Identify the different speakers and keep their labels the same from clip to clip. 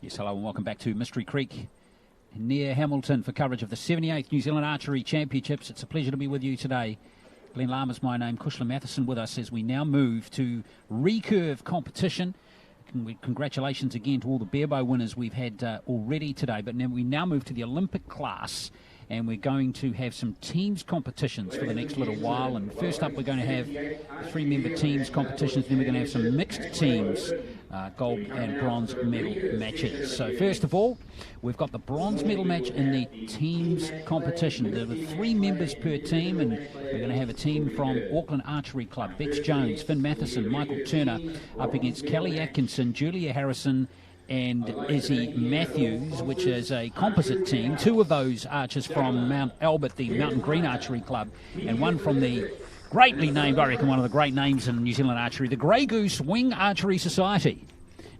Speaker 1: Yes, hello and welcome back to Mystery Creek near Hamilton for coverage of the 78th New Zealand Archery Championships. It's a pleasure to be with you today. Glenn Lama's my name, Kushla Matheson with us as we now move to Recurve competition. Congratulations again to all the barebow winners we've had already today, but now we move to the Olympic class, and we're going to have some teams competitions for the next little while. And first up, we're going to have 3-member teams competitions, then we're going to have some mixed teams, gold and bronze medal matches. So first of all, we've got the bronze medal match in the teams competition. There were 3 members per team, and we're going to have a team from Auckland Archery Club, Bex Jones, Finn Matheson, Michael Turner, up against Kelly Atkinson, Julia Harrison, and Izzy Matthews, which is a composite team. 2 of those archers from Mount Albert, the Mountain Green Archery Club, and one from the greatly named, I reckon one of the great names in New Zealand archery, the Grey Goose Wing Archery Society,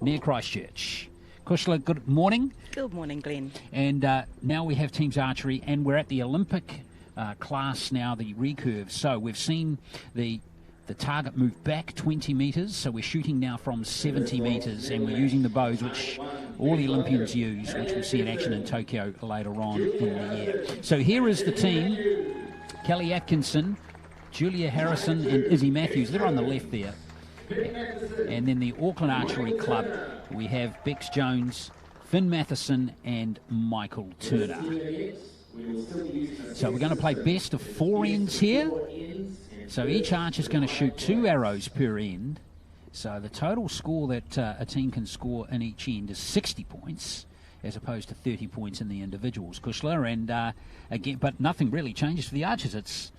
Speaker 1: near Christchurch. Kushla, good morning.
Speaker 2: Good morning, Glenn.
Speaker 1: And now we have teams archery, and we're at the Olympic class now, the recurve. So we've seen the target move back 20 metres, so we're shooting now from 70 metres, and we're using the bows which all the Olympians use, which we'll see in action in Tokyo later on in the year. So here is the team: Kelly Atkinson, Julia Harrison and Izzy Matthews. They're on the left there. And then the Auckland Archery Club, we have Bex Jones, Finn Matheson and Michael Turner. So we're going to play best of 4 ends here. So each archer is going to shoot 2 arrows per end. So the total score that a team can score in each end is 60 points, as opposed to 30 points in the individuals, Kushla. And again, but nothing really changes for the archers. It's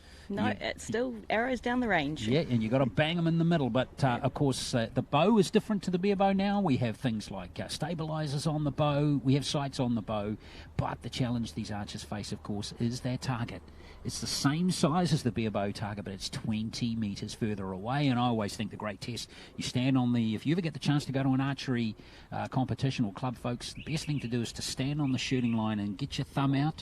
Speaker 2: still arrows down the range.
Speaker 1: Yeah, and you've got to bang them in the middle. But, of course, the bow is different to the bare bow now. We have things like stabilisers on the bow. We have sights on the bow. But the challenge these archers face, of course, is their target. It's the same size as the bare bow target, but it's 20 metres further away. And I always think the great test, you stand on the, if you ever get the chance to go to an archery competition or club, folks, the best thing to do is to stand on the shooting line and get your thumb out,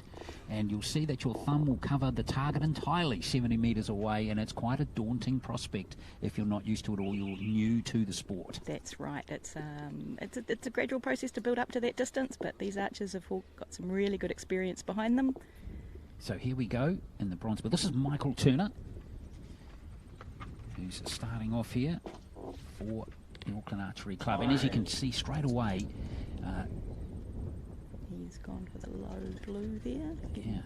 Speaker 1: and you'll see that your thumb will cover the target entirely 70 metres away, and it's quite a daunting prospect if you're not used to it or you're new to the sport.
Speaker 2: That's right. It's a gradual process to build up to that distance, but these archers have all got some really good experience behind them.
Speaker 1: So here we go in the bronze. But this is Michael Turner, who's starting off here for the Auckland Archery Club. And as you can see straight away,
Speaker 2: he's gone for the low blue there.
Speaker 1: Yeah.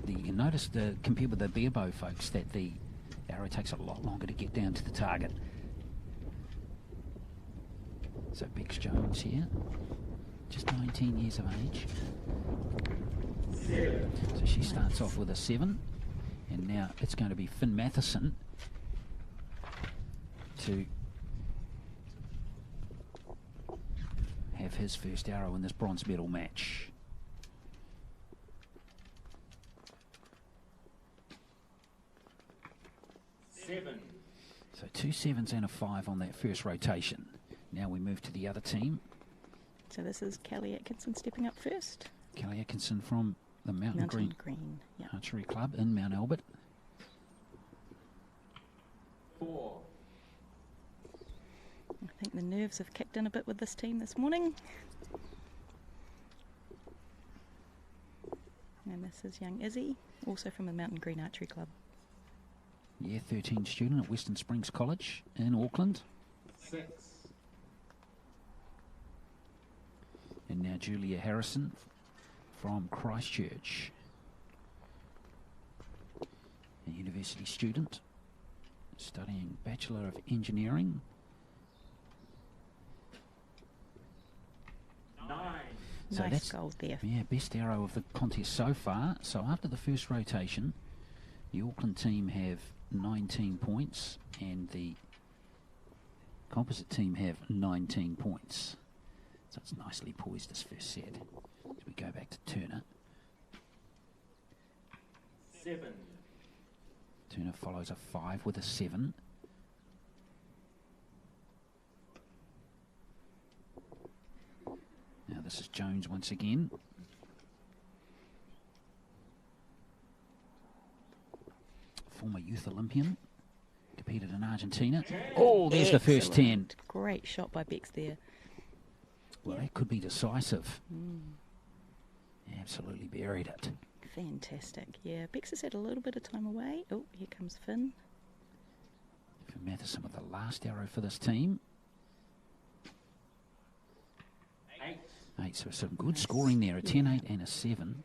Speaker 1: You can notice, compared with the bare bow, folks, that the arrow takes a lot longer to get down to the target. So Bex Jones here, just 19 years of age. So she starts off with a 7, and now it's going to be Finn Matheson to have his first arrow in this bronze medal match. So 2 7s and a 5 on that first rotation. Now we move to the other team.
Speaker 2: So this is Kelly Atkinson stepping up first.
Speaker 1: Kelly Atkinson from the Mountain Green
Speaker 2: yeah.
Speaker 1: Archery Club in Mount Albert.
Speaker 3: 4.
Speaker 2: I think the nerves have kicked in a bit with this team this morning. And this is young Izzy, also from the Mountain Green Archery Club.
Speaker 1: Yeah, 13 student at Western Springs College in Auckland.
Speaker 3: 6.
Speaker 1: And now Julia Harrison from Christchurch, a university student studying Bachelor of Engineering.
Speaker 3: 9.
Speaker 1: So
Speaker 2: Nice
Speaker 1: that's
Speaker 2: gold there.
Speaker 1: Yeah, best arrow of the contest so far. So after the first rotation, the Auckland team have 19 points and the composite team have 19 points. So it's nicely poised this first set. As we go back to Turner.
Speaker 3: 7.
Speaker 1: Turner follows a 5 with a 7. Now this is Jones once again. Former youth Olympian. Competed in Argentina. Oh, there's the first 10.
Speaker 2: Great shot by Bex there.
Speaker 1: Well, that could be decisive. Absolutely buried it.
Speaker 2: Fantastic. Yeah, Bex has had a little bit of time away. Oh, here comes Finn.
Speaker 1: For Matheson with the last arrow for this team. 8, so some good scoring there, a 10-8 and a 7.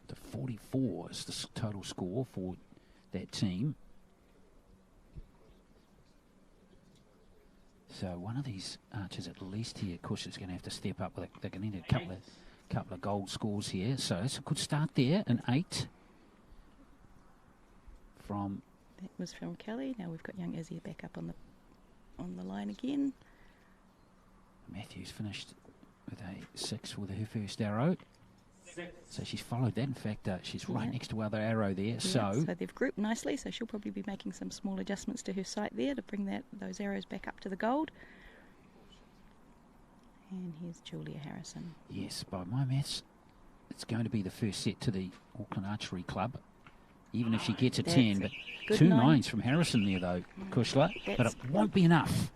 Speaker 1: The 44 is the total score for that team. So one of these archers at least here, of course, is going to have to step up. They're going to need a couple of gold scores here. So it's a good start there, an 8 from...
Speaker 2: That was from Kelly. Now we've got young Izzy back up on the line again.
Speaker 1: Matthews finished with a 6 with her first arrow.
Speaker 3: 6.
Speaker 1: So she's followed that. In fact, she's right next to our other arrow there.
Speaker 2: Yeah,
Speaker 1: so
Speaker 2: they've grouped nicely, so she'll probably be making some small adjustments to her sight there to bring those arrows back up to the gold. And here's Julia Harrison.
Speaker 1: yes, by my maths, it's going to be the first set to the Auckland Archery Club. Even if she gets a
Speaker 2: That's
Speaker 1: 10, but
Speaker 2: good
Speaker 1: 2
Speaker 2: 9.
Speaker 1: 9s from Harrison there though, Kushla. But
Speaker 2: That's
Speaker 1: it won't be enough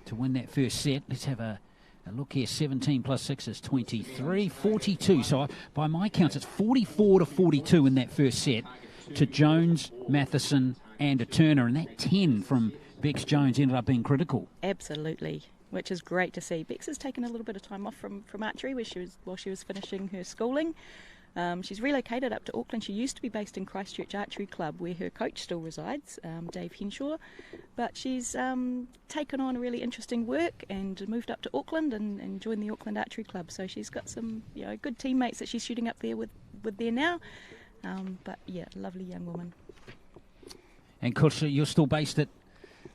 Speaker 1: to win that first set. Let's have a look here. 17 plus 6 is 23, 42. So by my counts, it's 44 to 42 in that first set to Jones, Matheson and a Turner. And that 10 from Bex Jones ended up being critical.
Speaker 2: Absolutely, which is great to see. Bex has taken a little bit of time off from archery while she was finishing her schooling. She's relocated up to Auckland. She used to be based in Christchurch Archery Club, where her coach still resides, Dave Henshaw. But she's taken on really interesting work and moved up to Auckland and joined the Auckland Archery Club. So she's got some good teammates that she's shooting up there with there now. But yeah, lovely young woman.
Speaker 1: And Kushla, you're still based at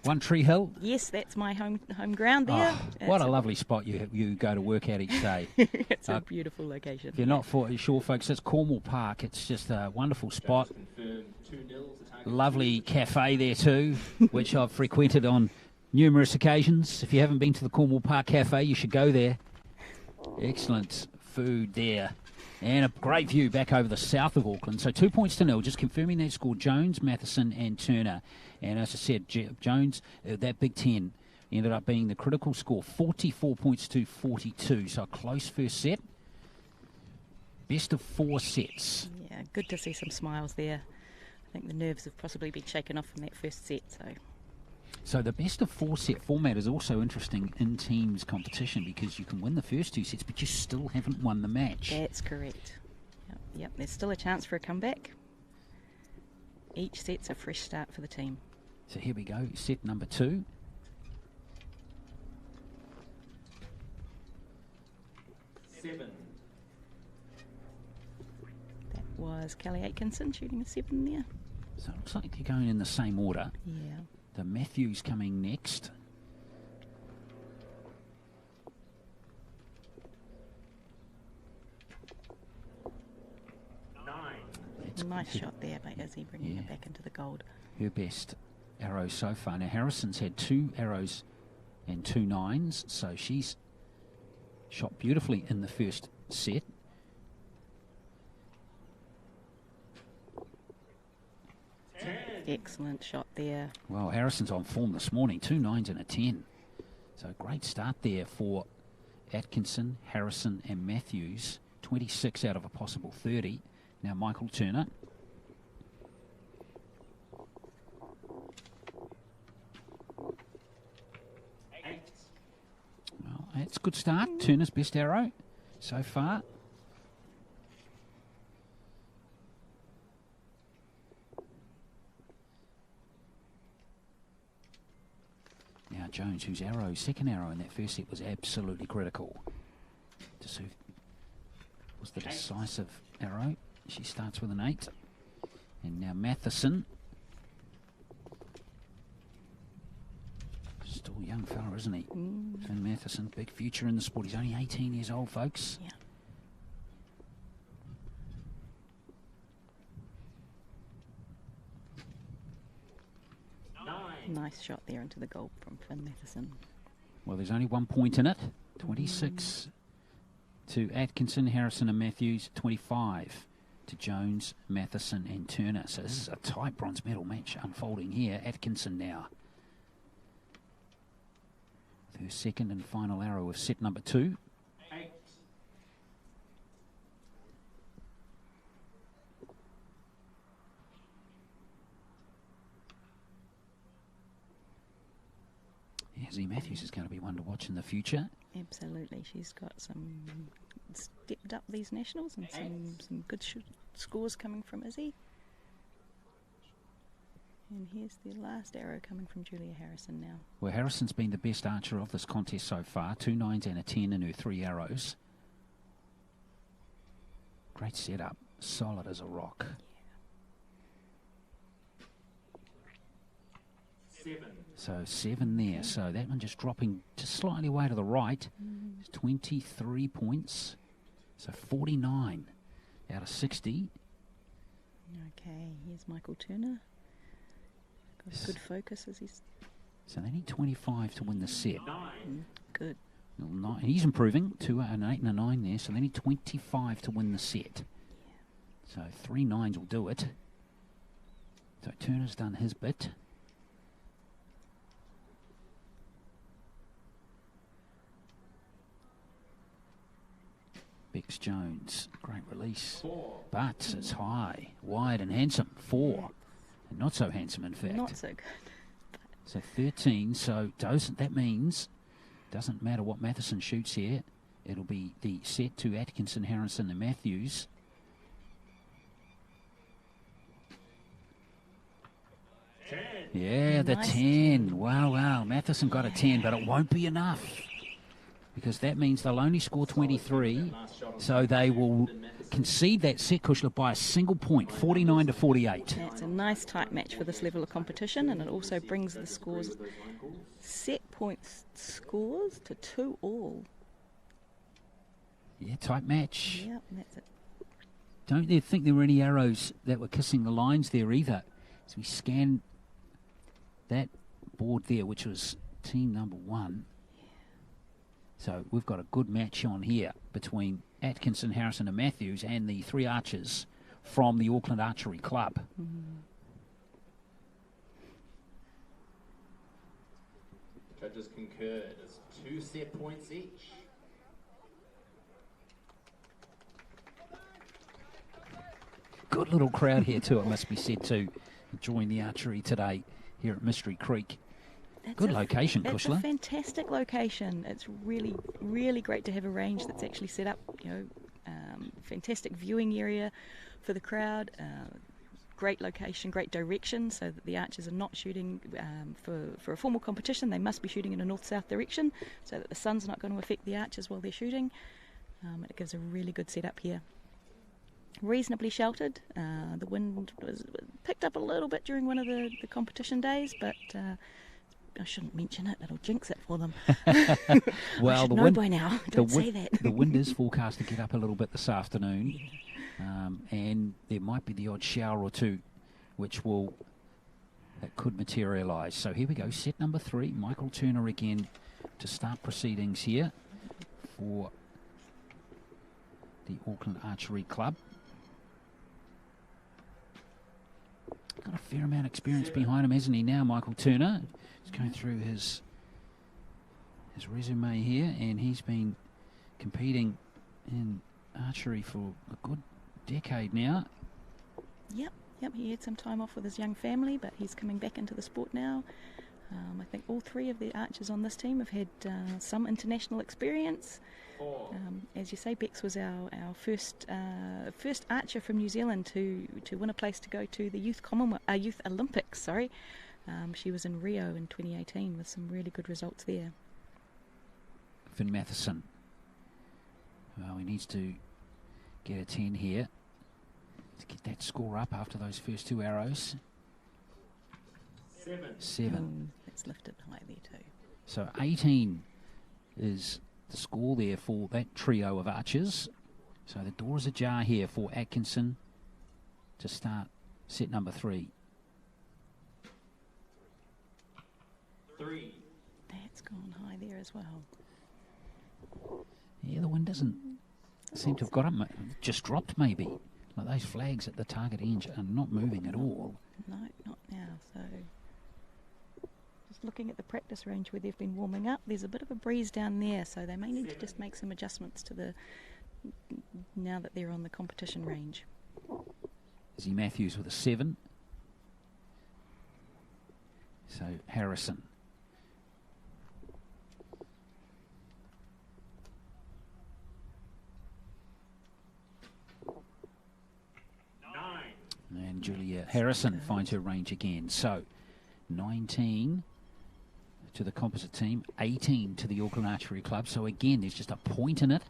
Speaker 1: One Tree Hill?
Speaker 2: Yes, that's my home ground there.
Speaker 1: Oh, what a lovely spot you go to work out each day.
Speaker 2: It's a beautiful location.
Speaker 1: If you're not sure, folks, it's Cornwall Park. It's just a wonderful spot. Lovely cafe there too, which I've frequented on numerous occasions. If you haven't been to the Cornwall Park Cafe, you should go there. Excellent food there. And a great view back over the south of Auckland. So 2 points to nil, just confirming that score, Jones, Matheson and Turner. And as I said, Jones, that big 10 ended up being the critical score, 44 points to 42. So a close first set. Best of 4 sets.
Speaker 2: Yeah, good to see some smiles there. I think the nerves have possibly been shaken off from that first set.
Speaker 1: So the best of 4 set format is also interesting in teams competition because you can win the first 2 sets, but you still haven't won the match.
Speaker 2: That's correct. Yep, there's still a chance for a comeback. Each set's a fresh start for the team.
Speaker 1: So here we go, set number 2.
Speaker 3: Seven.
Speaker 2: That was Kelly Atkinson shooting a 7 there.
Speaker 1: So it looks like they're going in the same order.
Speaker 2: Yeah.
Speaker 1: The Matthews coming next.
Speaker 2: Nice shot there by Izzy, bringing it back into the gold.
Speaker 1: Her best arrow so far. Now Harrison's had 2 arrows and 2 9s, so she's shot beautifully in the first set.
Speaker 2: Excellent shot there.
Speaker 1: Well, Harrison's on form this morning, 2 9s and a 10. So great start there for Atkinson, Harrison and Matthews. 26 out of a possible 30. Now Michael Turner. Well, that's a good start. Turner's best arrow so far. Now Jones, whose second arrow in that first set was absolutely critical. Was the decisive arrow. She starts with an 8. And now Matheson. Still a young fella, isn't he? Finn Matheson, big future in the sport. He's only 18 years old, folks.
Speaker 2: Yeah. Nice shot there into the goal from Finn Matheson.
Speaker 1: Well, there's only 1 point in it. 26 to Atkinson, Harrison and Matthews. 25 to Jones, Matheson and Turner. So this is a tight bronze medal match unfolding here. Atkinson now with her second and final arrow of set number 2.
Speaker 3: 8.
Speaker 1: Izzy Matthews is going to be one to watch in the future.
Speaker 2: Absolutely. She's got some stepped up these nationals and some good scores coming from Izzy. And here's the last arrow coming from Julia Harrison now.
Speaker 1: Well, Harrison's been the best archer of this contest so far. 2 9s and a 10 in her 3 arrows. Great setup. Solid as a rock.
Speaker 3: 7.
Speaker 1: So 7 there. So that one just dropping just slightly away to the right. 23 points. So 49 out of 60.
Speaker 2: Okay, here's Michael Turner. Got a good focus as he's...
Speaker 1: So they need 25 to win the set.
Speaker 3: 9.
Speaker 2: Good.
Speaker 1: Well, he's improving. 2 an 8 and a 9 there. So they need 25 to win the set. So 3 9s will do it. So Turner's done his bit. Bex Jones, great release,
Speaker 3: 4.
Speaker 1: but it's high, wide and handsome. 4, and not so handsome in fact.
Speaker 2: Not so good.
Speaker 1: So 13. So that means doesn't matter what Matheson shoots here. It'll be the set to Atkinson, Harrison, and Matthews. Yeah, the
Speaker 2: Nice
Speaker 1: 10. Wow. Matheson got a 10, but it won't be enough, because that means they'll only score 23, so they will concede that set, Kushla, by a single point, 49 to 48.
Speaker 2: It's a nice tight match for this level of competition, and it also brings the scores, set points scores, to 2 all.
Speaker 1: Yeah, tight match.
Speaker 2: Yep, and that's it.
Speaker 1: Don't think there were any arrows that were kissing the lines there either. So we scan that board there, which was team number 1. So we've got a good match on here between Atkinson, Harrison and Matthews and the 3 archers from the Auckland Archery Club.
Speaker 3: Judges concurred. It's 2 set points each.
Speaker 1: Good little crowd here too, it must be said, to enjoying the archery today here at Mystery Creek. Good location,
Speaker 2: It's
Speaker 1: Kushla.
Speaker 2: a fantastic location. It's really, really great to have a range that's actually set up. Fantastic viewing area for the crowd. Great location, great direction, so that the archers are not shooting for a formal competition. They must be shooting in a north-south direction, so that the sun's not going to affect the archers while they're shooting. It gives a really good setup here. Reasonably sheltered. The wind was picked up a little bit during one of the competition days, but I shouldn't mention it, it'll jinx it for them.
Speaker 1: Well,
Speaker 2: I should
Speaker 1: the
Speaker 2: know
Speaker 1: wind,
Speaker 2: by now. Don't say that.
Speaker 1: The wind is forecast to get up a little bit this afternoon, and there might be the odd shower or two, that could materialise. So here we go, set number 3, Michael Turner again to start proceedings here for the Auckland Archery Club. Got a fair amount of experience behind him, hasn't he now, Michael Turner? He's going through his resume here, and he's been competing in archery for a good decade now.
Speaker 2: Yep, he had some time off with his young family, but he's coming back into the sport now. I think all 3 of the archers on this team have had some international experience.
Speaker 3: 4.
Speaker 2: As you say, Bex was our first archer from New Zealand to win a place to go to the Youth Olympics. Sorry, she was in Rio in 2018 with some really good results there.
Speaker 1: Finn Matheson. Well, he needs to get a 10 here to get that score up after those first 2 arrows. 7.
Speaker 2: It's lifted high there too.
Speaker 1: So 18 is the score there for that trio of archers. So the door is ajar here for Atkinson to start set number 3.
Speaker 3: 3.
Speaker 2: That's gone high there as well.
Speaker 1: Yeah, the wind doesn't seem to have got up. Just dropped maybe. Well, those flags at the target edge are not moving at all.
Speaker 2: No, not now. So just looking at the practice range where they've been warming up, there's a bit of a breeze down there, so they may need to just make some adjustments to the now that they're on the competition range.
Speaker 1: Izzy Matthews with a 7. So Harrison. And Julia Harrison finds her range again. So 19 to the composite team, 18 to the Auckland Archery Club. So again, there's just a point in it.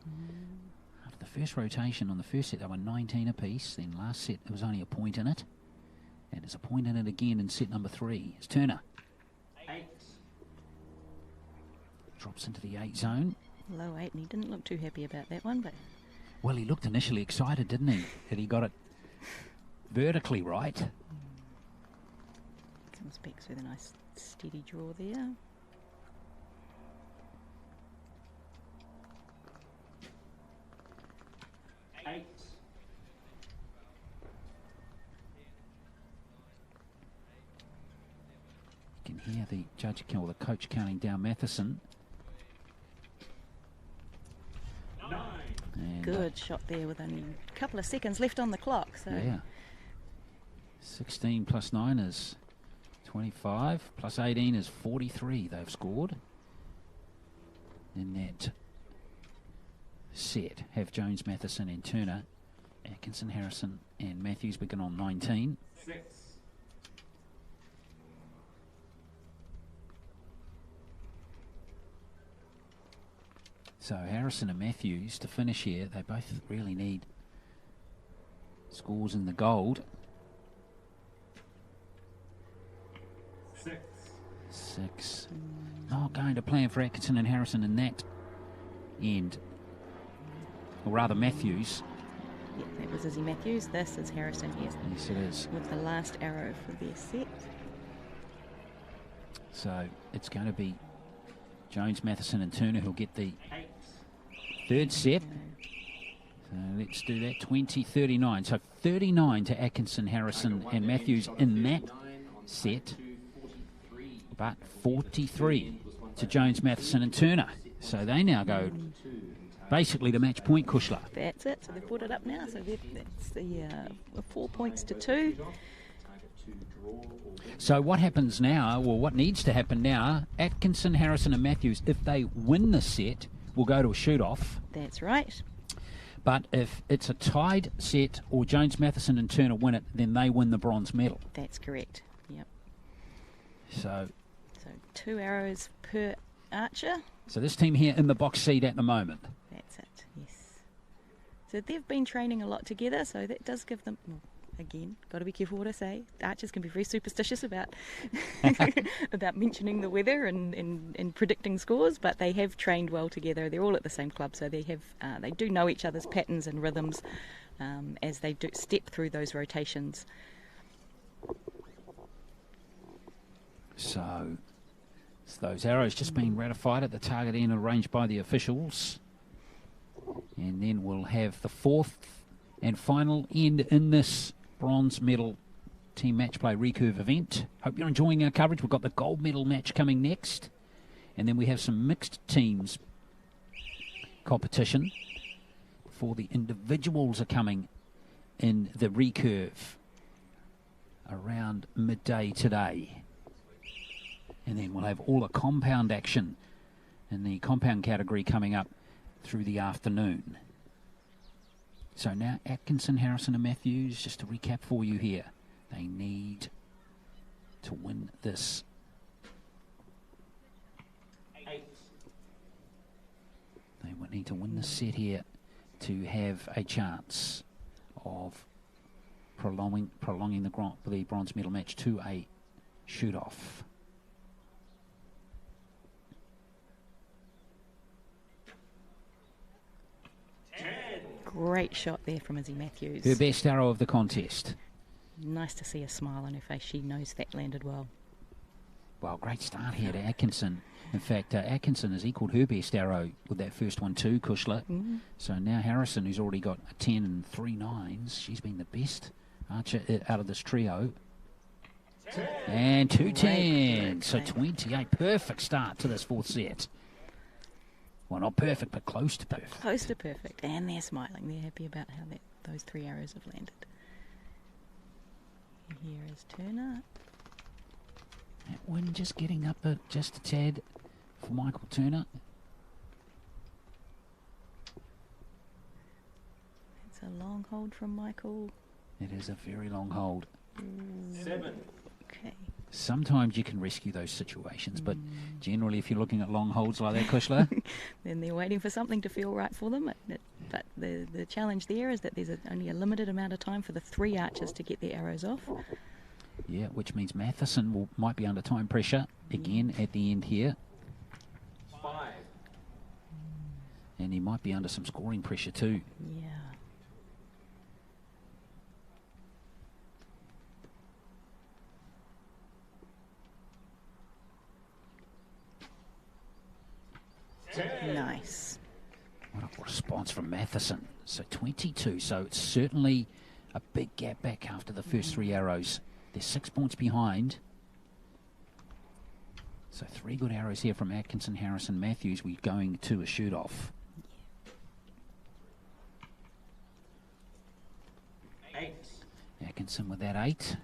Speaker 1: After the first rotation on the first set, they were 19 apiece. Then last set, there was only a point in it. And there's a point in it again in set number 3. It's Turner.
Speaker 3: 8.
Speaker 1: Drops into the 8 zone.
Speaker 2: Low 8, and he didn't look too happy about that one, but...
Speaker 1: Well, he looked initially excited, didn't he? That he got it vertically right.
Speaker 2: Some specs with a nice steady draw there.
Speaker 3: Eight.
Speaker 1: You can hear the judge or the coach counting down Matheson.
Speaker 3: 9.
Speaker 1: And,
Speaker 2: Good shot there with only a couple of seconds left on the clock. So
Speaker 1: yeah. 16 plus 9 is 25, plus 18 is 43 they've scored. In that set, have Jones, Matheson and Turner. Atkinson, Harrison and Matthews begin on 19.
Speaker 3: 6.
Speaker 1: So Harrison and Matthews to finish here, they both really need scores in the gold.
Speaker 3: 6.
Speaker 1: 6. Not going to plan for Atkinson and Harrison in that end. Or rather Matthews.
Speaker 2: yeah, that was Izzy Matthews. This is Harrison here
Speaker 1: Yes, it is.
Speaker 2: with the last arrow for their set.
Speaker 1: So it's going to be Jones, Matheson and Turner who'll get the
Speaker 3: 8.
Speaker 1: third set. So let's do that. 20-39. So 39 to Atkinson, Harrison and Matthews in that set. But 43 to Jones, Matheson and Turner. So they now go basically to match point, Kushla.
Speaker 2: That's it. So they've put it up now. So that's the 4 points to 2.
Speaker 1: So what happens now, or what needs to happen now, Atkinson, Harrison and Matthews, if they win the set, will go to a shoot-off.
Speaker 2: That's right.
Speaker 1: But if it's a tied set or Jones, Matheson and Turner win it, then they win the bronze medal.
Speaker 2: That's correct. Yep.
Speaker 1: So
Speaker 2: 2 arrows per archer.
Speaker 1: So this team here in the box seat at the moment.
Speaker 2: That's it, yes. So they've been training a lot together, so that does give them, well, again, got to be careful what I say. Archers can be very superstitious about about mentioning the weather and predicting scores, but they have trained well together. They're all at the same club, so they do know each other's patterns and rhythms as they do step through those rotations.
Speaker 1: So it's those arrows just being ratified at the target end arranged by the officials. And then we'll have the 4th and final end in this bronze medal team match play recurve event. Hope you're enjoying our coverage. We've got the gold medal match coming next. And then we have some mixed teams competition for the individuals are coming in the recurve around midday today. And then we'll have all the compound action in the compound category coming up through the afternoon. So now Atkinson, Harrison and Matthews, just to recap for you here, they need to win this.
Speaker 3: 8.
Speaker 1: They would need to win this set here to have a chance of prolonging the bronze medal match to a shoot-off.
Speaker 2: Great shot there from Izzy Matthews.
Speaker 1: Her best arrow of the contest.
Speaker 2: Nice to see a smile on her face. She knows that landed well.
Speaker 1: Well, great start here to Atkinson. In fact, Atkinson has equalled her best arrow with that first one too, Kushler. So now Harrison, who's already got a 10 and 3 9s, she's been the best archer out of this trio. And 2 10s, so 28. Perfect start to this fourth set. Well, not perfect, but close to perfect.
Speaker 2: Close to perfect, and they're smiling. They're happy about how those 3 arrows have landed. Here is Turner.
Speaker 1: That one just getting up just a tad for Michael Turner.
Speaker 2: It's a long hold from Michael.
Speaker 1: It is a very long hold.
Speaker 3: 7.
Speaker 2: Okay.
Speaker 1: Sometimes you can rescue those situations, but generally if you're looking at long holds like that, Kushler...
Speaker 2: Then they're waiting for something to feel right for them. But the challenge there is that there's only a limited amount of time for the 3 archers to get their arrows off.
Speaker 1: Yeah, which means Matheson might be under time pressure again at the end here.
Speaker 3: 5.
Speaker 1: And he might be under some scoring pressure too.
Speaker 2: Yeah. Nice.
Speaker 1: What a response from Matheson. So 22, so it's certainly a big gap back after the first 3 arrows. They're 6 points behind. So 3 good arrows here from Atkinson, Harrison, Matthews. We're going to a shoot-off.
Speaker 3: 8.
Speaker 1: Atkinson with that 8.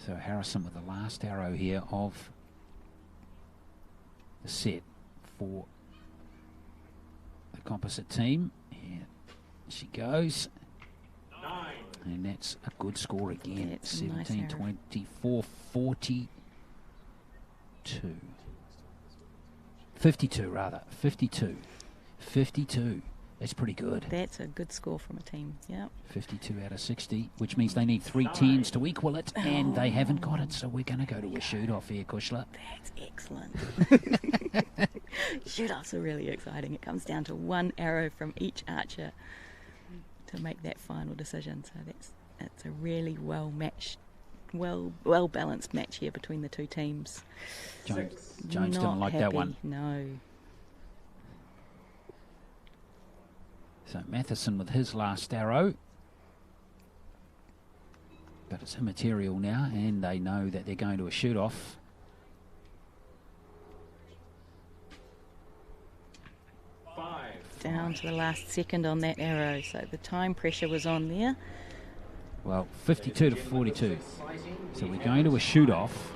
Speaker 1: So Harrison with the last arrow here of the set for the composite team. Here she goes.
Speaker 3: 9.
Speaker 1: And that's a good score again.
Speaker 2: Yeah, it's a nice
Speaker 1: 17,
Speaker 2: arrow.
Speaker 1: 24, 42. 52 rather. 52. 52. That's pretty good.
Speaker 2: That's a good score from a team, yeah.
Speaker 1: 52 out of 60, which means they need 3 10s to equal it, and they haven't got it, so we're going to go to a shoot-off here, Kushler.
Speaker 2: That's excellent. Shoot-offs are really exciting. It comes down to 1 arrow from each archer to make that final decision. So that's a really well-matched, well-balanced match here between the 2 teams.
Speaker 1: Jones
Speaker 2: Not
Speaker 1: didn't like that
Speaker 2: happy,
Speaker 1: one.
Speaker 2: No.
Speaker 1: So Matheson with his last arrow. But it's immaterial now, and they know that they're going to a shoot-off.
Speaker 3: 5.
Speaker 2: Down to the last second on that arrow, so the time pressure was on there.
Speaker 1: Well, 52 to 42. So we're going to a shoot-off.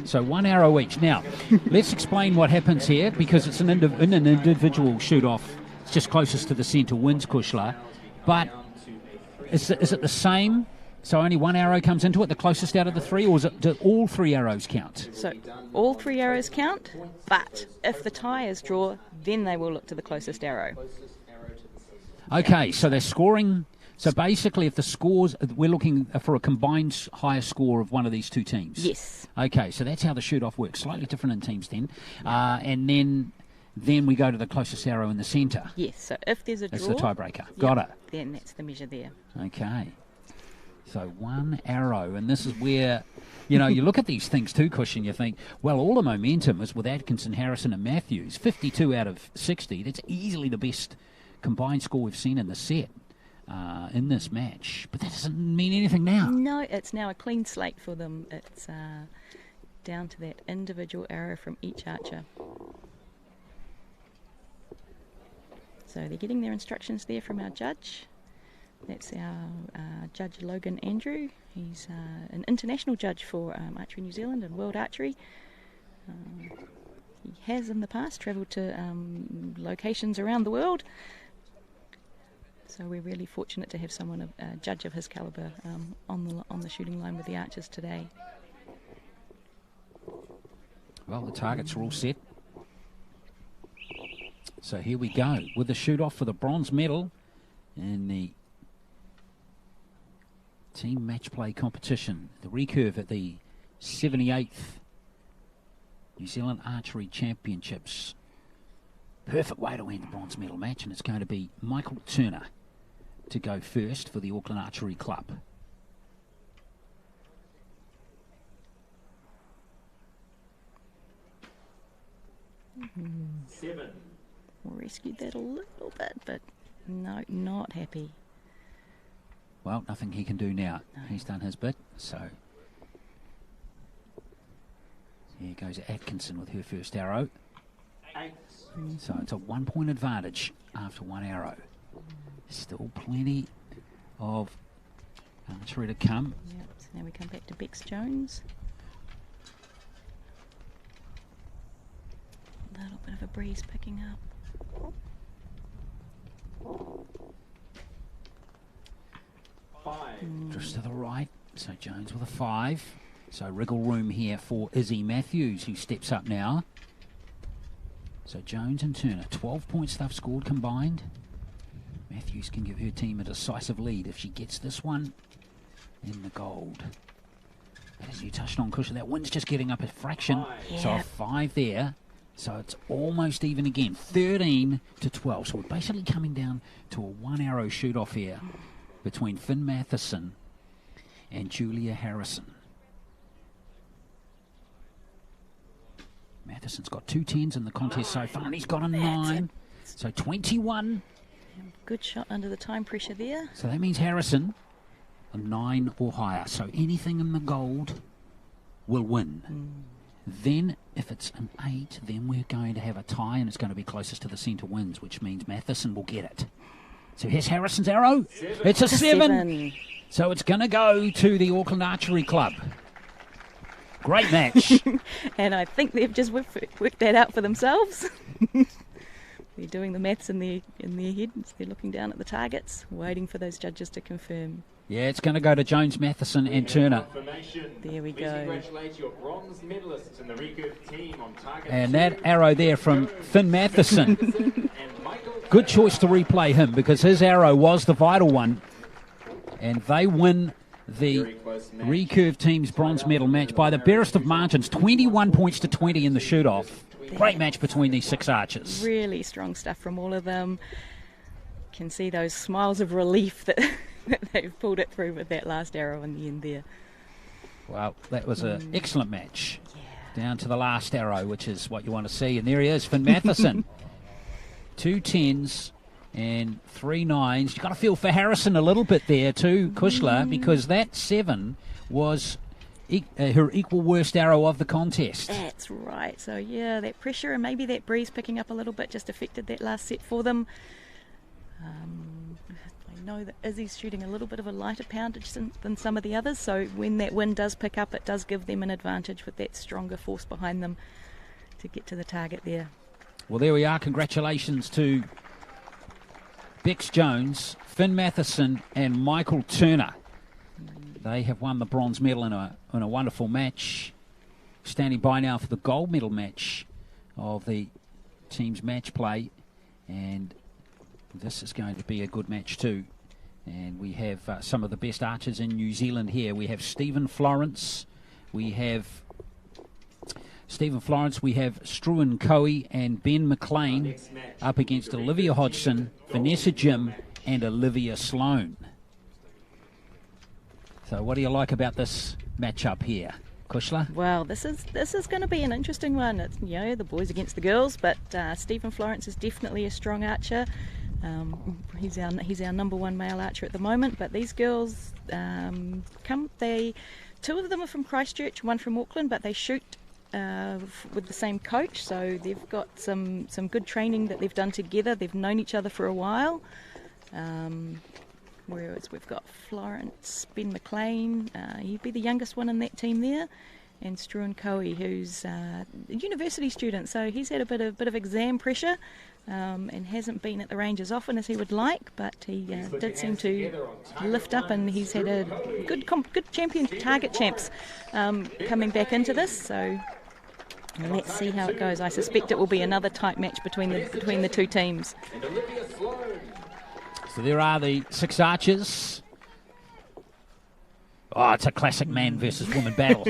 Speaker 1: So 1 arrow each. Now, let's explain what happens here, because it's in an individual shoot-off. It's just closest to the centre wins, Kushler. But is it the same? So only 1 arrow comes into it, the closest out of the 3, or do all 3 arrows count?
Speaker 2: So all 3 arrows count, but if the tie is draw, then they will look to the closest arrow.
Speaker 1: Okay, so they're scoring. So basically, if the scores, we're looking for a combined higher score of one of these 2 teams.
Speaker 2: Yes.
Speaker 1: Okay, so that's how the shoot-off works. Slightly different in teams then. And then we go to the closest arrow in the centre.
Speaker 2: Yes, so if there's a draw...
Speaker 1: That's the tiebreaker. Got it.
Speaker 2: Then that's the measure there.
Speaker 1: Okay. So 1 arrow, and this is where, you look at these things too, Cush, and you think, well, all the momentum is with Atkinson, Harrison and Matthews. 52 out of 60. That's easily the best combined score we've seen in the set in this match. But that doesn't mean anything now.
Speaker 2: No, it's now a clean slate for them. It's down to that individual arrow from each archer. So they're getting their instructions there from our judge. That's our Judge Logan Andrew. He's an international judge for Archery New Zealand and World Archery. He has in the past travelled to locations around the world. So we're really fortunate to have someone, a judge of his calibre, on the shooting line with the archers today.
Speaker 1: Well, the targets are all set. So here we go with the shoot-off for the bronze medal in the team match play competition. The Recurve at the 78th New Zealand Archery Championships. Perfect way to end the bronze medal match, and it's going to be Michael Turner to go first for the Auckland Archery Club.
Speaker 3: Seven.
Speaker 2: Rescued that a little bit, but no, not happy.
Speaker 1: Well, nothing he can do now.
Speaker 2: No.
Speaker 1: He's done his bit, so here goes Atkinson with her first arrow.
Speaker 3: 8.
Speaker 1: So it's a 1 point advantage after one arrow. Still plenty of archery to come.
Speaker 2: Yep. So now we come back to Bex Jones. A little bit of a breeze picking up.
Speaker 3: 5.
Speaker 1: Just to the right, so Jones with a 5. So wriggle room here for Izzy Matthews, who steps up now. So Jones and Turner, 12 points they've scored combined. Matthews can give her team a decisive lead if she gets this one in the gold. But as you touched on, Kusha, that wind's just getting up a fraction.
Speaker 3: 5.
Speaker 1: So a
Speaker 2: Yeah.
Speaker 1: 5 there. So it's almost even again, 13 to 12. So we're basically coming down to a 1 arrow shoot off here between Finn Matheson and Julia Harrison. Matheson's got 2 10s in the contest so far, and he's got a 9. So 21.
Speaker 2: Good shot under the time pressure there.
Speaker 1: So that means Harrison, a 9 or higher. So anything in the gold will win. Then, if it's an 8, then we're going to have a tie, and it's going to be closest to the centre wins, which means Matheson will get it. So here's Harrison's arrow.
Speaker 3: 7.
Speaker 1: It's a 7.
Speaker 2: 7.
Speaker 1: So it's going to go to the Auckland Archery Club. Great match.
Speaker 2: And I think they've just worked that out for themselves. They're doing the maths in their heads. They're looking down at the targets, waiting for those judges to confirm.
Speaker 1: Yeah, it's going to go to Jones, Matheson and Turner.
Speaker 3: Confirmation.
Speaker 2: There we
Speaker 3: Please
Speaker 2: go.
Speaker 3: congratulate your bronze medalists in the Recurve team on target.
Speaker 1: And
Speaker 3: 2,
Speaker 1: that arrow there from Finn Matheson.
Speaker 3: and Michael
Speaker 1: Good choice to replay him because his arrow was the vital one. And they win the
Speaker 3: Very close match.
Speaker 1: Recurve team's bronze medal match by the barest of margins, 21 points to 20 in the shoot-off. Great match between these 6 archers.
Speaker 2: Really strong stuff from all of them. Can see those smiles of relief that, that they've pulled it through with that last arrow in the end there.
Speaker 1: Well, that was an excellent match. Down to the last arrow, which is what you want to see. And there he is, Finn Matheson. 2 10s and 3 9s. You've got to feel for Harrison a little bit there too, Kushla, because that 7 was her equal worst arrow of the contest.
Speaker 2: That's right. So, yeah, that pressure and maybe that breeze picking up a little bit just affected that last set for them. I know that Izzy's shooting a little bit of a lighter poundage than some of the others, so when that wind does pick up, it does give them an advantage with that stronger force behind them to get to the target there.
Speaker 1: Well, there we are. Congratulations to Bex Jones, Finn Matheson and Michael Turner. They have won the bronze medal in a wonderful match. Standing by now for the gold medal match of the team's match play. And this is going to be a good match too. And we have some of the best archers in New Zealand here. We have Stephen Florence. We have Struan Coe and Ben McLean up against Olivia Hodgson, Vanessa Jim and Olivia Sloan. So what do you like about this matchup here, Kushla?
Speaker 2: Well, this is going to be an interesting one. It's, you know, the boys against the girls, but Stephen Florence is definitely a strong archer. He's our number 1 male archer at the moment. But these girls, 2 of them are from Christchurch, 1 from Auckland, but they shoot with the same coach, so they've got some good training that they've done together. They've known each other for a while. Whereas we've got Florence, Ben McLean, he'd be the youngest one in that team there, and Struan Coe, who's a university student, so he's had a bit of exam pressure and hasn't been at the range as often as he would like, but he did seem to lift up, and he's had a good champion, target champs coming back into this, so let's see how it goes. I suspect it will be another tight match between the 2 teams.
Speaker 3: And Olivia Sloan.
Speaker 1: So there are the 6 archers. Oh, it's a classic man versus woman battle.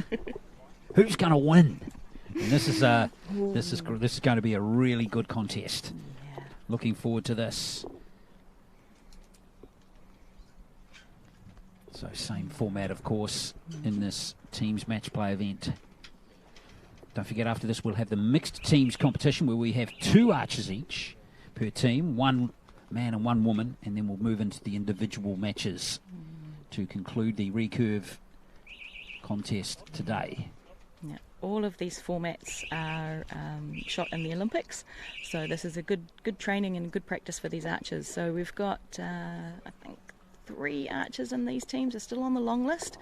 Speaker 1: Who's going to win? And this is going to be a really good contest.
Speaker 2: Yeah.
Speaker 1: Looking forward to this. So same format, of course, in this teams match play event. Don't forget, after this we'll have the mixed teams competition where we have 2 archers each per team, 1 man and 1 woman, and then we'll move into the individual matches to conclude the recurve contest today.
Speaker 2: Yeah. All of these formats are shot in the Olympics, so this is a good training and good practice for these archers. So we've got, I think, 3 archers in these teams are still on the long list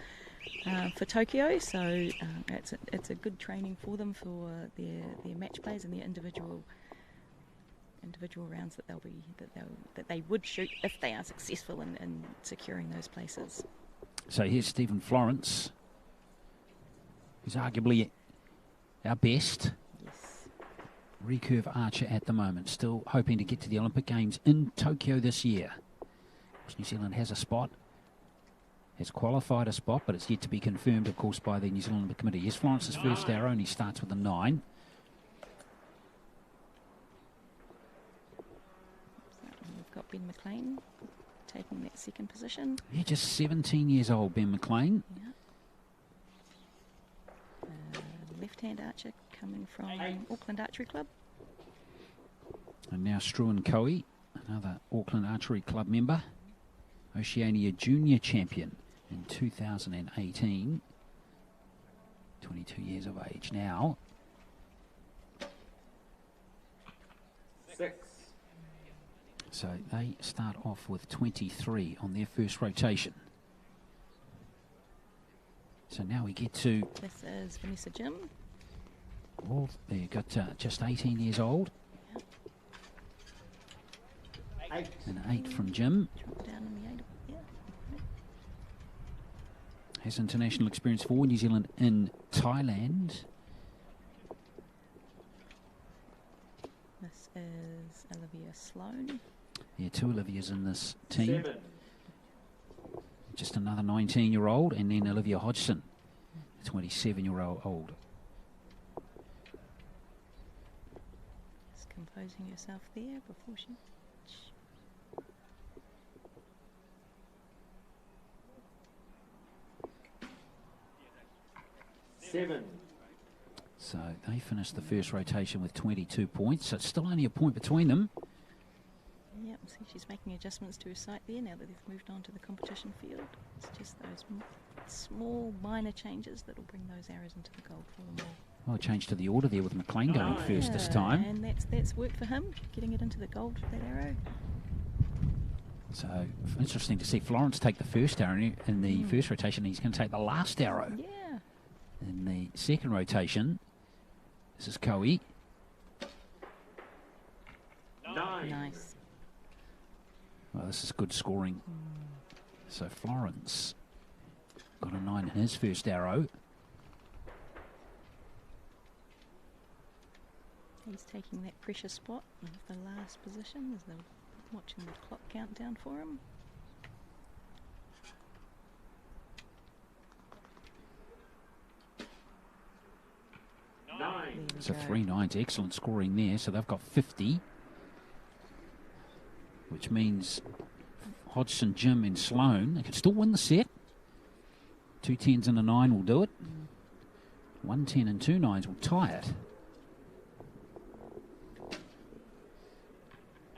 Speaker 2: for Tokyo, so it's a good training for them for their match plays and their individual rounds that they would shoot if they are successful in securing those places.
Speaker 1: So here's Stephen Florence, who's arguably our best recurve archer at the moment, still hoping to get to the Olympic Games in Tokyo this year. New Zealand has a spot, has qualified a spot, but it's yet to be confirmed, of course, by the New Zealand Olympic Committee. Here's Florence's first arrow, and he starts with a 9.
Speaker 2: We've got Ben McLean taking that second position.
Speaker 1: Yeah, just 17 years old, Ben McLean.
Speaker 2: Yeah. Left-hand archer coming from Auckland Archery Club.
Speaker 1: And now Struan Coe, another Auckland Archery Club member. Oceania Junior Champion in 2018. 22 years of age now.
Speaker 3: 6.
Speaker 1: So they start off with 23 on their first rotation. So now we get to...
Speaker 2: This is Vanessa Jim.
Speaker 1: Well, there you got just 18 years old.
Speaker 3: Yeah. 8.
Speaker 1: An 8 from Jim.
Speaker 2: Drop down in the 8. Yeah.
Speaker 1: Has international experience for New Zealand in Thailand.
Speaker 2: This is Olivia Sloan.
Speaker 1: Yeah, 2 Olivias in this team.
Speaker 3: 7.
Speaker 1: Just another 19-year-old, and then Olivia Hodgson, a 27-year-old.
Speaker 2: Just composing herself there before she...
Speaker 3: 7.
Speaker 1: So they finished the first rotation with 22 points, so it's still only a point between them.
Speaker 2: Yeah, see she's making adjustments to her sight there now that they've moved on to the competition field. It's just those small minor changes that will bring those arrows into the gold for them all.
Speaker 1: Well, change to the order there with McLean going first this time.
Speaker 2: And that's worked for him, getting it into the gold with that arrow.
Speaker 1: So interesting to see Florence take the first arrow in the first rotation. He's going to take the last arrow
Speaker 2: Yeah.
Speaker 1: in the second rotation. This is Coe.
Speaker 3: 9.
Speaker 2: Nice.
Speaker 1: Well, this is good scoring. So Florence got a 9 in his first arrow.
Speaker 2: He's taking that pressure spot of the last position as they're watching the clock count down for him.
Speaker 1: So 3 9s, excellent scoring there. So they've got 50, which means Hodgson, Jim and Sloan, they could still win the set. 2 10s and a 9 will do it. 1 10 and 2 9s will tie it.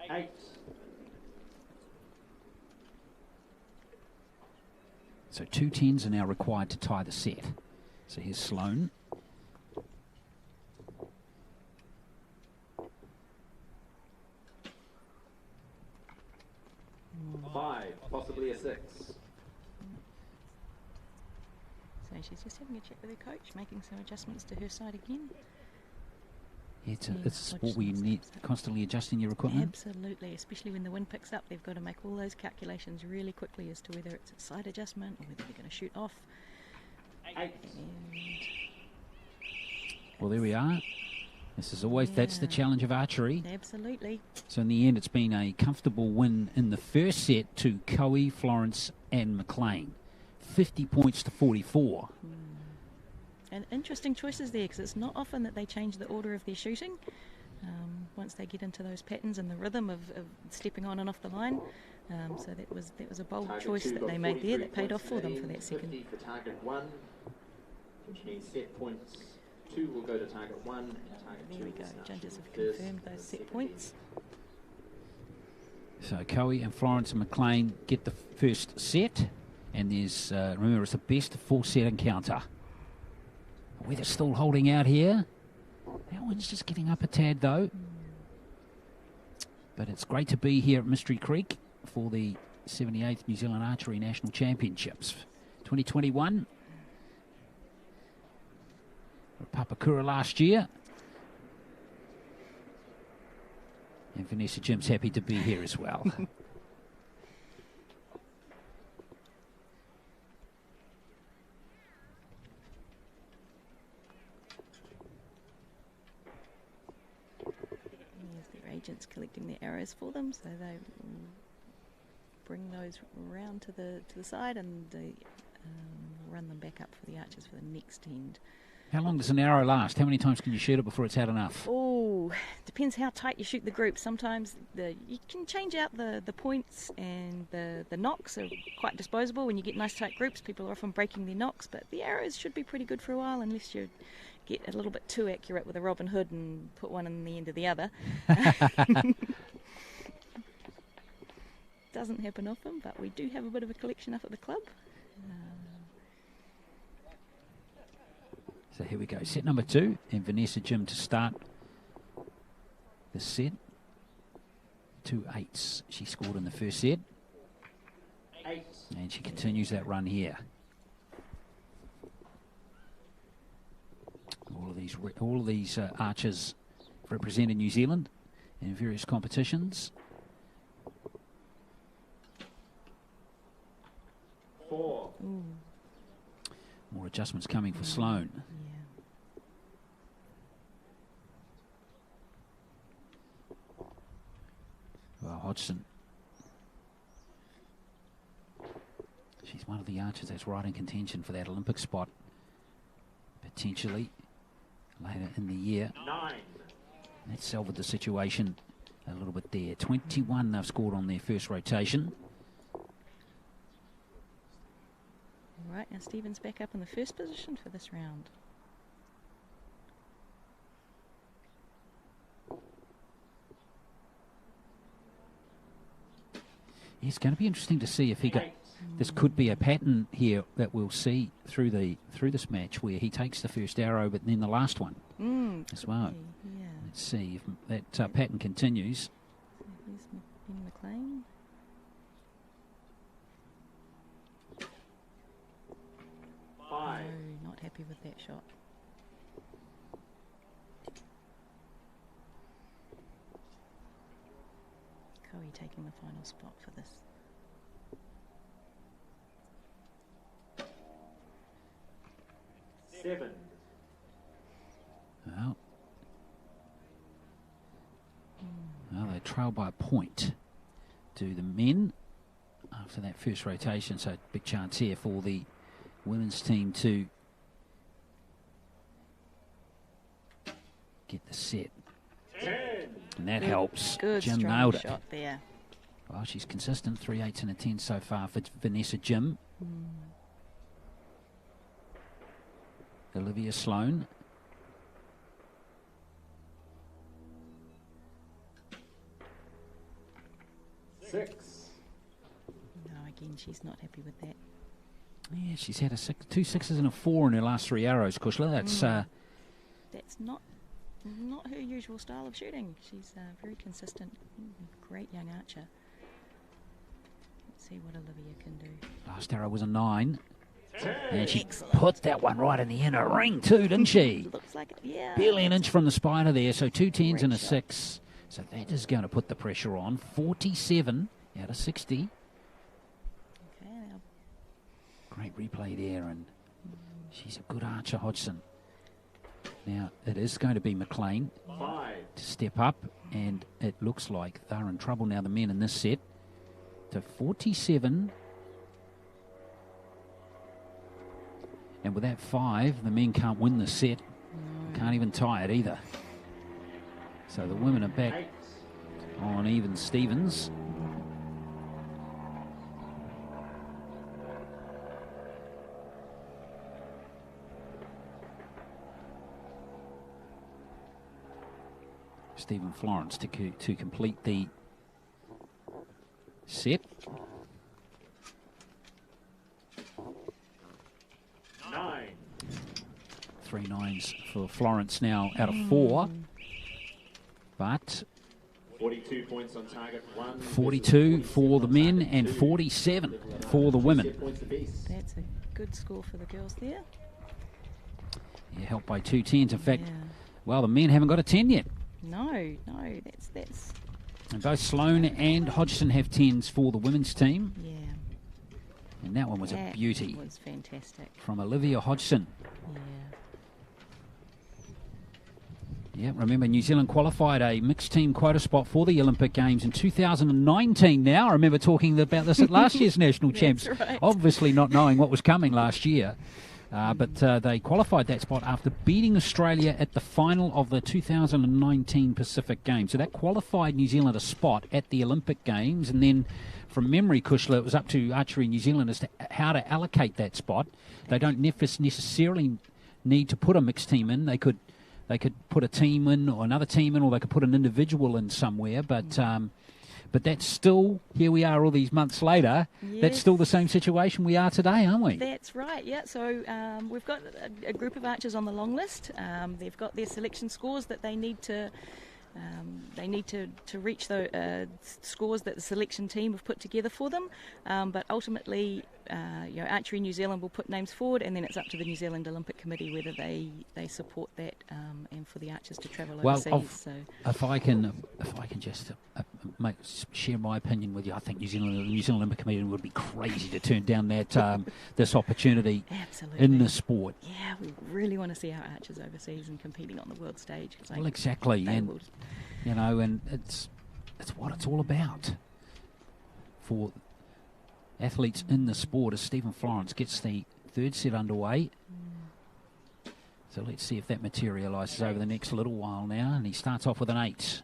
Speaker 3: 8.
Speaker 1: So 2 10s are now required to tie the set. So here's Sloan.
Speaker 3: 5, possibly a 6.
Speaker 2: So she's just having a chat with her coach, making some adjustments to her side again.
Speaker 1: Yeah, it's a sport where you need constantly adjusting your equipment.
Speaker 2: Absolutely, especially when the wind picks up, they've got to make all those calculations really quickly as to whether it's a side adjustment or whether they're going to shoot off.
Speaker 3: 8.
Speaker 1: Well, there we are. This is always, that's the challenge of archery.
Speaker 2: Absolutely.
Speaker 1: So in the end, it's been a comfortable win in the first set to Coe, Florence and McLean. 50 points to 44.
Speaker 2: And interesting choices there, because it's not often that they change the order of their shooting once they get into those patterns and the rhythm of stepping on and off the line. So that was a bold
Speaker 3: Target
Speaker 2: choice
Speaker 3: two
Speaker 2: that
Speaker 3: got
Speaker 2: they made there
Speaker 3: 43
Speaker 2: that paid off
Speaker 3: points
Speaker 2: for them
Speaker 3: in,
Speaker 2: for that second.
Speaker 3: 50 for target 1, which means set points 2 will go to target 1. And target
Speaker 2: There
Speaker 3: 2
Speaker 2: we
Speaker 3: will
Speaker 2: go.
Speaker 3: start
Speaker 2: Judges have
Speaker 3: shooting first
Speaker 2: confirmed
Speaker 3: for
Speaker 2: those
Speaker 3: the
Speaker 2: set
Speaker 3: second
Speaker 2: points.
Speaker 1: So Coe and Florence and McLean get the first set, and there's remember it's the best 4-set encounter. Weather's still holding out here. That one's just getting up a tad though. But it's great to be here at Mystery Creek for the 78th New Zealand Archery National Championships 2021. Papakura last year. And Vanessa Jim's happy to be here as well.
Speaker 2: There's their agents collecting their arrows for them, so they bring those round to the side and they run them back up for the archers for the next end.
Speaker 1: How long does an arrow last? How many times can you shoot it before it's had enough?
Speaker 2: Oh, depends how tight you shoot the group. Sometimes you can change out the points, and the knocks are quite disposable. When you get nice tight groups, people are often breaking their knocks, but the arrows should be pretty good for a while unless you get a little bit too accurate with a Robin Hood and put one in the end of the other. Doesn't happen often, but we do have a bit of a collection up at the club.
Speaker 1: So here we go, set number 2, and Vanessa Jim to start the set. 2 8s she scored in the first set.
Speaker 3: 8.
Speaker 1: And she continues that run here. All of these archers represented New Zealand in various competitions.
Speaker 3: 4.
Speaker 2: Ooh,
Speaker 1: More adjustments coming for Sloane.
Speaker 2: yeah.
Speaker 1: Well, Hodgson. She's one of the archers that's right in contention for that Olympic spot, potentially later in the year.
Speaker 3: 9.
Speaker 1: That salvaged the situation a little bit there. 21 they've scored on their first rotation.
Speaker 2: All right, now Stephen's back up in the first position for this round.
Speaker 1: It's going to be interesting to see if he got. This could be a pattern here that we'll see through this match, where he takes the first arrow, but then the last one as well.
Speaker 2: Yeah.
Speaker 1: Let's see if that pattern continues.
Speaker 2: So here's Ben McLean.
Speaker 3: 5.
Speaker 2: No, not happy with that shot. Coe taking the final spot for this.
Speaker 3: Seven.
Speaker 1: Well, they trail by a point to the men after that first rotation, so big chance here for the women's team to get the set.
Speaker 3: 10.
Speaker 1: And that helps.
Speaker 2: Good
Speaker 1: Jim
Speaker 2: strong
Speaker 1: nailed it.
Speaker 2: shot there.
Speaker 1: Well, she's consistent, 3 8s and a 10 so far for Vanessa Jim. Olivia Sloane.
Speaker 3: Six.
Speaker 2: No, again, she's not happy with that.
Speaker 1: Yeah, she's had 2 6s and a 4 in her last 3 arrows, Kushla. That's
Speaker 2: That's not her usual style of shooting. She's very consistent, great young archer. Let's see what Olivia can do.
Speaker 1: last arrow was a 9.
Speaker 3: 10.
Speaker 1: And she
Speaker 2: Excellent.
Speaker 1: put that one right in the inner ring too, didn't she?
Speaker 2: Looks like it, yeah.
Speaker 1: Barely an inch from the spider there, so 2 10s and a
Speaker 2: Great shot.
Speaker 1: 6. So that is going to put the pressure on. 47 out of 60.
Speaker 2: Okay, now
Speaker 1: Great replay there, and she's a good archer, Hodgson. Now, it is going to be McLean
Speaker 3: 5.
Speaker 1: to step up, and it looks like they're in trouble now, the men in this set. To 47. And with that 5, the men can't win the set. Can't even tie it either. So the women are back on even Stevens. Stephen Florence to complete the set.
Speaker 3: 9.
Speaker 1: 3 9s for Florence now out of 4. But
Speaker 3: 42 points on target 1.
Speaker 1: 42 for the men and 47 for the women.
Speaker 2: That's a good score for the girls there.
Speaker 1: Yeah, helped by 2 10s. In fact, well, the men haven't got a 10 yet.
Speaker 2: No, that's.
Speaker 1: And both Sloane and Hodgson have 10s for the women's team.
Speaker 2: Yeah.
Speaker 1: And that one was a beauty.
Speaker 2: That was fantastic.
Speaker 1: From Olivia Hodgson. Yeah, remember New Zealand qualified a mixed team quota spot for the Olympic Games in 2019 now. I remember talking about this at last year's National Champs.
Speaker 2: Right.
Speaker 1: Obviously not knowing what was coming last year. But they qualified that spot after beating Australia at the final of the 2019 Pacific Games. So that qualified New Zealand a spot at the Olympic Games. And then from memory, Kushla, it was up to Archery New Zealand as to how to allocate that spot. They don't necessarily need to put a mixed team in. They could put a team in or another team in, or they could put an individual in somewhere. But that's still, here we are all these months later, that's still the same situation we are today, aren't we?
Speaker 2: That's right, yeah. So we've got a group of archers on the long list. They've got their selection scores that they need to reach the scores that the selection team have put together for them. But ultimately, Archery New Zealand will put names forward, and then it's up to the New Zealand Olympic Committee whether they support that, and for the archers to travel overseas.
Speaker 1: If I can just share my opinion with you, I think the New Zealand Olympic Committee would be crazy to turn down that this opportunity in the sport.
Speaker 2: Yeah, we really want to see our archers overseas and competing on the world stage.
Speaker 1: Well, exactly, and and it's what it's all about for athletes in the sport. As Stephen Florence gets the 3rd set underway. So let's see if that materialises over the next little while now. And he starts off with an 8.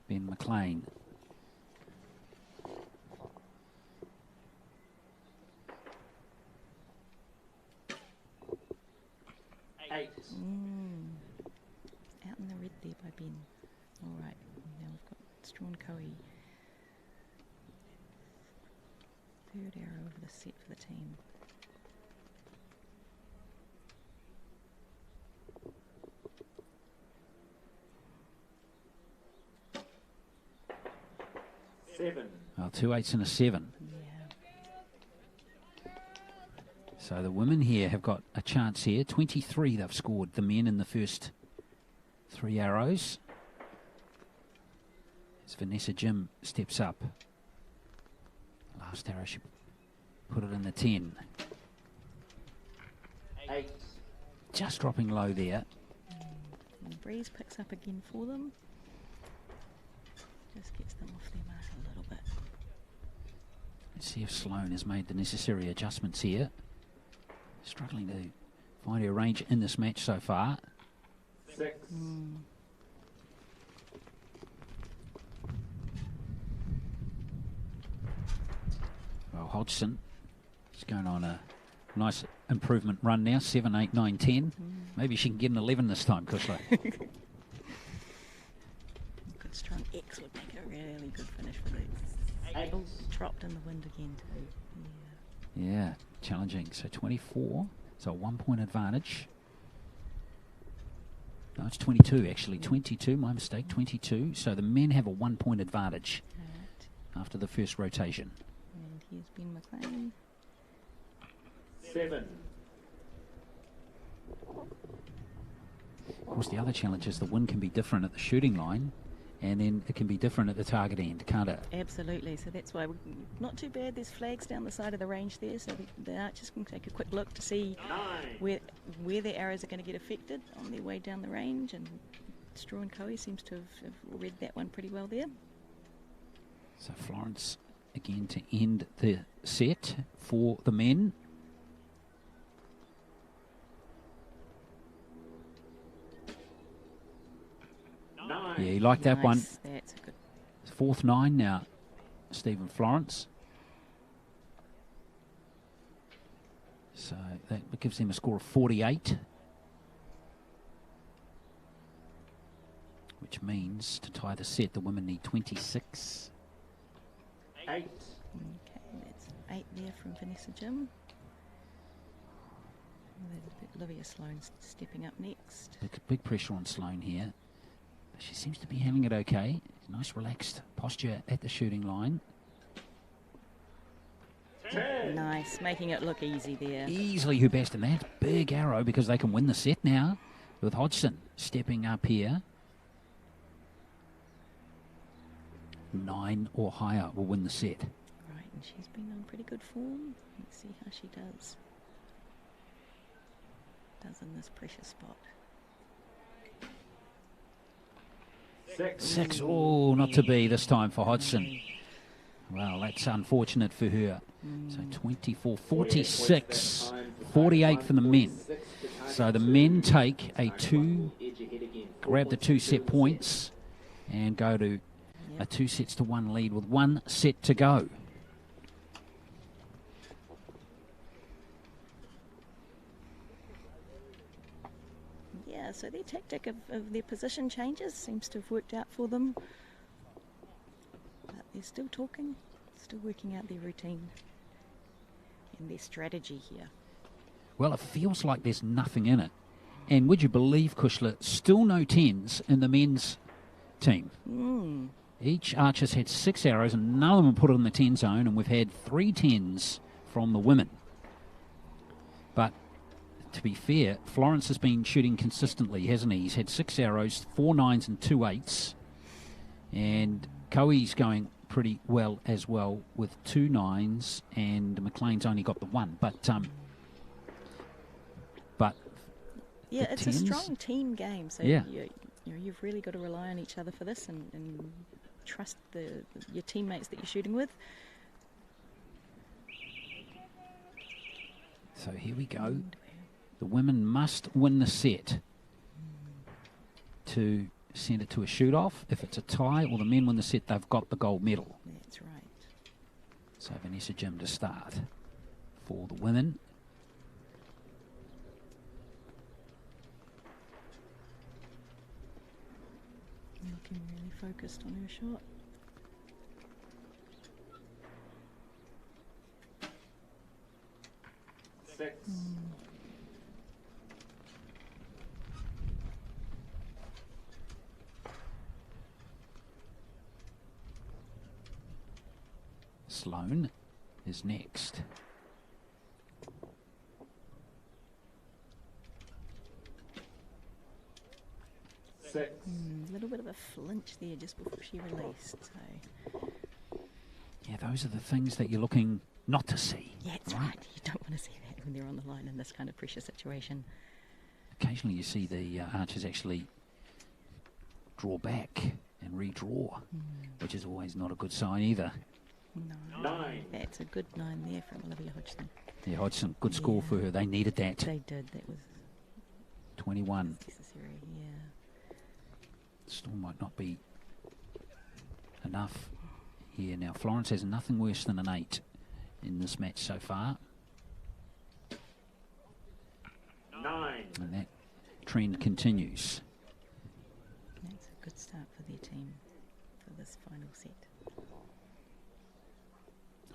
Speaker 1: Ben McLean.
Speaker 2: Out in the red there by Ben. All right, now we've got Strawn Coe. 3rd arrow of the set for the team.
Speaker 1: Well, 2 8s and a 7. So the women here have got a chance here. 23 they've scored, the men in the first 3 arrows. As Vanessa Jim steps up. Last arrow, she put it in the 10.
Speaker 3: 8.
Speaker 1: Just dropping low there.
Speaker 2: And the breeze picks up again for them. Just gets them off their mark a little bit.
Speaker 1: Let's see if Sloane has made the necessary adjustments here. Struggling to find her range in this match so far.
Speaker 3: 6.
Speaker 1: Well, Hodgson is going on a nice improvement run now. 7, 8, 9, 10. Maybe she can get an 11 this time, Kushla.
Speaker 2: Good strong X would make a really good finish for these. Oh, dropped in the wind again too.
Speaker 1: Yeah, challenging. So 24. So a 1 point advantage. No, it's 22 actually. 22, my mistake. 22. So the men have a 1 point advantage after the first rotation.
Speaker 2: And here's Ben McLean.
Speaker 3: 7.
Speaker 1: Of course, the other challenge is the wind can be different at the shooting line, and then it can be different at the target end, can't it?
Speaker 2: Absolutely. So that's why not too bad. There's flags down the side of the range there, so the archers can take a quick look to see where their arrows are going to get affected on their way down the range. And Strawn Coe seems to have read that one pretty well there.
Speaker 1: So Florence again to end the set for the men.
Speaker 3: Nine.
Speaker 1: Yeah, he liked that one.
Speaker 2: That's a good.
Speaker 1: Fourth 9 now, Stephen Florence. So that gives him a score of 48. Which means to tie the set, the women need 26.
Speaker 3: 8.
Speaker 2: Okay, that's 8 there from Vanessa Jim. Olivia Sloane's stepping up next.
Speaker 1: Big pressure on Sloane here. But she seems to be handling it okay. Nice relaxed posture at the shooting line.
Speaker 3: 10.
Speaker 2: Nice, making it look easy there.
Speaker 1: Easily her best, and that's big arrow because they can win the set now with Hodgson stepping up here. 9 or higher will win the set.
Speaker 2: Right, and she's been on pretty good form. Let's see how she does. Does in this pressure spot.
Speaker 3: 6.
Speaker 1: 6. Oh, not to be this time for Hodgson. Well, that's unfortunate for her. So 24, 46, 48 for the men. So the men take grab the 2 set points and go to a 2 sets to 1 lead with 1 set to go.
Speaker 2: Yeah, so their tactic of their position changes seems to have worked out for them. But they're still talking, still working out their routine and their strategy here.
Speaker 1: Well, it feels like there's nothing in it. And would you believe, Kushla, still no 10s in the men's team. Each archer's had 6 arrows and none of them were put in the 10 zone, and we've had 3 10s from the women. But to be fair, Florence has been shooting consistently, hasn't he? He's had 6 arrows, 4 9s and 2 8s. And Coe's going pretty well as well with 2 9s, and McLean's only got the 1. But
Speaker 2: yeah,
Speaker 1: the
Speaker 2: it's
Speaker 1: 10s?
Speaker 2: a strong team game. So
Speaker 1: Yeah.
Speaker 2: you've really got to rely on each other for this and trust your teammates that you're shooting with.
Speaker 1: So here we go. The women must win the set to send it to a shoot-off. If it's a tie or the men win the set, they've got the gold medal.
Speaker 2: That's right.
Speaker 1: So Vanessa Jim to start for the women.
Speaker 2: Looking really focused on her shot.
Speaker 3: Six.
Speaker 1: Sloane is next.
Speaker 3: Six.
Speaker 2: A little bit of a flinch there just before she released. So
Speaker 1: Yeah, those are the things that you're looking not to see.
Speaker 2: yeah, that's right. You don't want to see that when they're on the line in this kind of pressure situation.
Speaker 1: Occasionally you see the archers actually draw back and redraw, which is always not a good sign either.
Speaker 2: No,
Speaker 3: 9.
Speaker 2: that's a good 9 there from Olivia Hodgson.
Speaker 1: Yeah, Hodgson, good score
Speaker 2: Yeah.
Speaker 1: for her. They needed that.
Speaker 2: They did. That was
Speaker 1: 21.
Speaker 2: necessary. Yeah.
Speaker 1: Still might not be enough here. Now, Florence has nothing worse than an 8 in this match so far.
Speaker 3: 9.
Speaker 1: And that trend continues.
Speaker 2: That's a good start for their team for this final set.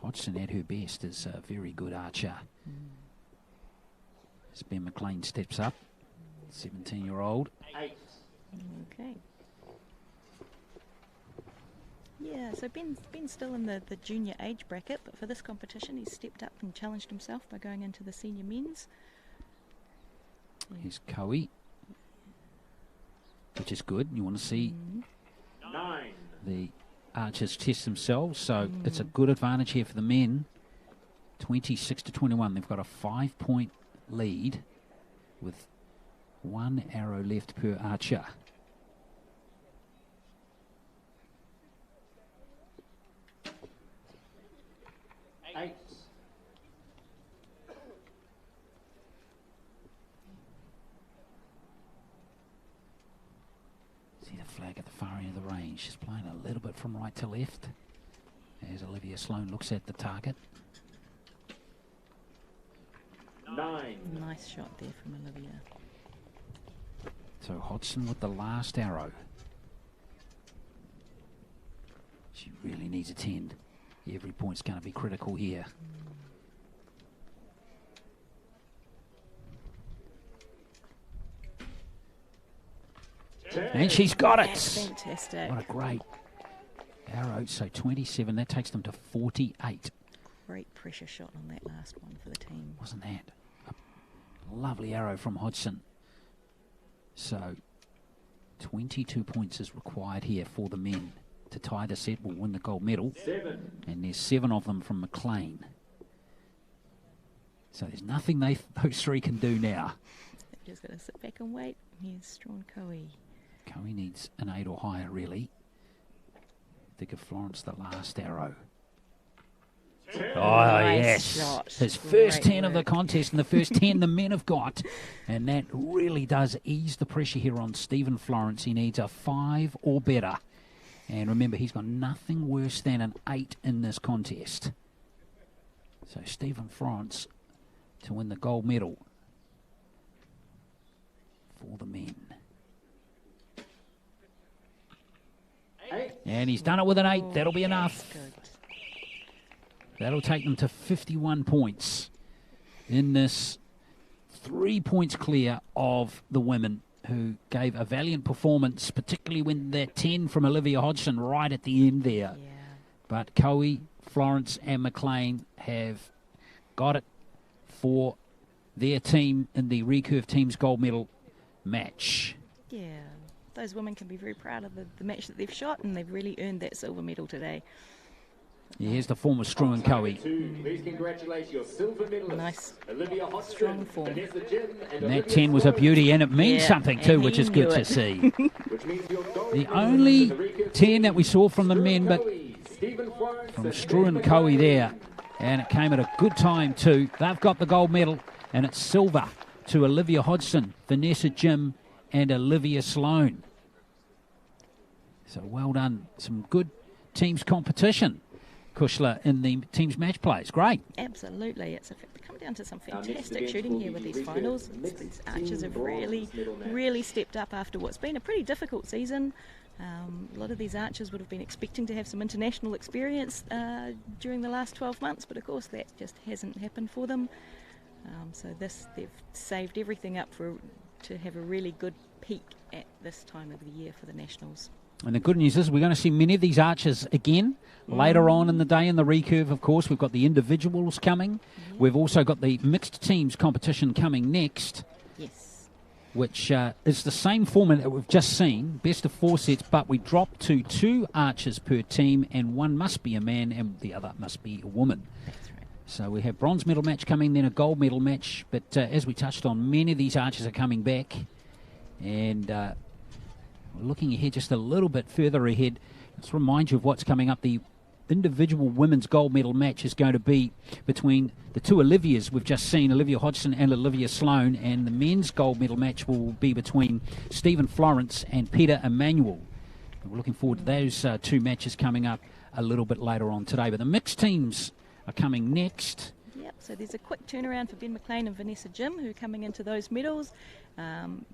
Speaker 1: Hodgson at her best is a very good archer. As Ben McLean steps up, 17-year-old.
Speaker 3: 8.
Speaker 2: Okay. Yeah, so Ben's still in the junior age bracket, but for this competition he's stepped up and challenged himself by going into the senior men's.
Speaker 1: Here's Coe, which is good. You want to see
Speaker 3: 9.
Speaker 1: the archers test themselves, so it's a good advantage here for the men. 26 to 21. They've got a 5-point lead with 1 arrow left per archer. flag at the far end of the range. She's playing a little bit from right to left as Olivia Sloane looks at the target.
Speaker 3: 9.
Speaker 2: Nice shot there from Olivia.
Speaker 1: So Hodgson with the last arrow. She really needs a 10. Every point's going to be critical here. And she's got it.
Speaker 2: That's fantastic.
Speaker 1: What a great arrow. So 27, that takes them to 48.
Speaker 2: Great pressure shot on that last one for the team.
Speaker 1: Wasn't that a lovely arrow from Hodgson? So 22 points is required here for the men to tie the set. Will win the gold medal.
Speaker 3: 7.
Speaker 1: And there's 7 of them from McLean. So there's nothing those three can do now.
Speaker 2: They're just going to sit back and wait. Here's Strawn Coe.
Speaker 1: Coe needs an 8 or higher, really, to give Florence the last arrow. Oh,
Speaker 2: Nice
Speaker 1: yes.
Speaker 2: shot.
Speaker 1: His first
Speaker 2: Great
Speaker 1: 10 of the
Speaker 2: work.
Speaker 1: contest and the first 10 the men have got. And that really does ease the pressure here on Stephen Florence. He needs a 5 or better. And remember, he's got nothing worse than an 8 in this contest. So Stephen Florence to win the gold medal for the men.
Speaker 3: 8.
Speaker 1: And he's done it with an 8. That'll be
Speaker 2: Yes,
Speaker 1: enough.
Speaker 2: good.
Speaker 1: That'll take them to 51 points in this. 3 points clear of the women, who gave a valiant performance, particularly when that 10 from Olivia Hodgson right at the end there.
Speaker 2: Yeah.
Speaker 1: But Coe, Florence and McLean have got it for their team in the Recurve team's gold medal match.
Speaker 2: Yeah. Those women can be very proud of the match that they've shot, and they've really earned that silver medal today.
Speaker 1: Yeah, here's the form of Struan Coe.
Speaker 3: 2. Please congratulate your silver medalists.
Speaker 2: Nice.
Speaker 3: Olivia Hodgson,
Speaker 2: Strong form.
Speaker 3: Vanessa Jim, and
Speaker 1: And that
Speaker 3: Olivia
Speaker 1: 10 was a
Speaker 3: Sloane,
Speaker 1: beauty, and it means
Speaker 2: Yeah,
Speaker 1: something
Speaker 2: and
Speaker 1: too,
Speaker 2: he
Speaker 1: which is
Speaker 2: knew
Speaker 1: good to
Speaker 2: it.
Speaker 1: see.
Speaker 3: which means your gold
Speaker 1: The
Speaker 3: medalist
Speaker 1: only
Speaker 3: in the Recurve
Speaker 1: 10 that we
Speaker 3: team,
Speaker 1: saw from the men, but
Speaker 3: Coe, Stephen Florence,
Speaker 1: from
Speaker 3: and
Speaker 1: Struan
Speaker 3: Ben
Speaker 1: Coe
Speaker 3: McLean.
Speaker 1: there, and it came at a good time too. They've got the gold medal, and it's silver to Olivia Hodgson, Vanessa Jim, and Olivia Sloane. So well done. Some good teams competition, Kushla, in the teams match plays. Great.
Speaker 2: Absolutely. It's come down to some
Speaker 3: Our next
Speaker 2: fantastic
Speaker 3: event
Speaker 2: shooting
Speaker 3: will
Speaker 2: here
Speaker 3: be
Speaker 2: with
Speaker 3: the
Speaker 2: these
Speaker 3: Recurve
Speaker 2: finals.
Speaker 3: mixed
Speaker 2: These archers
Speaker 3: team
Speaker 2: have
Speaker 3: bronze medal match.
Speaker 2: really stepped up after what's been a pretty difficult season. A lot of these archers would have been expecting to have some international experience during the last 12 months, but of course that just hasn't happened for them. So they've saved everything up to have a really good peak at this time of the year for the nationals.
Speaker 1: And the good news is we're going to see many of these archers again later on in the day in the Recurve, of course. We've got the individuals coming.
Speaker 2: Yeah.
Speaker 1: We've also got the mixed teams competition coming next,
Speaker 2: Yes.
Speaker 1: which is the same format that we've just seen, best of 4 sets, but we drop to 2 archers per team, and one must be a man and the other must be a woman.
Speaker 2: That's right.
Speaker 1: So we have bronze medal match coming, then a gold medal match. But as we touched on, many of these archers are coming back. And we're looking ahead just a little bit further ahead. Let's remind you of what's coming up. The individual women's gold medal match is going to be between the 2 Olivias we've just seen, Olivia Hodgson and Olivia Sloane. And the men's gold medal match will be between Stephen Florence and Peter Emmanuel. And we're looking forward to those 2 matches coming up a little bit later on today. But the mixed teams are coming next.
Speaker 2: Yep, so there's a quick turnaround for Ben McLean and Vanessa Jim, who are coming into those medals.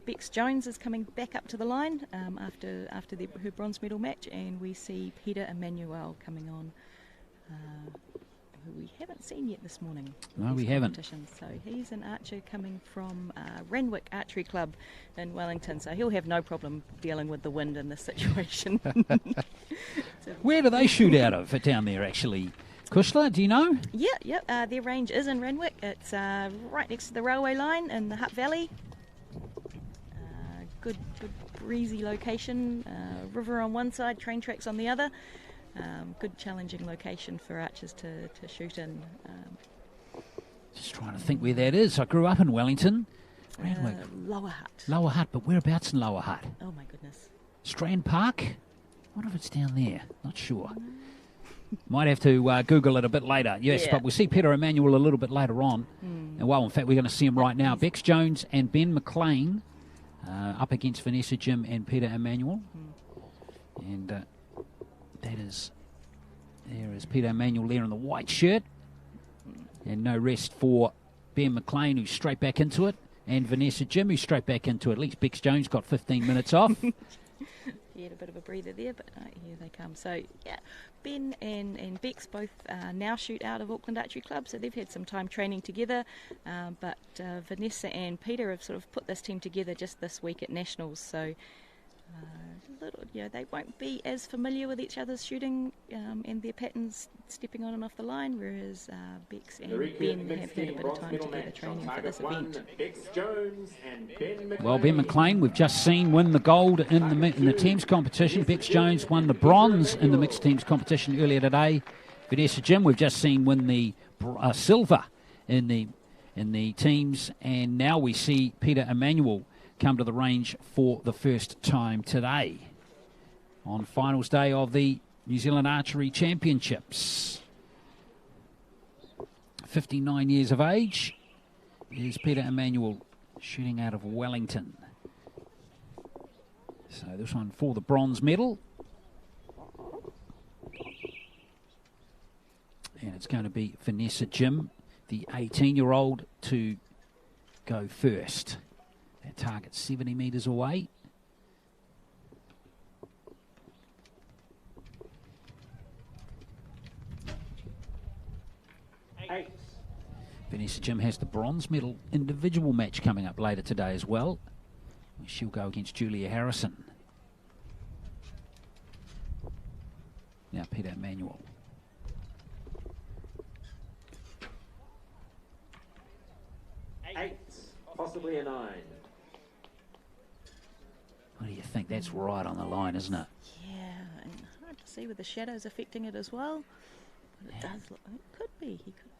Speaker 2: Bex Jones is coming back up to the line after her bronze medal match, and we see Peter Emmanuel coming on, who we haven't seen yet this morning.
Speaker 1: No,
Speaker 2: in
Speaker 1: we
Speaker 2: these
Speaker 1: haven't.
Speaker 2: competitions. So he's an archer coming from Renwick Archery Club in Wellington, so he'll have no problem dealing with the wind in this situation.
Speaker 1: Where do they shoot out of down there, actually? Kushla, do you know?
Speaker 2: Yeah, their range is in Renwick. It's right next to the railway line in the Hutt Valley. Good breezy location. River on one side, train tracks on the other. Good challenging location for archers to shoot in.
Speaker 1: Just trying to think where that is. I grew up in Wellington. Renwick.
Speaker 2: Lower Hutt.
Speaker 1: Lower Hutt, but whereabouts in Lower Hutt?
Speaker 2: Oh my goodness.
Speaker 1: Strand Park? I wonder if it's down there. Not sure. Might have to Google it a bit later. Yes,
Speaker 2: Yeah.
Speaker 1: but we'll see Peter Emmanuel a little bit later on. And well, in fact, we're going to see him right now. Bex Jones and Ben McLean up against Vanessa Jim and Peter Emmanuel. And there is Peter Emanuel there in the white shirt. And no rest for Ben McLean, who's straight back into it. And Vanessa Jim, who's straight back into it. At least Bex Jones got 15 minutes off.
Speaker 2: He had a bit of a breather there, but here they come. So, yeah, Ben and Bex both now shoot out of Auckland Archery Club, so they've had some time training together. But Vanessa and Peter have sort of put this team together just this week at Nationals, so they won't be as familiar with each other's shooting and their patterns stepping on and off the line, whereas Bex and Ben have had a bit of time together training for this event.
Speaker 1: Well, Ben McLean, we've just seen win the gold in the teams competition. Bex Jones won the bronze in the mixed teams competition earlier today. Vanessa Jim, we've just seen win the silver in the teams, and now we see Peter Emanuel come to the range for the first time today on finals day of the New Zealand Archery Championships. 59 years of age is Peter Emanuel, shooting out of Wellington. So this one for the bronze medal. And it's going to be Vanessa Jim, the 18-year-old, to go first. That target 70 metres away. Vanessa Jim has the bronze medal individual match coming up later today as well. She'll go against Julia Harrison. Now Peter Emanuel.
Speaker 3: Possibly a 9.
Speaker 1: What do you think? That's right on the line, isn't it?
Speaker 2: Yeah, and hard to see with the shadows affecting it as well. But it does look, it could be. He could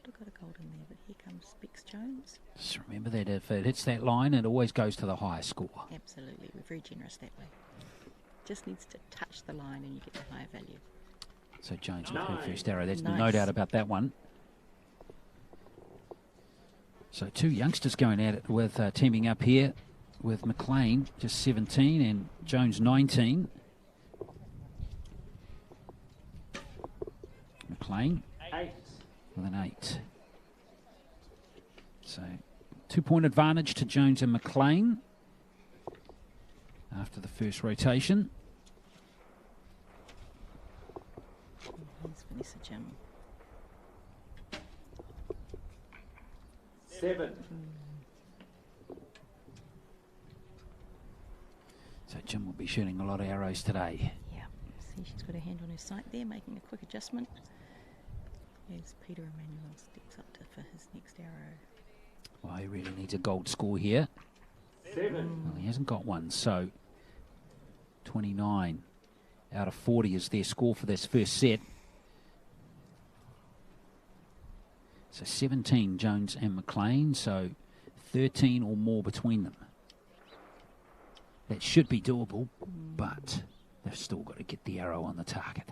Speaker 2: have got a gold in there, but here comes Bex Jones.
Speaker 1: Just remember that if it hits that line, it always goes to the higher score.
Speaker 2: Absolutely, we're very generous that way. Just needs to touch the line and you get the higher value.
Speaker 1: So Jones with her first arrow. There's
Speaker 2: Nice.
Speaker 1: no doubt about that one. So two youngsters going at it with teaming up here with McLean, just 17, and Jones 19. McLean with an 8. So 2-point advantage to Jones and McLean after the first rotation.
Speaker 2: Here's Vanessa Jim.
Speaker 3: 7.
Speaker 1: So Jim will be shooting a lot of arrows today.
Speaker 2: Yeah, see she's got her hand on her sight there, making a quick adjustment. As Peter Emanuel steps up for his next arrow.
Speaker 1: Well, he really needs a gold score here.
Speaker 3: 7.
Speaker 1: Well, he hasn't got one, so 29 out of 40 is their score for this first set. So 17, Jones and McLean, so 13 or more between them. That should be doable, but they've still got to get the arrow on the target.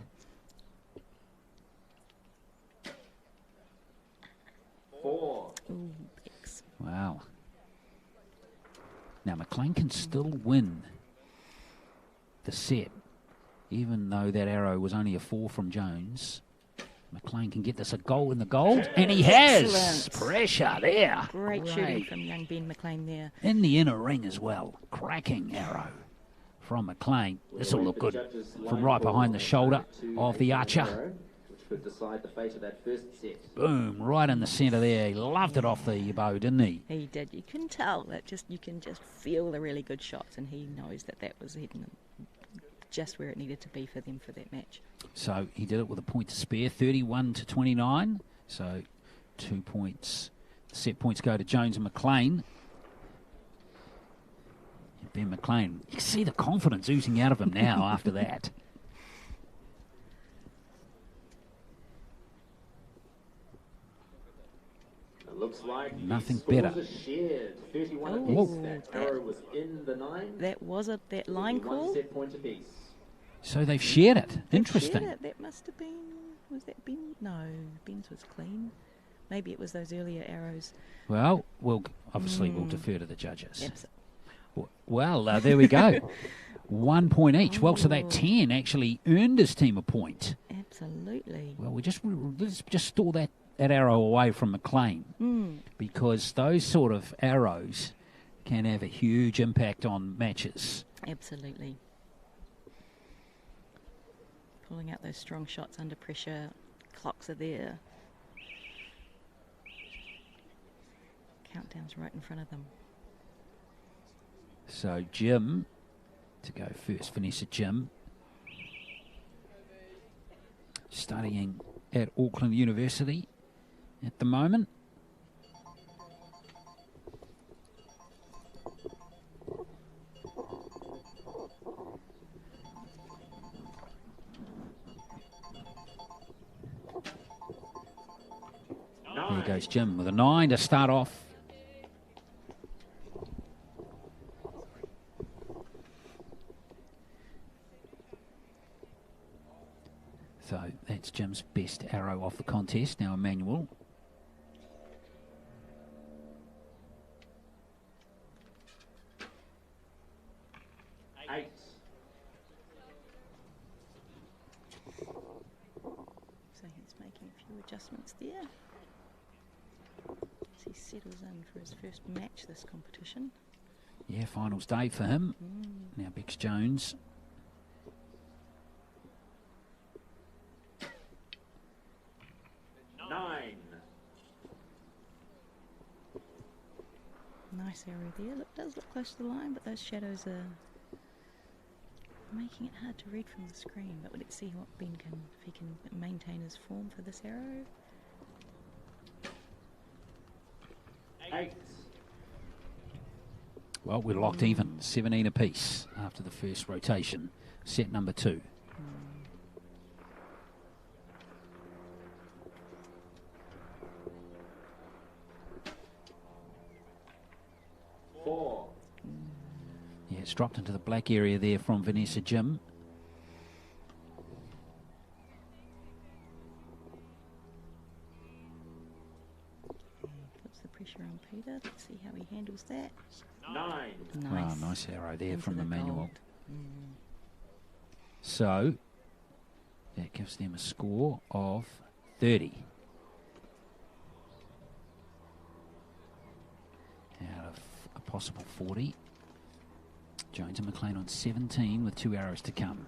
Speaker 3: 4.
Speaker 2: Ooh, Bex.
Speaker 1: Wow. Now, McLean can still win the set, even though that arrow was only a 4 from Jones. McLean can get this a goal in the gold, and he has.
Speaker 2: Excellent.
Speaker 1: Pressure there.
Speaker 2: Great shooting from young Ben McLean there.
Speaker 1: In the inner ring as well. Cracking arrow from McLean. This will look good from right behind the shoulder of the archer.
Speaker 3: Which could decide the fate of that first set.
Speaker 1: Boom, right in the centre there. He loved it off the bow, didn't he?
Speaker 2: He did. You can tell that you can just feel the really good shots, and he knows that was hitting just where it needed to be for them for that match.
Speaker 1: So he did it with a point to spare, 31-29. So 2 points. The set points go to Jones and McLean. And Ben McLean, you can see the confidence oozing out of him now after that.
Speaker 3: It looks like
Speaker 1: Nothing
Speaker 3: the scores
Speaker 1: better.
Speaker 3: are shared. 31
Speaker 2: Oh,
Speaker 3: apiece. That arrow was in the 9.
Speaker 2: That was that line
Speaker 3: One
Speaker 2: call.
Speaker 3: set point apiece.
Speaker 1: So they've shared it.
Speaker 2: They've
Speaker 1: Interesting.
Speaker 2: shared it. That must have been. Was that Ben? No, Ben's was clean. Maybe it was those earlier arrows.
Speaker 1: Well, we'll defer to the judges.
Speaker 2: Absolutely.
Speaker 1: Well, there we go. 1 point each. Well, so
Speaker 2: Ooh.
Speaker 1: that 10 actually earned his team a let's
Speaker 2: Absolutely.
Speaker 1: Well, let's just store that arrow away from McLean, because those sort of arrows can have a huge impact on matches.
Speaker 2: Absolutely. Pulling out those strong shots under pressure. Clocks are there. Countdown's right in front of them.
Speaker 1: So Jim to go first. Vanessa Jim, studying at Auckland University at the moment. There goes Jim with a 9 to start off. So that's Jim's best arrow off the contest. Now Emmanuel.
Speaker 3: Eight.
Speaker 2: So he's making a few adjustments there. As he settles in for his first match this competition.
Speaker 1: Yeah, finals day for him. Now Bex Jones.
Speaker 2: Nice area there. Look, does look close to the line, but those shadows are making it hard to read from the screen. But let's see what Ben can, if he can maintain his form for this arrow.
Speaker 3: 8.
Speaker 1: Well, we're locked even, 17 apiece after the first rotation. Set number 2.
Speaker 3: 4.
Speaker 1: Yeah, it's dropped into the black area there from Vanessa Jim.
Speaker 2: Puts the pressure on Peter. Let's see how he handles that.
Speaker 3: 9.
Speaker 2: Nice.
Speaker 1: Oh, nice arrow there
Speaker 2: Into
Speaker 1: from
Speaker 2: the
Speaker 1: Emmanuel.
Speaker 2: gold.
Speaker 1: So that gives them a score of 30. Out of a possible 40. Jones and McLean on 17 with 2 arrows to come.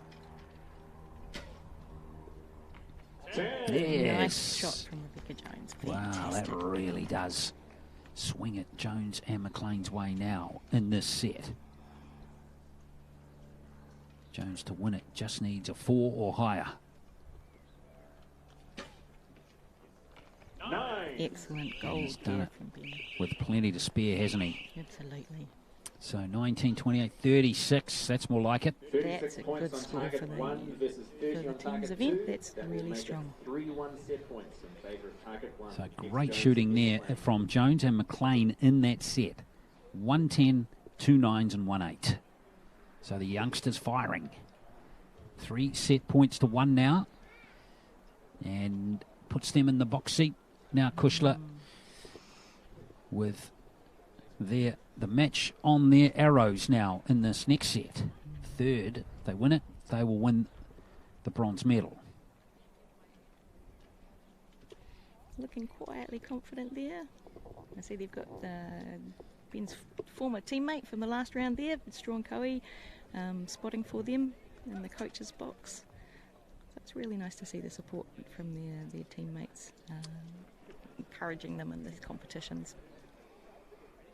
Speaker 3: 10.
Speaker 1: Yes.
Speaker 2: Nice shot from Rebecca Jones.
Speaker 1: Wow, that
Speaker 2: Fantastic.
Speaker 1: really does swing it Jones and McLean's way now in this set. Jones to win it just needs a 4 or higher.
Speaker 3: 9.
Speaker 2: Excellent gold
Speaker 1: He's done
Speaker 2: there
Speaker 1: it.
Speaker 2: from Ben.
Speaker 1: With plenty to spare, hasn't he?
Speaker 2: Absolutely.
Speaker 1: So 19, 28, 36. That's more like it.
Speaker 3: 36
Speaker 2: That's a
Speaker 3: points
Speaker 2: good
Speaker 3: on
Speaker 2: score
Speaker 3: target
Speaker 2: for the-
Speaker 3: 1 versus 30
Speaker 2: the
Speaker 3: on
Speaker 2: team's
Speaker 3: target
Speaker 2: event.
Speaker 3: 2.
Speaker 2: That's
Speaker 3: That will
Speaker 2: really
Speaker 3: make it
Speaker 2: strong.
Speaker 3: 3-1 set points in favour of target 1.
Speaker 1: So
Speaker 3: Bex
Speaker 1: great
Speaker 3: Jones
Speaker 1: shooting
Speaker 3: and
Speaker 1: there
Speaker 3: McLean.
Speaker 1: from Jones and McLean in that set. 110, 2 9s and 1 8. So the youngsters firing. 3 set points to 1 now. And puts them in the box seat. Now Kushla with the match on their arrows now in this next set. Third, if they win it, they will win the bronze medal.
Speaker 2: Looking quietly confident there. I see they've got Ben's former teammate from the last round there, Strawn Coe, spotting for them in the coach's box. So it's really nice to see the support from their teammates, encouraging them in these competitions.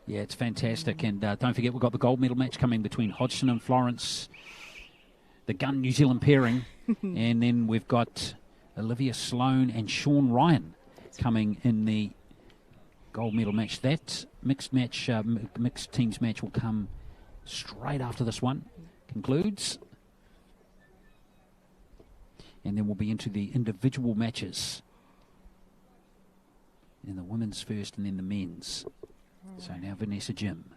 Speaker 1: Yeah, it's fantastic. And don't forget, we've got the gold medal match coming between Hodgson and Florence, the Gun New Zealand pairing. And then we've got Olivia Sloan and Sean Ryan coming in the gold medal match. That mixed match, mixed teams match will come straight after this one concludes. And then we'll be into the individual matches. In the women's first and then the men's. So now Vanessa Jim.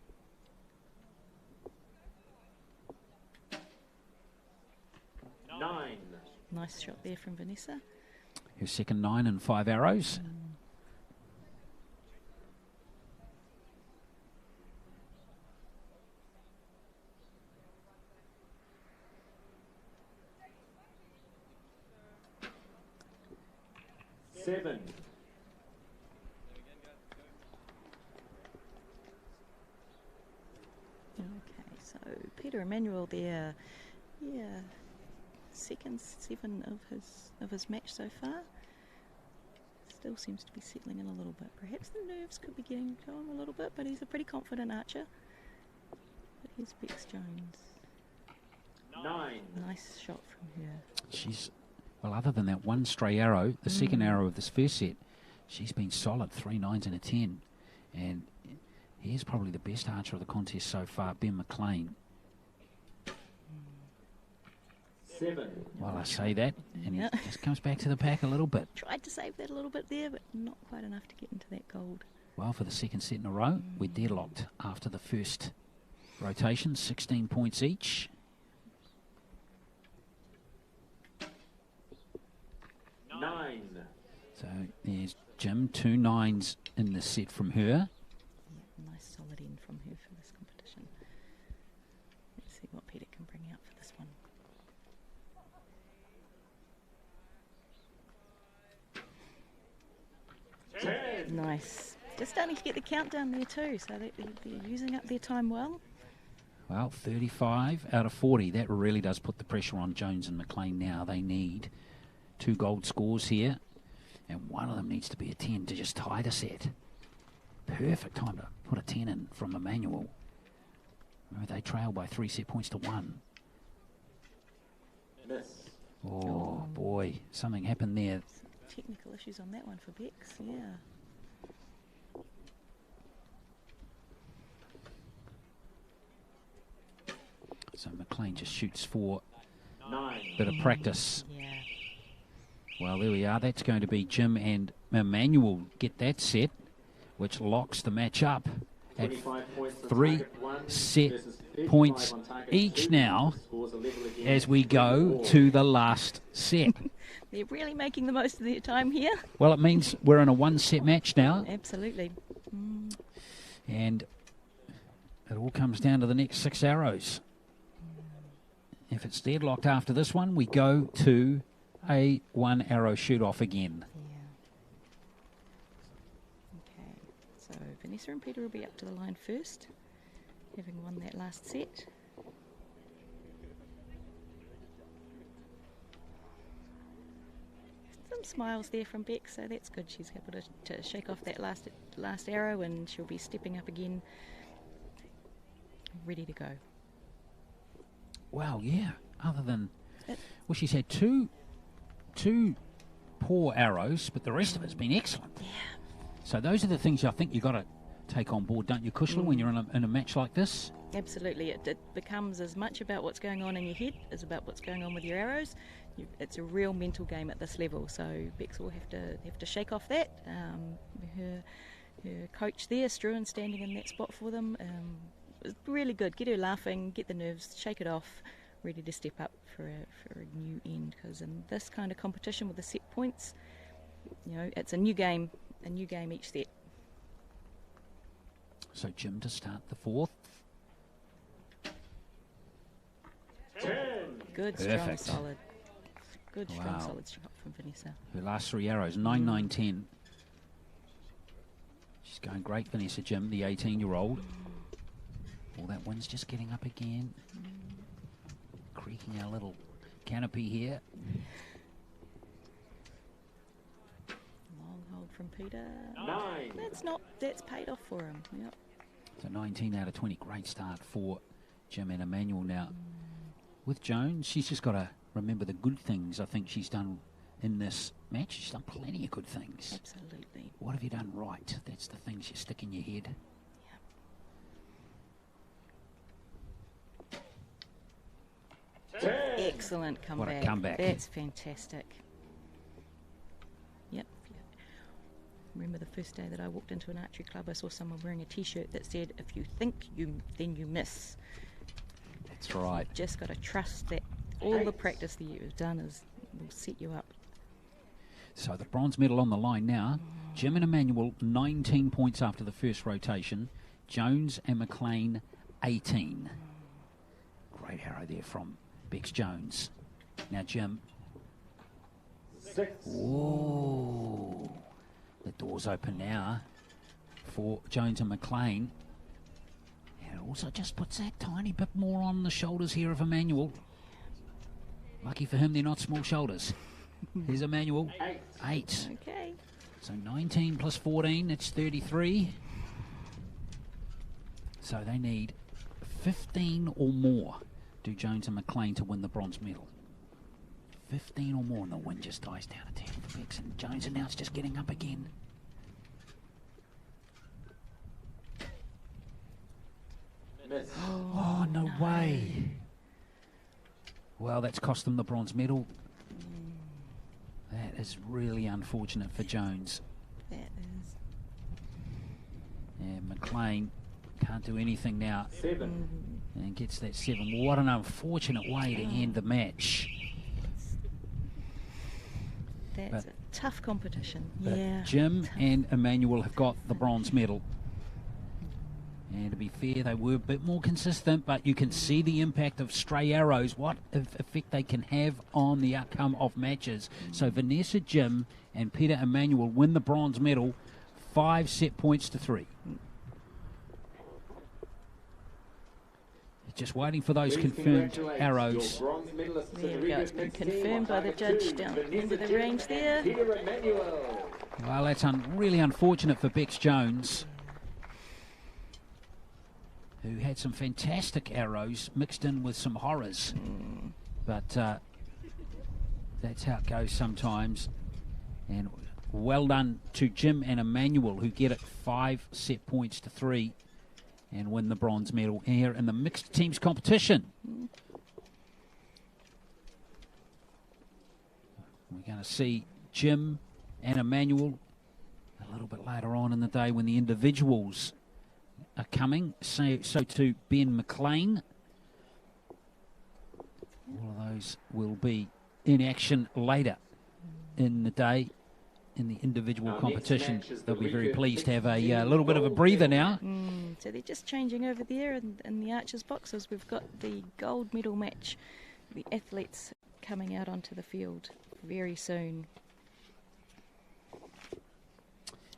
Speaker 3: 9.
Speaker 2: Nice shot there from Vanessa.
Speaker 1: Her second 9 and 5 arrows.
Speaker 3: 7.
Speaker 2: Okay, so Peter Emmanuel there, yeah, second 7 of his match so far. Still seems to be settling in a little bit. Perhaps the nerves could be getting to him a little bit, but he's a pretty confident archer. But here's Bex Jones.
Speaker 3: 9.
Speaker 2: Nice shot from her.
Speaker 1: She's, well, other than that one stray arrow, the second arrow of this first set, she's been solid, 3 9s and a 10. And here's probably the best archer of the contest so far, Ben McLean.
Speaker 3: 7.
Speaker 1: Well, I say that, and he just comes back to the pack a little bit.
Speaker 2: Tried to save that a little bit there, but not quite enough to get into that gold.
Speaker 1: Well, for the second set in a row, we're deadlocked after the first rotation, 16 points each.
Speaker 3: 9.
Speaker 1: So there's Jim, 2 9s in the set from her.
Speaker 2: Yeah, nice solid end from her for this competition. Let's see what Peter can bring out for this one. Nice. Just starting to get the countdown there too, so they're using up their time well.
Speaker 1: Well, 35 out of 40. That really does put the pressure on Jones and McLean now. They need 2 gold scores here, and one of them needs to be a 10 to just tie the set. Perfect time to put a 10 in from Emmanuel. Remember, they trail by 3 set points to 1.
Speaker 3: Miss.
Speaker 1: Oh, boy, something happened there.
Speaker 2: Technical issues on that one for Bex, yeah.
Speaker 1: So McLean just shoots for
Speaker 3: 9.
Speaker 1: a bit of practice.
Speaker 2: Yeah.
Speaker 1: Well, there we are. That's going to be Jim and Emmanuel get that set, which locks the match up at 3 set points each now as we go to the last set.
Speaker 2: They're really making the most of their time here.
Speaker 1: Well, it means we're in a 1-set match now,
Speaker 2: Absolutely.
Speaker 1: and it all comes down to the next 6 arrows. If it's deadlocked after this one, we go to a 1-arrow shoot-off again.
Speaker 2: Yeah. Okay, so Vanessa and Peter will be up to the line first, having won that last set. Some smiles there from Bex, so that's good. She's able to shake off that last arrow, and she'll be stepping up again, ready to go.
Speaker 1: Well, yeah, other than, well, she's had two poor arrows, but the rest of it's been excellent.
Speaker 2: Yeah.
Speaker 1: So those are the things I think you've got to take on board, don't you, Kushla, when you're in a match like this?
Speaker 2: Absolutely. It becomes as much about what's going on in your head as about what's going on with your arrows. It's a real mental game at this level, so Bex will have to shake off that. Her coach there, Struan, standing in that spot for them, was really good. Get her laughing, get the nerves, shake it off, ready to step up for a new end, because in this kind of competition with the set points, it's a new game each set.
Speaker 1: So Jim to start the 4th.
Speaker 3: 10.
Speaker 2: Good,
Speaker 1: Perfect.
Speaker 2: strong, solid. Good, strong,
Speaker 1: Wow.
Speaker 2: solid shot from Vanessa.
Speaker 1: Her last 3 arrows, 9, 9, 10. She's going great, Vanessa Jim, the 18-year-old. Well, that wind's just getting up again. Creaking our little canopy here.
Speaker 2: Long hold from Peter.
Speaker 3: 9.
Speaker 2: That's paid off for him. Yep.
Speaker 1: So 19 out of 20, great start for Jim and Emmanuel now. With Jones, she's just got to remember the good things I think she's done in this match. She's done plenty of good things.
Speaker 2: Absolutely.
Speaker 1: What have you done right? That's the things you stick in your head.
Speaker 2: Excellent comeback.
Speaker 1: What a comeback.
Speaker 2: That's fantastic. Yep. Remember the first day that I walked into an archery club, I saw someone wearing a T-shirt that said, "If you think then you miss."
Speaker 1: That's right.
Speaker 2: Just got to trust that all the practice that you've done will set you up.
Speaker 1: So the bronze medal on the line now. Jim and Emmanuel, 19 points after the first rotation. Jones and McLean, 18. Great arrow there from Bex Jones. Now Jim.
Speaker 3: 6.
Speaker 1: Whoa. doors open now for Jones and McLean. And it also just puts that tiny bit more on the shoulders here of Emmanuel. Lucky for him, they're not small shoulders. Here's Emmanuel. 8.
Speaker 2: Okay.
Speaker 1: So 19 plus 14, it's 33. So they need 15 or more, do Jones and McLean, to win the bronze medal. 15 or more, and the wind just dies down to 10 for Bex. And Jones, and now it's just getting up again.
Speaker 3: Miss.
Speaker 1: Oh, no way. Well, that's cost them the bronze medal. That is really unfortunate for Jones.
Speaker 2: That is.
Speaker 1: And McLean can't do anything now.
Speaker 3: 7.
Speaker 1: And gets that 7. Well, what an unfortunate way to end the match.
Speaker 2: That's a tough competition.
Speaker 1: But
Speaker 2: Yeah.
Speaker 1: Jim
Speaker 2: tough.
Speaker 1: and Emmanuel have got the bronze medal. And to be fair, they were a bit more consistent, but you can see the impact of stray arrows, what effect they can have on the outcome of matches. So Vanessa, Jim, and Peter Emmanuel win the bronze medal, 5 set points to 3. Just waiting for those confirmed arrows.
Speaker 2: There we go. It's been confirmed by the judge down the end of the range there.
Speaker 1: Well, that's really unfortunate for Bex Jones, who had some fantastic arrows mixed in with some horrors. But that's how it goes sometimes. And well done to Jim and Emmanuel, who get it 5 set points to 3 and win the bronze medal here in the mixed teams competition. We're going to see Jim and Emmanuel a little bit later on in the day when the individuals are coming. So to Ben McLean. All of those will be in action later in the day in the individual competition. They'll be very pleased to have a little bit of a breather now.
Speaker 2: So they're just changing over there in the archers boxes. We've got the gold medal match. The athletes coming out onto the field very soon.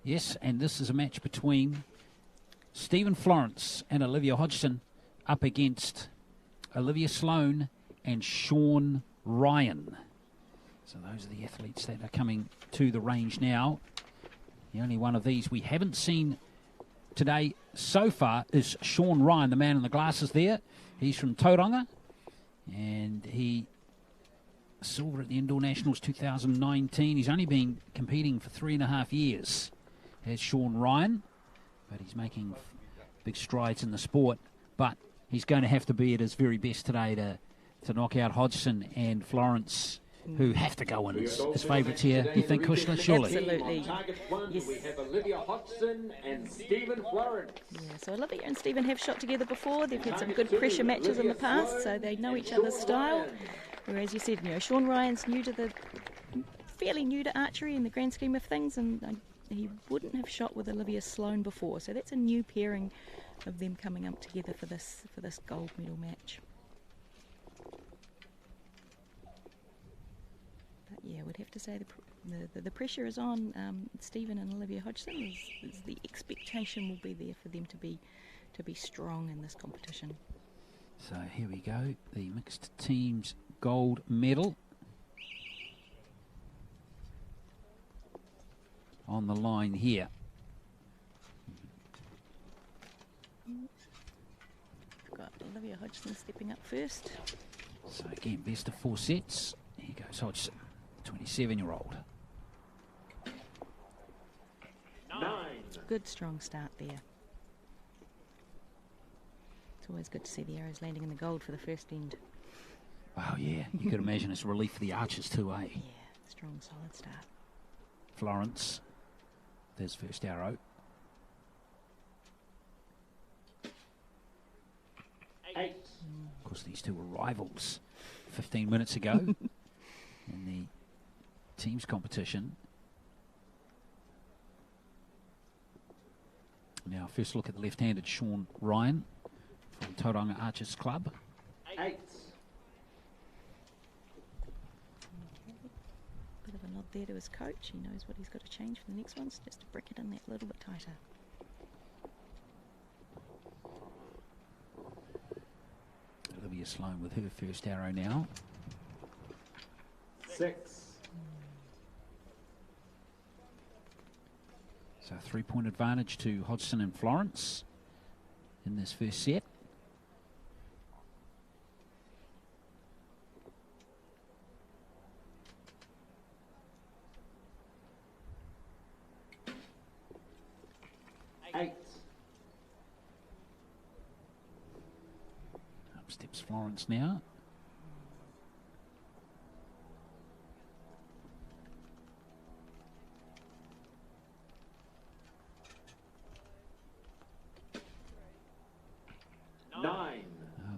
Speaker 1: Yes, and this is a match between Stephen Florence and Olivia Hodgson up against Olivia Sloan and Sean Ryan. So those are the athletes that are coming to the range now. The only one of these we haven't seen today so far is Sean Ryan, the man in the glasses there. He's from Tauranga, and he silver at the Indoor Nationals 2019. He's only been competing for 3.5 years, has Sean Ryan, but he's making big strides in the sport. But he's going to have to be at his very best today to knock out Hodgson and Florence, who have to go in as favourites here. You think, Kushla? Surely.
Speaker 2: Absolutely.
Speaker 3: Yes. We have Olivia Hodgson and Stephen Florence.
Speaker 2: Yeah, so Olivia and Stephen have shot together before. They've had some good pressure matches in the past, so they know each other's style. Whereas you said, Sean Ryan's fairly new to archery in the grand scheme of things, and he wouldn't have shot with Olivia Sloan before. So that's a new pairing of them coming up together for this gold medal match. But yeah, we'd have to say the pressure is on Stephen and Olivia Hodgson. Is the expectation will be there for them to be strong in this competition.
Speaker 1: So here we go, the mixed teams gold medal on the line here.
Speaker 2: We've got Olivia Hodgson stepping up first.
Speaker 1: So again, best of 4 sets. Here goes Hodgson, 27-year-old.
Speaker 3: 9.
Speaker 2: Good strong start there. It's always good to see the arrows landing in the gold for the first end.
Speaker 1: Wow, yeah, you could imagine it's a relief for the archers too, eh?
Speaker 2: Yeah, strong, solid start.
Speaker 1: Florence, there's first arrow.
Speaker 3: 8.
Speaker 1: Of course, these two were rivals 15 minutes ago in the teams competition. Now, first look at the left-handed Sean Ryan from Tauranga Archers Club.
Speaker 3: 8.
Speaker 2: Bit of a nod there to his coach. He knows what he's got to change for the next ones, just to bring it in that little bit tighter.
Speaker 1: Olivia Sloan with her first arrow now.
Speaker 3: 6.
Speaker 1: So 3-point advantage to Hodgson and Florence in this first set. Up steps Florence now.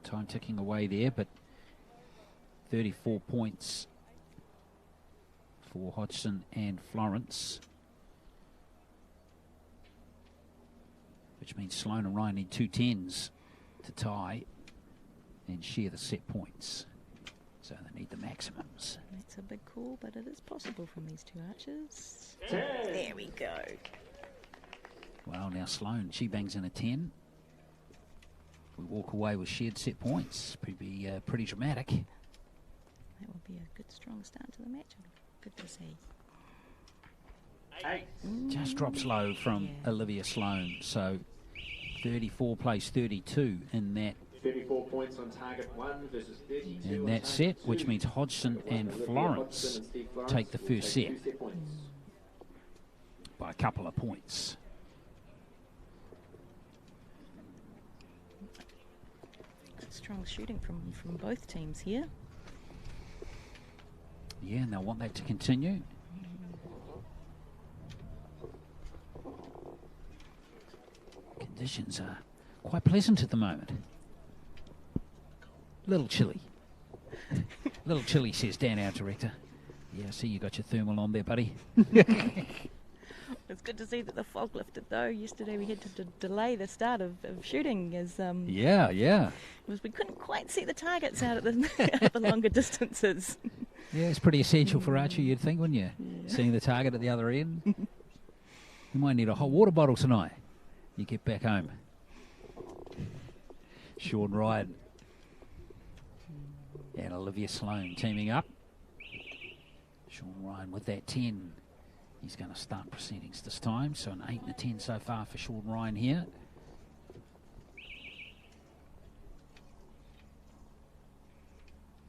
Speaker 1: Time ticking away there, but 34 points for Hodgson and Florence, which means Sloan and Ryan need 2 10s to tie and share the set points. So they need the maximums.
Speaker 2: That's a big call, but it is possible from these two archers. There we go.
Speaker 1: Well, now Sloan, she bangs in a 10. We walk away with shared set points. Pretty dramatic.
Speaker 2: That will be a good, strong start to the match. Good to see.
Speaker 3: 8.
Speaker 1: Just drops low from Olivia Sloan. So 34 plays 32 in that
Speaker 3: 34 points on target 1 versus 32
Speaker 1: in
Speaker 3: on
Speaker 1: that
Speaker 3: target
Speaker 1: set,
Speaker 3: 2.
Speaker 1: which means Hodgson and
Speaker 3: Olivia
Speaker 1: Florence
Speaker 3: Hodgson and Steve Florence
Speaker 1: take the
Speaker 3: will
Speaker 1: first
Speaker 3: take
Speaker 1: set
Speaker 3: 2 set points.
Speaker 1: by a couple of points.
Speaker 2: Strong shooting from both teams here.
Speaker 1: Yeah, and they'll want that to continue. Conditions are quite pleasant at the moment. Little chilly. Little chilly, says Dan, our director. Yeah, I see you got your thermal on there, buddy.
Speaker 2: It's good to see that the fog lifted, though. Yesterday we had to delay the start of shooting as because we couldn't quite see the targets out at the longer distances.
Speaker 1: Yeah, it's pretty essential for archery, you'd think, wouldn't you? Yeah. Seeing the target at the other end. You might need a hot water bottle tonight. You get back home. Sean Ryan and Olivia Sloan teaming up. Sean Ryan with that 10. He's going to start proceedings this time. So an 8 and a 10 so far for Sean Ryan here.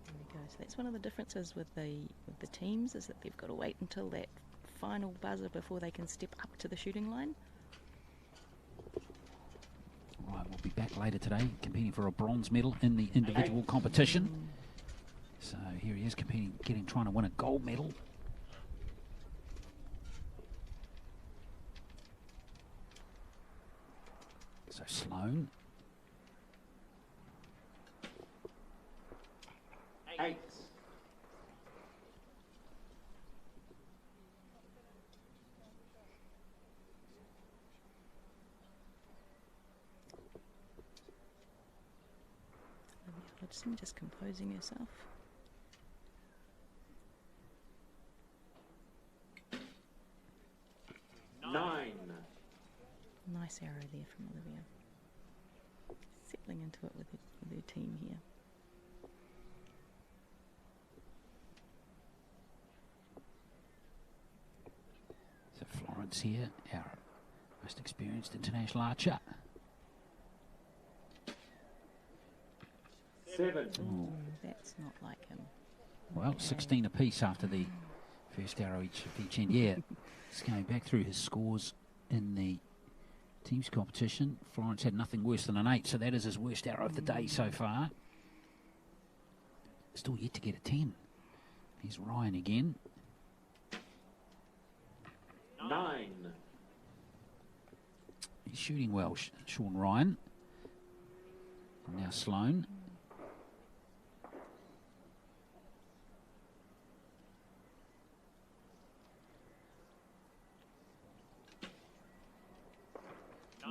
Speaker 2: There we go. So that's one of the differences with the teams, is that they've got to wait until that final buzzer before they can step up to the shooting line.
Speaker 1: Right, we'll be back later today competing for a bronze medal in the individual competition. So here he is competing, trying to win a gold medal. So Sloan.
Speaker 3: 8.
Speaker 2: Hodgson just composing herself.
Speaker 3: 9.
Speaker 2: Nice arrow there from Olivia. Settling into it with her team here.
Speaker 1: So Florence here, our most experienced international archer.
Speaker 3: 7.
Speaker 2: Ooh, that's not like him.
Speaker 1: Well, 16 apiece after the first arrow each end. Yeah, it's going back through his scores in the teams competition. Florence had nothing worse than an 8, so that is his worst arrow of the day so far. Still yet to get a 10. Here's Ryan again.
Speaker 3: 9.
Speaker 1: He's shooting well, Sean Ryan. And now Sloan.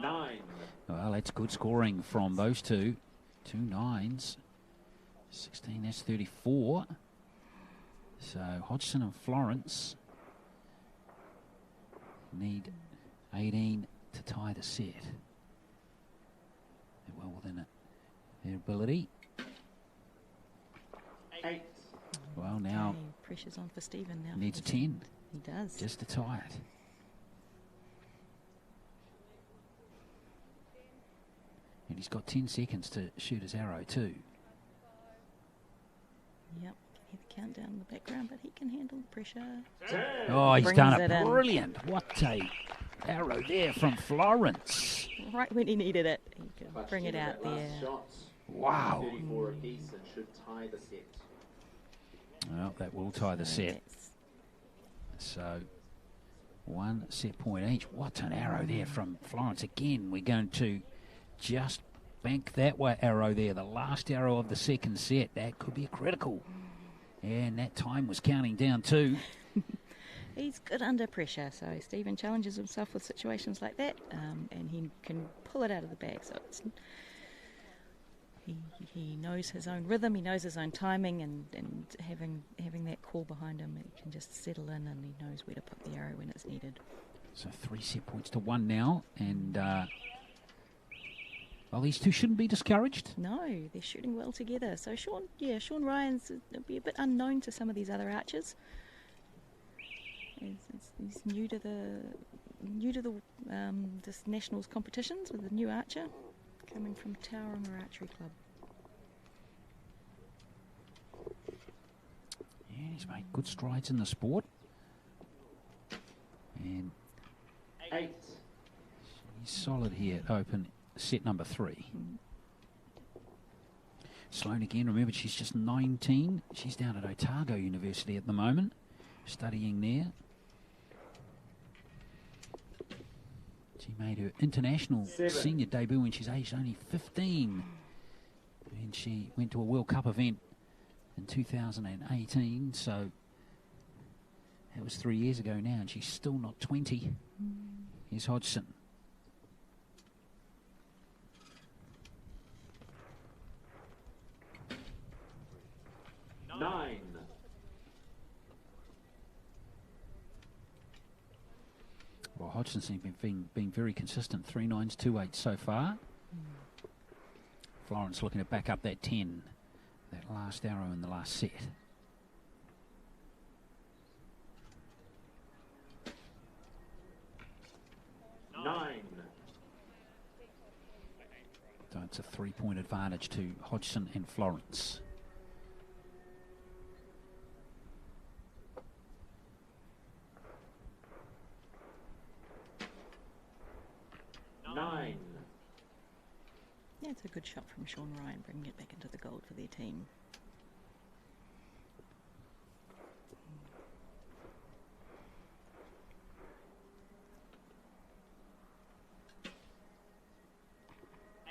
Speaker 3: 9.
Speaker 1: Well, that's good scoring from those two. 2 9s. 16, that's 34. So Hodgson and Florence need 18 to tie the set. They're well within their ability.
Speaker 3: 8.
Speaker 1: Well, now
Speaker 2: Okay, pressure's on for Stephen now.
Speaker 1: needs a 10
Speaker 2: He does.
Speaker 1: just to tie it. And he's got 10 seconds to shoot his arrow too.
Speaker 2: Yep. Hear the countdown in the background, but he can handle the pressure.
Speaker 1: Oh, he's
Speaker 2: Brings
Speaker 1: done
Speaker 2: it
Speaker 1: it
Speaker 2: in.
Speaker 1: Brilliant. What a arrow there from Florence.
Speaker 2: Right when he needed it, he can bring it out there.
Speaker 1: Wow.
Speaker 3: 34 apiece and should tie the set.
Speaker 1: Well, that will tie the set.
Speaker 2: That's-
Speaker 1: So, 1 set point each. What an arrow there from Florence. Again, we're going to just bank that arrow there. The last arrow of the second set. That could be critical. And that time was counting down too.
Speaker 2: He's good under pressure, so Stephen challenges himself with situations like that, and he can pull it out of the bag. So it's, he knows his own rhythm, he knows his own timing, and having that call behind him, he can just settle in, and he knows where to put the arrow when it's needed.
Speaker 1: So 3 set points to 1 now, and well, these two shouldn't be discouraged.
Speaker 2: No, they're shooting well together. So Sean Ryan's be a bit unknown to some of these other archers. He's new to the this nationals competitions with a new archer coming from Tauranga Archery Club.
Speaker 1: Yeah, he's made good strides in the sport. And
Speaker 3: 8.
Speaker 1: he's solid here at open set number 3. Sloane again, remember she's just 19. She's down at Otago University at the moment, studying there. She made her international
Speaker 3: 7.
Speaker 1: senior debut when she's aged only 15. And she went to a World Cup event in 2018, so that was 3 years ago now, and she's still not 20. Here's Hodgson.
Speaker 3: Nine.
Speaker 1: Well, Hodgson's been very consistent. 3 9s, 2 8s so far. Florence looking to back up that 10. That last arrow in the last set.
Speaker 3: Nine.
Speaker 1: So it's a 3-point advantage to Hodgson and Florence.
Speaker 3: Nine.
Speaker 2: Yeah, it's a good shot from Sean Ryan, bringing it back into the gold for their team.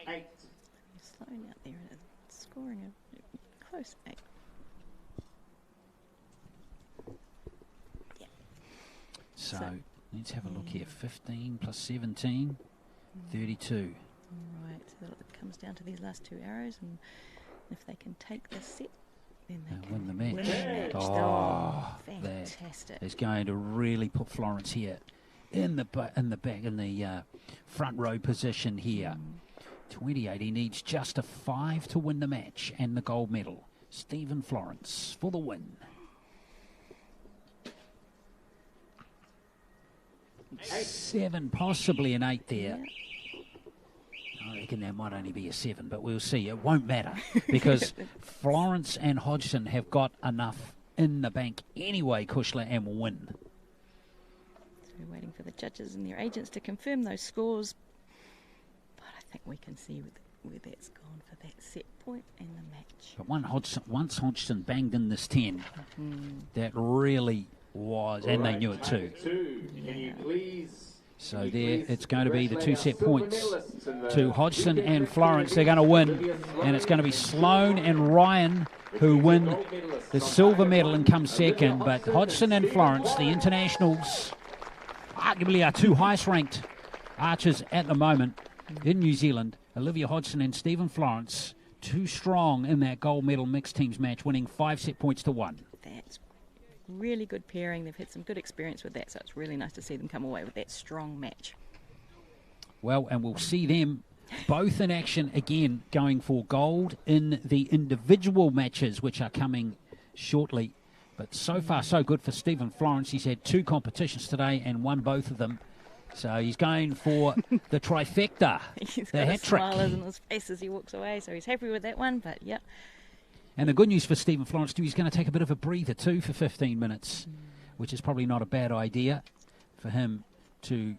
Speaker 3: Eight.
Speaker 2: He's slowing out there and scoring a close 8. Yeah.
Speaker 1: So
Speaker 2: So-
Speaker 1: let's have a look here. 15 plus 17, 32.
Speaker 2: Right, so it comes down to these last 2 arrows, and if they can take this set, then they
Speaker 1: They'll
Speaker 2: can
Speaker 1: win the match.
Speaker 2: Win the match.
Speaker 1: Oh,
Speaker 2: fantastic!
Speaker 1: That is going to really put Florence here in the back, in the front row position here. 28. He needs just a 5 to win the match and the gold medal. Stephen Florence for the win. 7, possibly an 8 there.
Speaker 2: Yeah.
Speaker 1: I reckon that might only be a 7, but we'll see. It won't matter because Florence and Hodgson have got enough in the bank anyway, Kushla, and will win.
Speaker 2: So we're waiting for the judges and their agents to confirm those scores, but I think we can see where that's gone for that set point and the match.
Speaker 1: But once Hodgson banged in this 10, that really was, and they knew it too.
Speaker 3: 2. Can you please?
Speaker 1: So there, it's going to be the 2 set points to Hodgson and Florence. They're going to win, and it's going to be Sloane and Ryan who win the silver medal and come second. But Hodgson and Florence, the internationals, arguably our 2 highest ranked archers at the moment in New Zealand. Olivia Hodgson and Stephen Florence, 2 strong in that gold medal mixed teams match, winning 5 set points to 1.
Speaker 2: That's really good pairing. They've had some good experience with that, so it's really nice to see them come away with that strong match.
Speaker 1: Well, and we'll see them both in action again, going for gold in the individual matches, which are coming shortly. But so far, so good for Stephen Florence. He's had 2 competitions today and won both of them. So he's going for the trifecta,
Speaker 2: He's
Speaker 1: the
Speaker 2: got a
Speaker 1: hat trick.
Speaker 2: smile on his face as he walks away, so he's happy with that one, but yep.
Speaker 1: And the good news for Stephen Florence, too, he's going to take a bit of a breather, too, for 15 minutes, which is probably not a bad idea for him to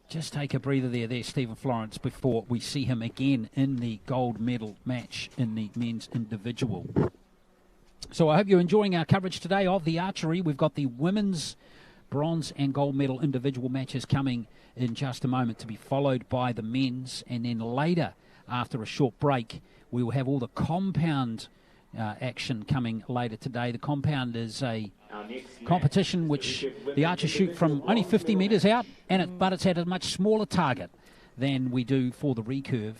Speaker 1: just take a breather there, Stephen Florence, before we see him again in the gold medal match in the men's individual. So I hope you're enjoying our coverage today of the archery. We've got the women's bronze and gold medal individual matches coming in just a moment, to be followed by the men's. And then later, after a short break, we will have all the compound action coming later today. The compound is a competition which the archers shoot from only 50 metres out, but it's at a much smaller target than we do for the recurve.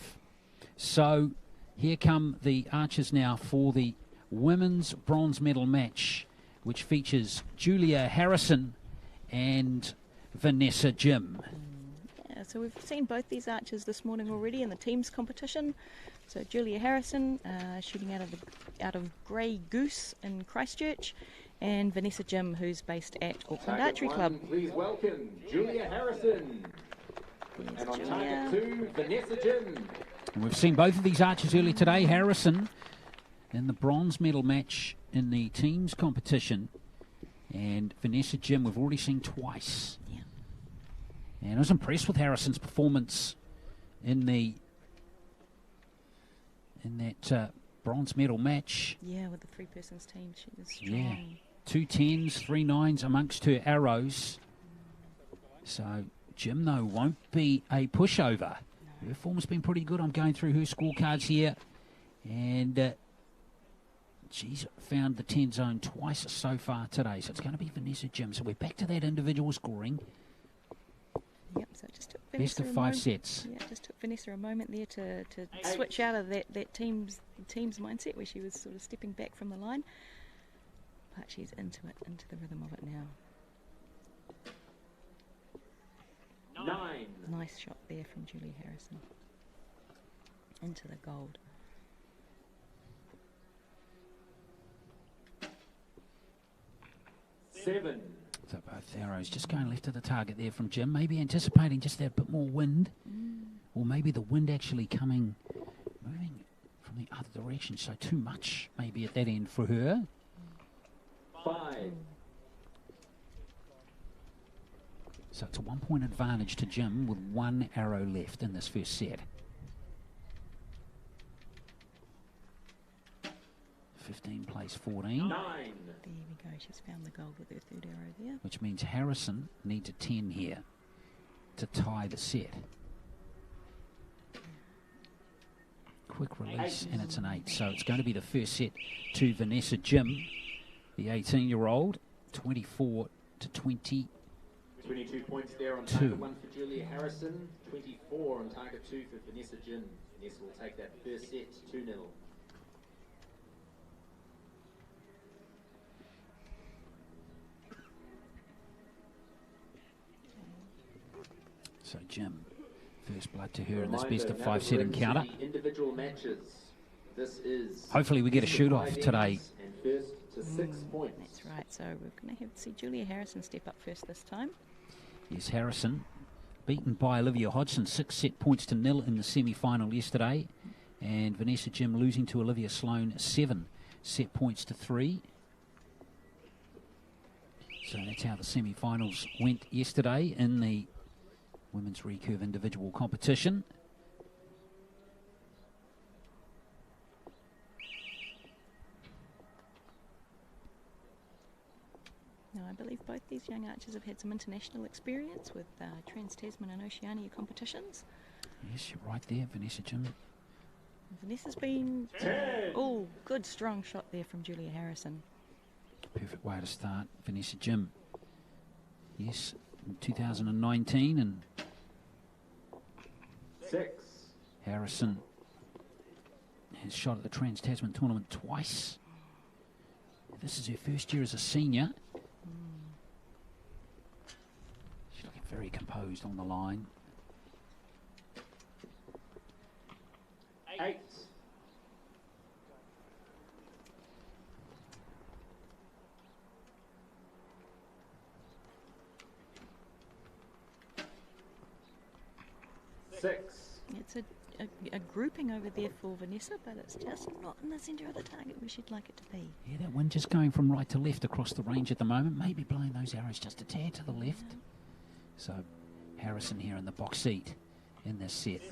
Speaker 1: So here come the archers now for the women's bronze medal match, which features Julia Harrison and Vanessa Jim.
Speaker 2: Yeah, so we've seen both these archers this morning already in the teams competition. So Julia Harrison shooting out of Grey Goose in Christchurch, and Vanessa Jim, who's based at Auckland Archery Club.
Speaker 3: Please welcome Julia Harrison.
Speaker 2: There's
Speaker 3: And on
Speaker 2: Julia.
Speaker 3: target 2, Vanessa Jim.
Speaker 1: And we've seen both of these archers earlier today. Harrison in the bronze medal match in the teams competition, and Vanessa Jim we've already seen twice.
Speaker 2: Yeah.
Speaker 1: And I was impressed with Harrison's performance in that bronze medal match.
Speaker 2: Yeah, with the 3-persons team, she was strong.
Speaker 1: Yeah, 2 10s, 3 9s amongst her arrows. So Jim, though, won't be a pushover. Her form's been pretty good. I'm going through her scorecards here, and she's found the 10 zone twice so far today. So it's going to be Vanessa Jim. So we're back to that individual scoring.
Speaker 2: Yep, so it just took Vanessa
Speaker 1: Best of
Speaker 2: a
Speaker 1: 5
Speaker 2: moment.
Speaker 1: sets.
Speaker 2: Yeah, it just took Vanessa a moment there to switch out of that team's mindset where she was sort of stepping back from the line. But she's into the rhythm of it now.
Speaker 3: 9.
Speaker 2: Nice shot there from Julie Harrison. Into the gold.
Speaker 3: 7.
Speaker 1: So both arrows just going left of the target there from Jim. Maybe anticipating just that bit more wind. Or maybe the wind actually moving from the other direction. So too much maybe at that end for her.
Speaker 3: 5.
Speaker 1: So it's a 1-point advantage to Jim with 1 arrow left in this first set. 15 plays 14.
Speaker 3: 9.
Speaker 2: There we go. She's found the gold with her 3rd arrow there.
Speaker 1: Which means Harrison needs a 10 here to tie the set. Quick release, and it's an 8. So it's going to be the first set to Vanessa Jim, the 18-year-old, 24 to 20.
Speaker 3: 22 points there on target 1 for Julia Harrison. 24 on target 2 for Vanessa Jim. Vanessa will take that first set 2-0.
Speaker 1: So Jim, first blood to her in this best of 5 set encounter.
Speaker 3: Individual matches. This is
Speaker 1: Hopefully we get a shoot off today.
Speaker 3: And first to 6 points.
Speaker 2: That's right. So we're going to see Julia Harrison step up first this time.
Speaker 1: Yes, Harrison beaten by Olivia Hodgson, 6 set points to 0 in the semi-final yesterday. And Vanessa Jim losing to Olivia Sloan, 7 set points to 3. So that's how the semi-finals went yesterday in the women's recurve individual competition.
Speaker 2: Now, I believe both these young archers have had some international experience with Trans-Tasman and Oceania competitions.
Speaker 1: Yes, you're right there, Vanessa Jim.
Speaker 2: Vanessa's been... Oh, good strong shot there from Julia Harrison.
Speaker 1: Perfect way to start, Vanessa Jim. Yes, in 2019, and
Speaker 3: 6.
Speaker 1: Harrison has shot at the Trans-Tasman tournament twice. This is her first year as a senior, very composed on the line.
Speaker 3: 8. Six.
Speaker 2: It's a grouping over there for Vanessa, but it's just not in the centre of the target where she'd like it to be.
Speaker 1: Yeah, that wind just going from right to left across the range at the moment. Maybe blowing those arrows just a tad to the left. So Harrison here in the box seat in this set.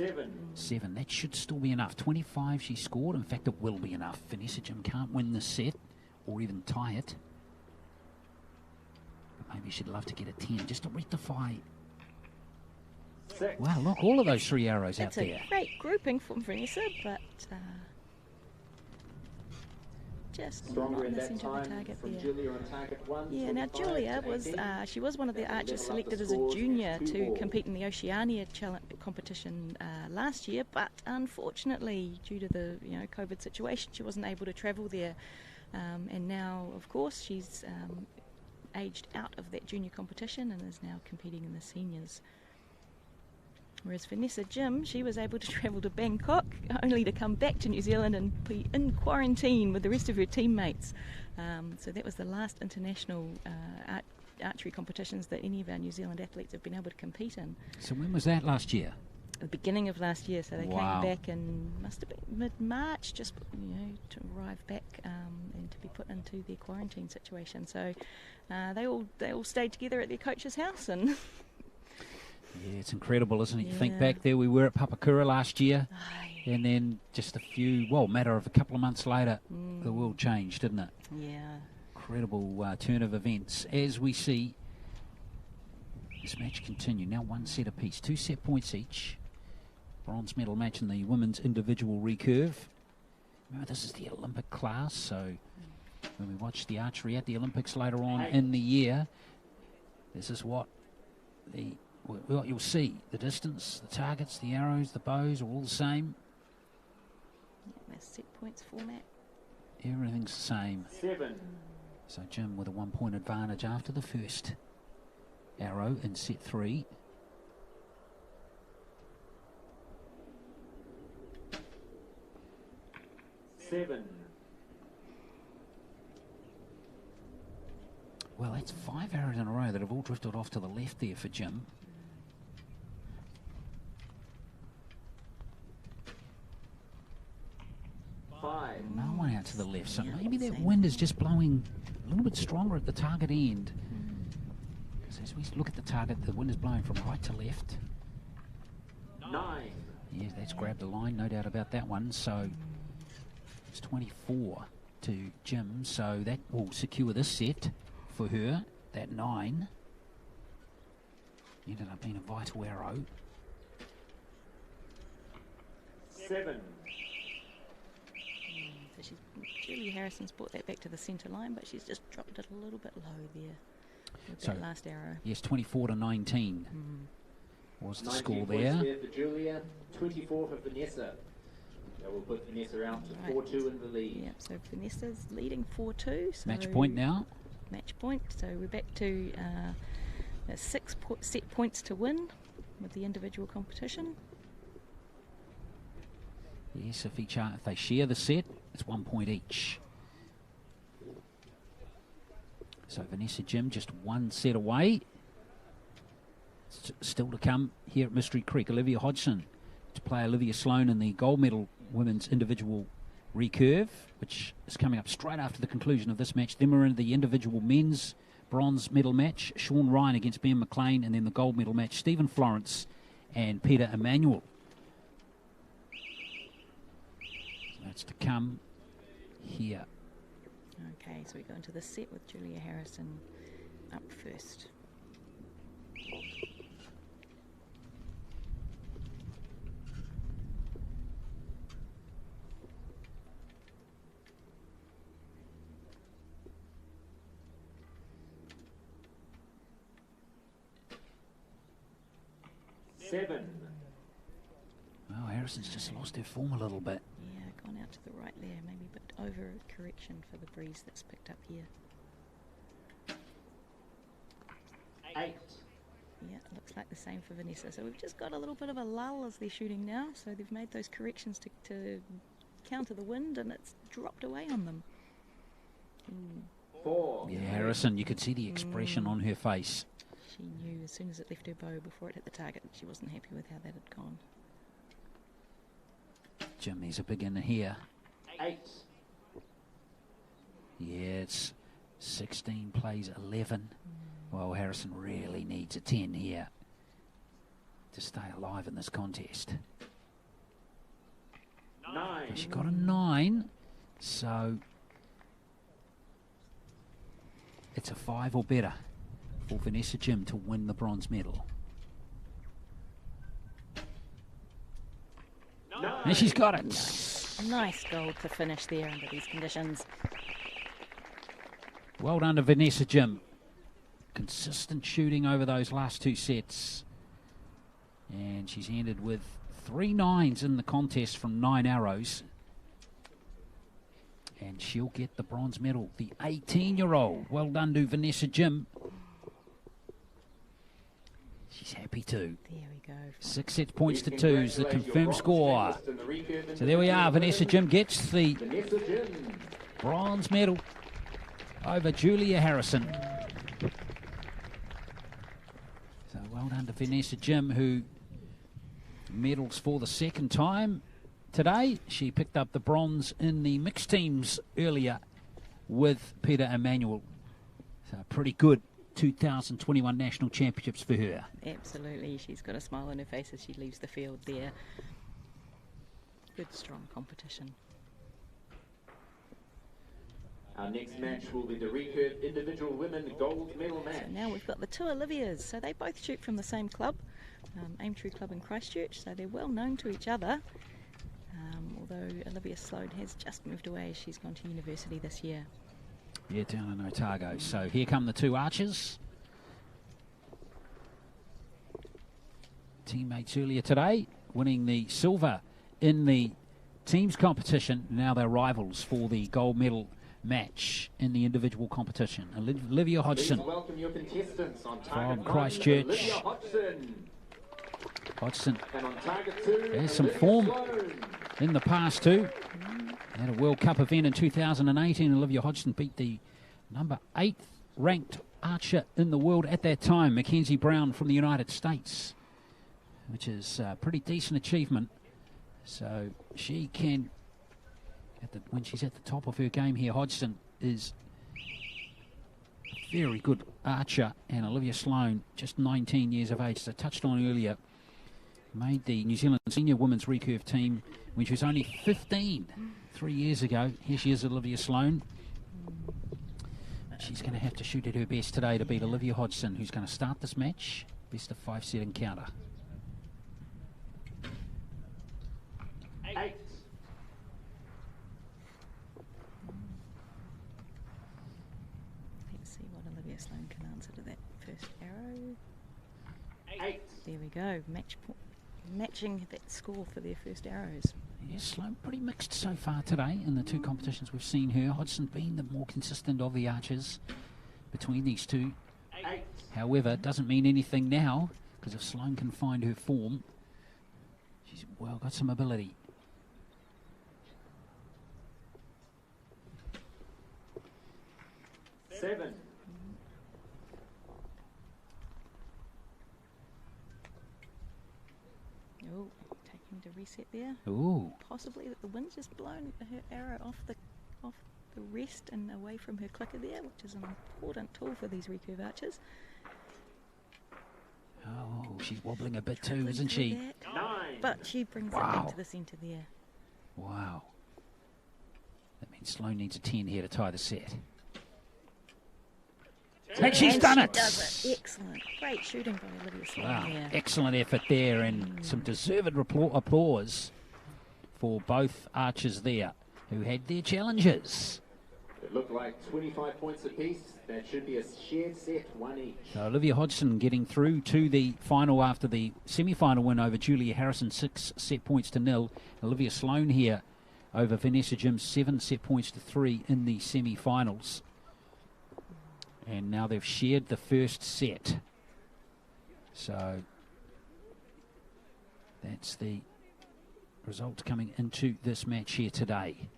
Speaker 1: 7. That should still be enough. 25 she scored. In fact, it will be enough. Vanessa Jim can't win this set or even tie it. But maybe she'd love to get a 10 just to rectify.
Speaker 3: 6.
Speaker 1: Wow, look, all of those 3 arrows out there.
Speaker 2: It's a great grouping from Vanessa, but just
Speaker 3: Stronger
Speaker 2: not
Speaker 3: in
Speaker 2: in the
Speaker 3: that
Speaker 2: centre of the
Speaker 3: time
Speaker 2: target
Speaker 3: from
Speaker 2: there.
Speaker 3: Julia on target 1.
Speaker 2: Yeah, now
Speaker 3: 45
Speaker 2: Julia
Speaker 3: to
Speaker 2: was
Speaker 3: 18.
Speaker 2: she was one of the
Speaker 3: That'll
Speaker 2: archers
Speaker 3: level up the
Speaker 2: selected as a
Speaker 3: scores
Speaker 2: junior
Speaker 3: next
Speaker 2: to
Speaker 3: 2-all.
Speaker 2: compete in the Oceania competition last year, but unfortunately, due to the COVID situation, she wasn't able to travel there. And now, of course, she's aged out of that junior competition and is now competing in the seniors. Whereas Vanessa Jim, she was able to travel to Bangkok only to come back to New Zealand and be in quarantine with the rest of her teammates. So that was the last international archery competitions that any of our New Zealand athletes have been able to compete in.
Speaker 1: So when was that last year?
Speaker 2: At the beginning of last year, so they
Speaker 1: Wow.
Speaker 2: came back in, must have been mid-March, just to arrive back and to be put into their quarantine situation. So they all stayed together at their coach's house and.
Speaker 1: Yeah, it's incredible, isn't it? You think
Speaker 2: Yeah.
Speaker 1: back there, we were at Papakura last year, and then just matter of a couple of months later, the world changed, didn't it?
Speaker 2: Yeah.
Speaker 1: Incredible turn of events. As we see this match continue, now 1 set apiece, 2 set points each. Bronze medal match in the women's individual recurve. Remember, this is the Olympic class, so when we watch the archery at the Olympics later on in the year, this is what you'll see. The distance, the targets, the arrows, the bows are all the same.
Speaker 2: Yeah, set points format.
Speaker 1: Everything's the same.
Speaker 3: 7.
Speaker 1: So Jim with a 1 point advantage after the first arrow in set 3. Well, that's 5 arrows in a row that have all drifted off to the left there for Jim. No one out to the left, so
Speaker 2: Yeah,
Speaker 1: maybe that
Speaker 2: same.
Speaker 1: wind is just blowing a little bit stronger at the target end. Because as we look at the target, the wind is blowing from right to left.
Speaker 3: 9.
Speaker 1: Yes, that's grabbed the line, no doubt about that one. So it's 24 to Jim, so that will secure this set for her. That 9 ended up being a vital arrow.
Speaker 3: 7.
Speaker 2: So Julia Harrison's brought that back to the centre line, but she's just dropped it a little bit low there with that last arrow.
Speaker 1: Yes, 24 to 19 was the
Speaker 3: 19
Speaker 1: score
Speaker 3: points
Speaker 1: there.
Speaker 3: for Julia, 24 for Vanessa. That will put Vanessa out to
Speaker 2: Right.
Speaker 3: 4-2 in the lead.
Speaker 2: Yeah, so Vanessa's leading 4-2. So
Speaker 1: Match point now.
Speaker 2: Match point. So we're back to 6 set points to win with the individual competition.
Speaker 1: Yes, if they share the set, it's 1 point each. So Vanessa Jim just 1 set away. Still to come here at Mystery Creek. Olivia Hodgson to play Olivia Sloan in the gold medal women's individual recurve, which is coming up straight after the conclusion of this match. Then we're in the individual men's bronze medal match. Sean Ryan against Ben McLean, and then the gold medal match, Stephen Florence and Peter Emmanuel. So that's to come here.
Speaker 2: Okay, so we go into the set with Julia Harrison up first.
Speaker 1: Well, Harrison's just lost her form a little bit.
Speaker 2: Yeah, gone out to the right there, maybe a bit over correction for the breeze that's picked up here.
Speaker 3: 8.
Speaker 2: Yeah, it looks looks like the same for Vanessa. So we've just got a little bit of a lull as they're shooting now. So they've made those corrections to counter the wind, and it's dropped away on them.
Speaker 3: 4.
Speaker 1: Yeah, Harrison, you could see the expression on her face.
Speaker 2: She knew as soon as it left her bow before it hit the target, she wasn't happy with how that had gone.
Speaker 1: Jim, there's a big in here.
Speaker 3: 8.
Speaker 1: Yeah, it's 16 plays 11. Well, Harrison really needs a 10 here to stay alive in this contest.
Speaker 3: 9.
Speaker 1: She got a 9, so it's a 5 or better for Vanessa Jim to win the bronze medal.
Speaker 3: 9.
Speaker 1: And she's got it.
Speaker 2: Nice gold to finish there under these conditions.
Speaker 1: Well done to Vanessa Jim. Consistent shooting over those last 2 sets. And she's ended with 3 9s in the contest from 9 arrows. And she'll get the bronze medal. The 18-year-old. Well done to Vanessa Jim. She's happy too.
Speaker 2: There we go.
Speaker 1: 6 sets points to 2 is the confirmed score. So there we are. Vanessa Jim gets the bronze medal over Julia Harrison. So well done to Vanessa Jim, who medals for the 2nd time today. She picked up the bronze in the mixed teams earlier with Peter Emmanuel. So pretty good 2021 National Championships for her.
Speaker 2: Absolutely. She's got a smile on her face as she leaves the field there. Good, strong competition.
Speaker 3: Our next match will be the Recurve individual women gold medal match.
Speaker 2: So now we've got the 2 Olivias. So they both shoot from the same club, Archery Club in Christchurch. So they're well known to each other. Although Olivia Sloan has just moved away. She's gone to university this year.
Speaker 1: Yeah, down in Otago. So here come the 2 archers. Teammates earlier today, winning the silver in the teams competition. Now they're rivals for the gold medal match in the individual competition. Olivia Hodgson.
Speaker 3: Please welcome your contestants on
Speaker 1: from
Speaker 3: target 9,
Speaker 1: Christchurch.
Speaker 3: Olivia Hodgson. And on target 2,
Speaker 1: there's some
Speaker 3: Olivia
Speaker 1: form
Speaker 3: Sloan.
Speaker 1: in the past too. At a World Cup event in 2018, Olivia Hodgson beat the number 8th ranked archer in the world at that time, Mackenzie Brown from the United States, which is a pretty decent achievement. So she can, when she's at the top of her game here, Hodgson is a very good archer, and Olivia Sloan, just 19 years of age, as I touched on earlier, made the New Zealand senior women's recurve team when she was only 15, 3 years ago. Here she is, Olivia Sloan. She's going to have to shoot at her best today to beat Olivia Hodgson, who's going to start this match. Best of 5-set encounter.
Speaker 3: 8.
Speaker 2: Let's see what Olivia Sloan can answer to that first arrow.
Speaker 3: 8.
Speaker 2: There we go. Matching that score for their first arrows.
Speaker 1: Yeah, Sloan pretty mixed so far today in the 2 competitions we've seen her. Hodgson being the more consistent of the archers between these 2.
Speaker 3: 8.
Speaker 1: However, it doesn't mean anything now, because if Sloan can find her form, she's well got some ability.
Speaker 3: 7.
Speaker 2: Oh, taking to reset there.
Speaker 1: Ooh.
Speaker 2: Possibly that the wind's just blown her arrow off the rest and away from her clicker there, which is an important tool for these recurve archers.
Speaker 1: Oh, she's wobbling a bit too, isn't she?
Speaker 3: 9.
Speaker 2: But she brings it
Speaker 1: Wow.
Speaker 2: into the centre there.
Speaker 1: Wow. That means Sloan needs a 10 here to tie the set. And she's done
Speaker 2: she
Speaker 1: it!
Speaker 2: does it. Excellent. Great shooting by Olivia Sloan
Speaker 1: Wow,
Speaker 2: there.
Speaker 1: excellent effort there, and some deserved applause for both archers there who had their challenges.
Speaker 3: It looked like 25 points apiece. That should be a shared set, 1 each.
Speaker 1: So Olivia Hodgson getting through to the final after the semi-final win over Julia Harrison, 6 set points to 0. Olivia Sloan here over Vanessa Jim, 7 set points to 3 in the semi-finals. And now they've shared the first set. So that's the result coming into this match here today.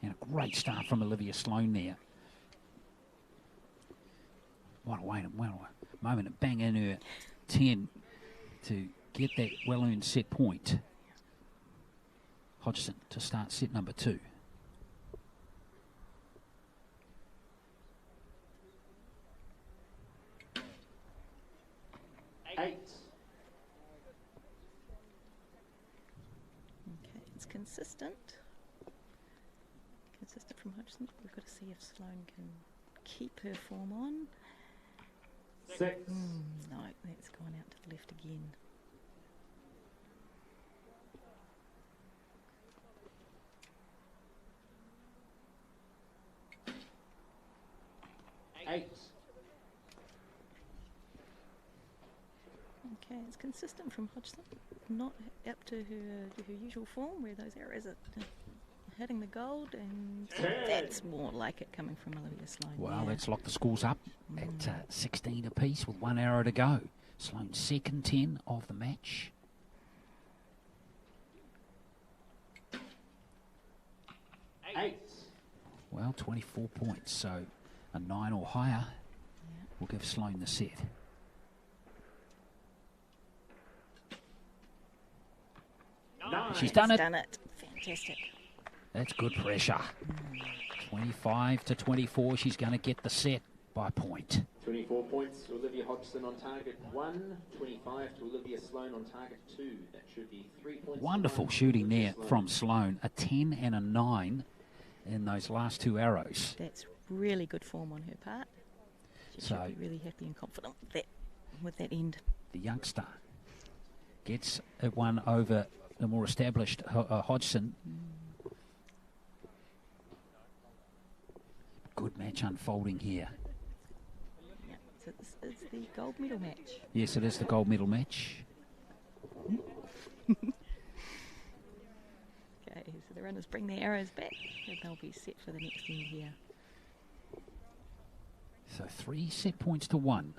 Speaker 1: And a great start from Olivia Sloane there. What a moment to bang in her 10 to get that well-earned set point. Hodgson to start set number 2.
Speaker 3: Eight.
Speaker 2: Okay, it's consistent. Consistent from Hodgson. We've got to see if Sloane can keep her form on.
Speaker 3: 6.
Speaker 2: No, that's gone out to the left again.
Speaker 3: 8.
Speaker 2: Okay, it's consistent from Hodgson. Not up to her usual form where those arrows are hitting the gold, and that's more like it coming from Olivia Sloane.
Speaker 1: Well, let's lock the scores up at 16 apiece with 1 arrow to go. Sloane's second 10 of the match. Well, 24 points, so a 9 or higher will give Sloane the set. She's done it.
Speaker 2: Done it. Fantastic.
Speaker 1: That's good pressure. 25 to 24. She's going to get the set by point.
Speaker 3: 24 points to Olivia Hodgson on target 1. 25 to Olivia Sloane on target 2. That should be 3 points.
Speaker 1: Wonderful shooting there from Sloane. A 10 and a 9 in those last 2 arrows.
Speaker 2: That's really good form on her part. She should be really happy and confident with that end.
Speaker 1: The youngster gets it one over the more established Hodgson. Good match unfolding here.
Speaker 2: Yeah, so it's the gold medal match.
Speaker 1: Yes, it is the gold medal match.
Speaker 2: Okay, so the runners bring their arrows back and they'll be set for the next end here.
Speaker 1: So 3 set points to 1.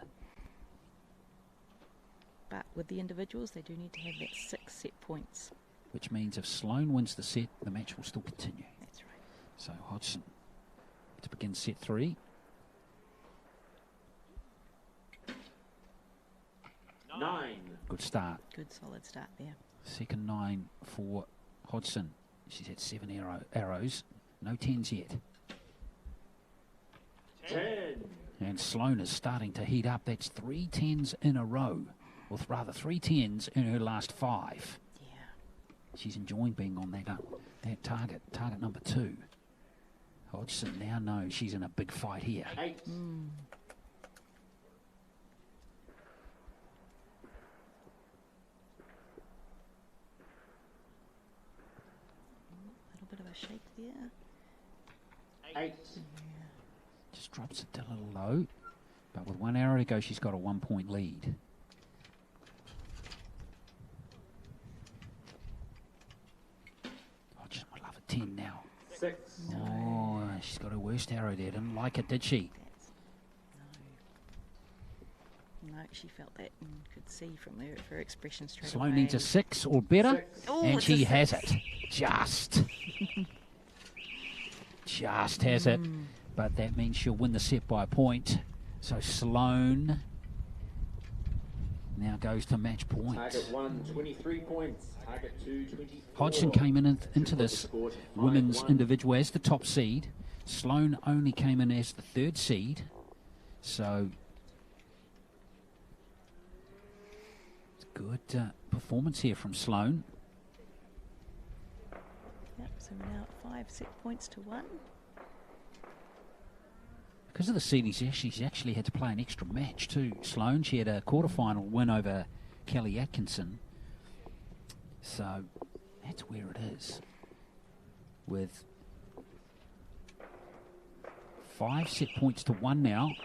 Speaker 2: But with the individuals, they do need to have that 6 set points.
Speaker 1: Which means if Sloane wins the set, the match will still continue.
Speaker 2: That's right.
Speaker 1: So Hodgson to begin set 3.
Speaker 3: 9.
Speaker 1: Good start.
Speaker 2: Good solid start there.
Speaker 1: Second 9 for Hodgson. She's had 7 arrows. No 10s yet.
Speaker 3: 10.
Speaker 1: And Sloane is starting to heat up. That's 3 10s in a row. Or rather 3 10s in her last 5.
Speaker 2: Yeah.
Speaker 1: She's enjoying being on that target number 2. Hodgson now knows she's in a big fight here.
Speaker 3: 8.
Speaker 2: A little bit of a shake there.
Speaker 3: 8.
Speaker 1: Just drops it a little low. But with 1 arrow to go, she's got a 1-point lead. Hodgson would love a 10 now.
Speaker 3: 6.
Speaker 1: Oh, she's got her worst arrow there. Didn't like it, did she?
Speaker 2: No, she felt that and could see from her expression straight
Speaker 1: Sloane
Speaker 2: away.
Speaker 1: needs a 6 or better.
Speaker 3: 6.
Speaker 2: Oh,
Speaker 1: And
Speaker 2: it's
Speaker 1: she
Speaker 2: a
Speaker 1: has
Speaker 2: 6.
Speaker 1: it. Just has it. But that means she'll win the set by a point. So Sloane now goes to match point.
Speaker 3: Target 1, 23 points. Target 2, 24.
Speaker 1: Hodgson came into this women's individual as the top seed. Sloane only came in as the 3rd seed. So it's a good performance here from Sloane.
Speaker 2: Yep, so we're now at 5 set points to 1.
Speaker 1: Because of the seeding, she's actually had to play an extra match too. Sloane, she had a quarterfinal win over Kelly Atkinson. So that's where it is. With 5 set points to 1 now,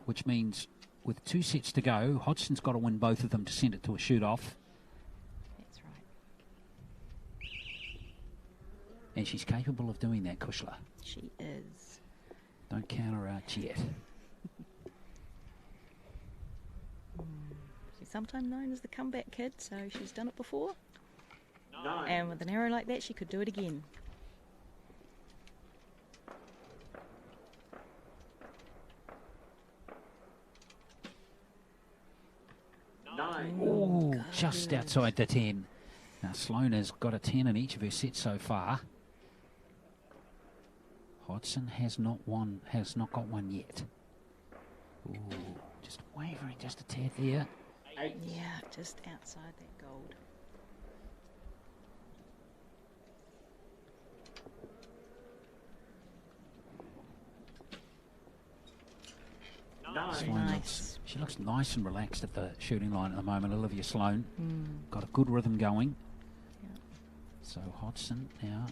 Speaker 1: which means with 2 sets to go, Hodgson's got to win both of them to send it to a shoot-off.
Speaker 2: That's right.
Speaker 1: And she's capable of doing that, Kushla.
Speaker 2: She is.
Speaker 1: Don't count her out yet.
Speaker 2: sometimes known as the comeback kid, so she's done it before.
Speaker 3: 9.
Speaker 2: And with an arrow like that, she could do it again.
Speaker 3: 9.
Speaker 1: Oh, just outside the 10. Now Sloane has got a 10 in each of her sets so far. Hodgson has not got one yet. Ooh, just wavering just a tad there.
Speaker 3: 8.
Speaker 2: Yeah, just outside that gold.
Speaker 3: 9.
Speaker 1: Sloane
Speaker 2: Nice.
Speaker 1: she looks nice and relaxed at the shooting line at the moment. Olivia Sloane got a good rhythm going.
Speaker 2: Yeah.
Speaker 1: So Hodgson now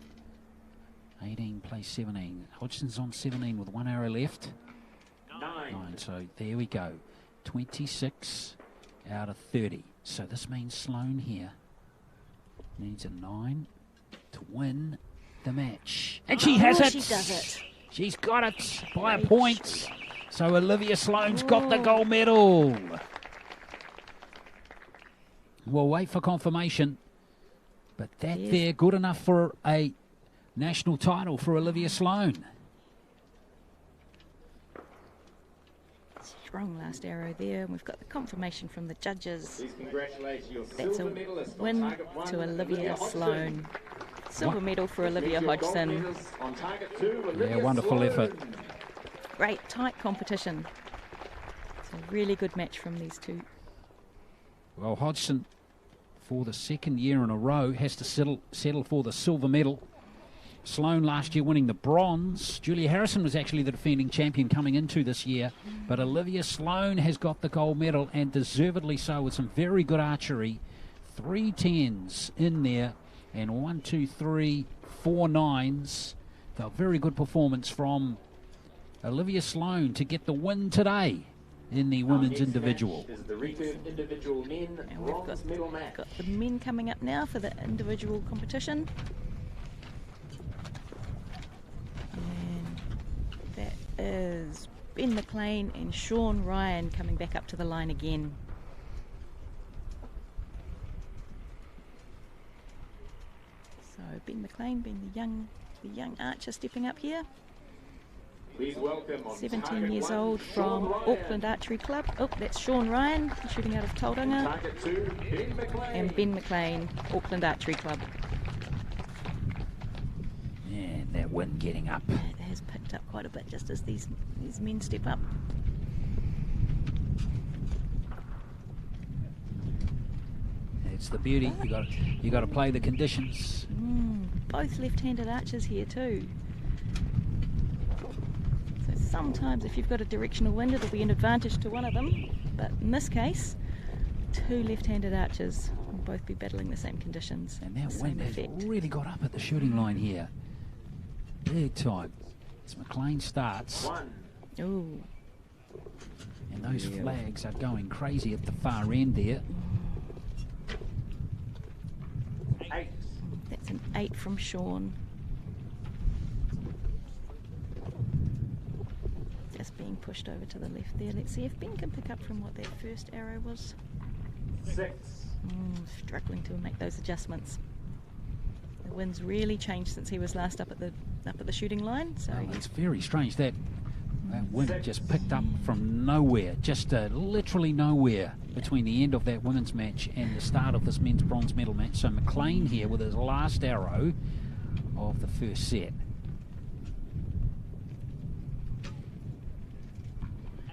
Speaker 1: 18 plays 17. Hodgson's on 17 with 1 arrow left. 9. So there we go. 26 out of 30. So this means Sloane here needs a 9 to win the match. And she has it.
Speaker 2: She does it.
Speaker 1: She's got it by a
Speaker 2: Great
Speaker 1: point.
Speaker 2: shot.
Speaker 1: So Olivia Sloane's got the gold medal. We'll wait for confirmation. But that
Speaker 2: Yes.
Speaker 1: there, good enough for a national title for Olivia Sloane.
Speaker 2: Strong last arrow there, and we've got the confirmation from the judges.
Speaker 3: Please congratulate your
Speaker 2: That's
Speaker 3: silver
Speaker 2: a
Speaker 3: medalist on
Speaker 2: win
Speaker 3: target 1,
Speaker 2: to Olivia
Speaker 3: Hodgson.
Speaker 2: Sloane. Silver medal for Olivia
Speaker 3: Meet your gold
Speaker 2: Hodgson.
Speaker 3: medals on target 2, Olivia
Speaker 1: wonderful
Speaker 3: Sloane.
Speaker 1: effort.
Speaker 2: Great tight competition. It's a really good match from these two.
Speaker 1: Well, Hodgson, for the second year in a row, has to settle for the silver medal. Sloane last year winning the bronze. Julia Harrison was actually the defending champion coming into this year. But Olivia Sloane has got the gold medal, and deservedly so, with some very good archery. 3 10s in there, and 1, 2, 3, 4 9s. A very good performance from Olivia Sloane to get the win today in the women's
Speaker 3: Next
Speaker 1: individual.
Speaker 3: match is the Recurve individual men
Speaker 2: And we've
Speaker 3: bronze medal match.
Speaker 2: got the men coming up now for the individual competition. And that is Ben McLean and Sean Ryan coming back up to the line again. So Ben McLean being the young archer stepping up here.
Speaker 3: Please welcome on
Speaker 2: 17
Speaker 3: target
Speaker 2: years
Speaker 3: 1,
Speaker 2: old
Speaker 3: Sean
Speaker 2: from
Speaker 3: Ryan.
Speaker 2: Auckland Archery Club. Oh, that's Sean Ryan shooting out of Tauranga.
Speaker 3: Target 2, Ben McLean.
Speaker 2: And Ben McLean, Auckland Archery Club.
Speaker 1: And that win getting up.
Speaker 2: It has picked up quite a bit just as these men step up.
Speaker 1: It's the beauty. You got to play the conditions.
Speaker 2: Both left-handed archers here too. So sometimes if you've got a directional wind, it'll be an advantage to one of them. But in this case, 2 left-handed archers will both be battling the same conditions.
Speaker 1: And that
Speaker 2: same
Speaker 1: wind has
Speaker 2: effect.
Speaker 1: really got up at the shooting line here. Big time. As McLean starts,
Speaker 3: 1.
Speaker 2: Ooh,
Speaker 1: and those flags are going crazy at the far end there.
Speaker 3: 8.
Speaker 2: that's an 8 from Sean. Just being pushed over to the left there. Let's see if Ben can pick up from what that first arrow was.
Speaker 3: 6.
Speaker 2: Struggling to make those adjustments. The wind's really changed since he was last up at the shooting line. So
Speaker 1: Well, it's very strange that wind just picked up from nowhere, just literally nowhere between the end of that women's match and the start of this men's bronze medal match. So McLean here with his last arrow of the first set.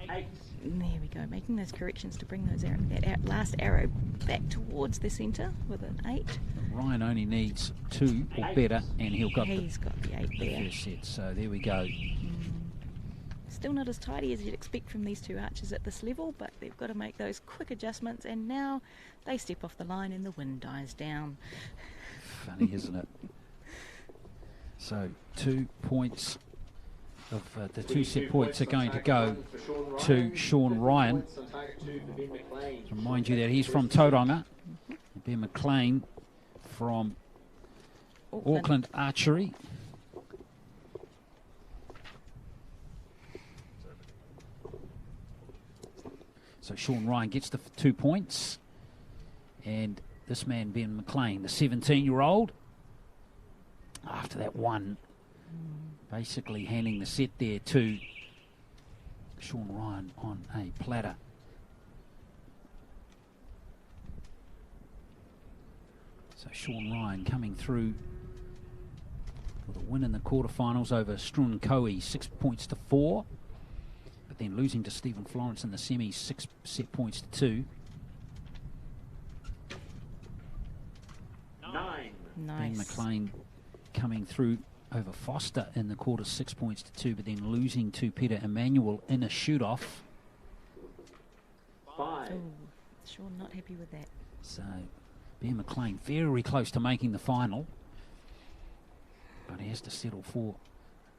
Speaker 3: 8.
Speaker 2: there we go, making those corrections to bring those last arrow back towards the centre with an 8.
Speaker 1: Ryan only needs 2 or better, and he'll got
Speaker 2: He's got the 8
Speaker 1: the
Speaker 2: there.
Speaker 1: first set. So there we go.
Speaker 2: Still not as tidy as you'd expect from these two archers at this level, but they've got to make those quick adjustments, and now they step off the line and the wind dies down.
Speaker 1: Funny, isn't it? So 2 points of the 2 set points are going to go to Sean Ryan.
Speaker 3: Points on target 2 for Ben McLean.
Speaker 1: Remind you that he's from Tauranga. Ben McLean from Auckland Archery. So Sean Ryan gets the 2 points. And this man, Ben McLean, the 17-year-old, after that one, basically handing the set there to Sean Ryan on a platter. So Sean Ryan coming through with a win in the quarterfinals over Struan Coe, 6 points to 4. But then losing to Stephen Florence in the semis, 6 set points to 2.
Speaker 3: 9.
Speaker 2: Nice.
Speaker 1: Ben McLean coming through over Foster in the quarter, 6 points to 2, but then losing to Peter Emmanuel in a shoot-off.
Speaker 3: 5.
Speaker 2: Ooh, Sean not happy with that.
Speaker 1: So Ben McLean very close to making the final, but he has to settle for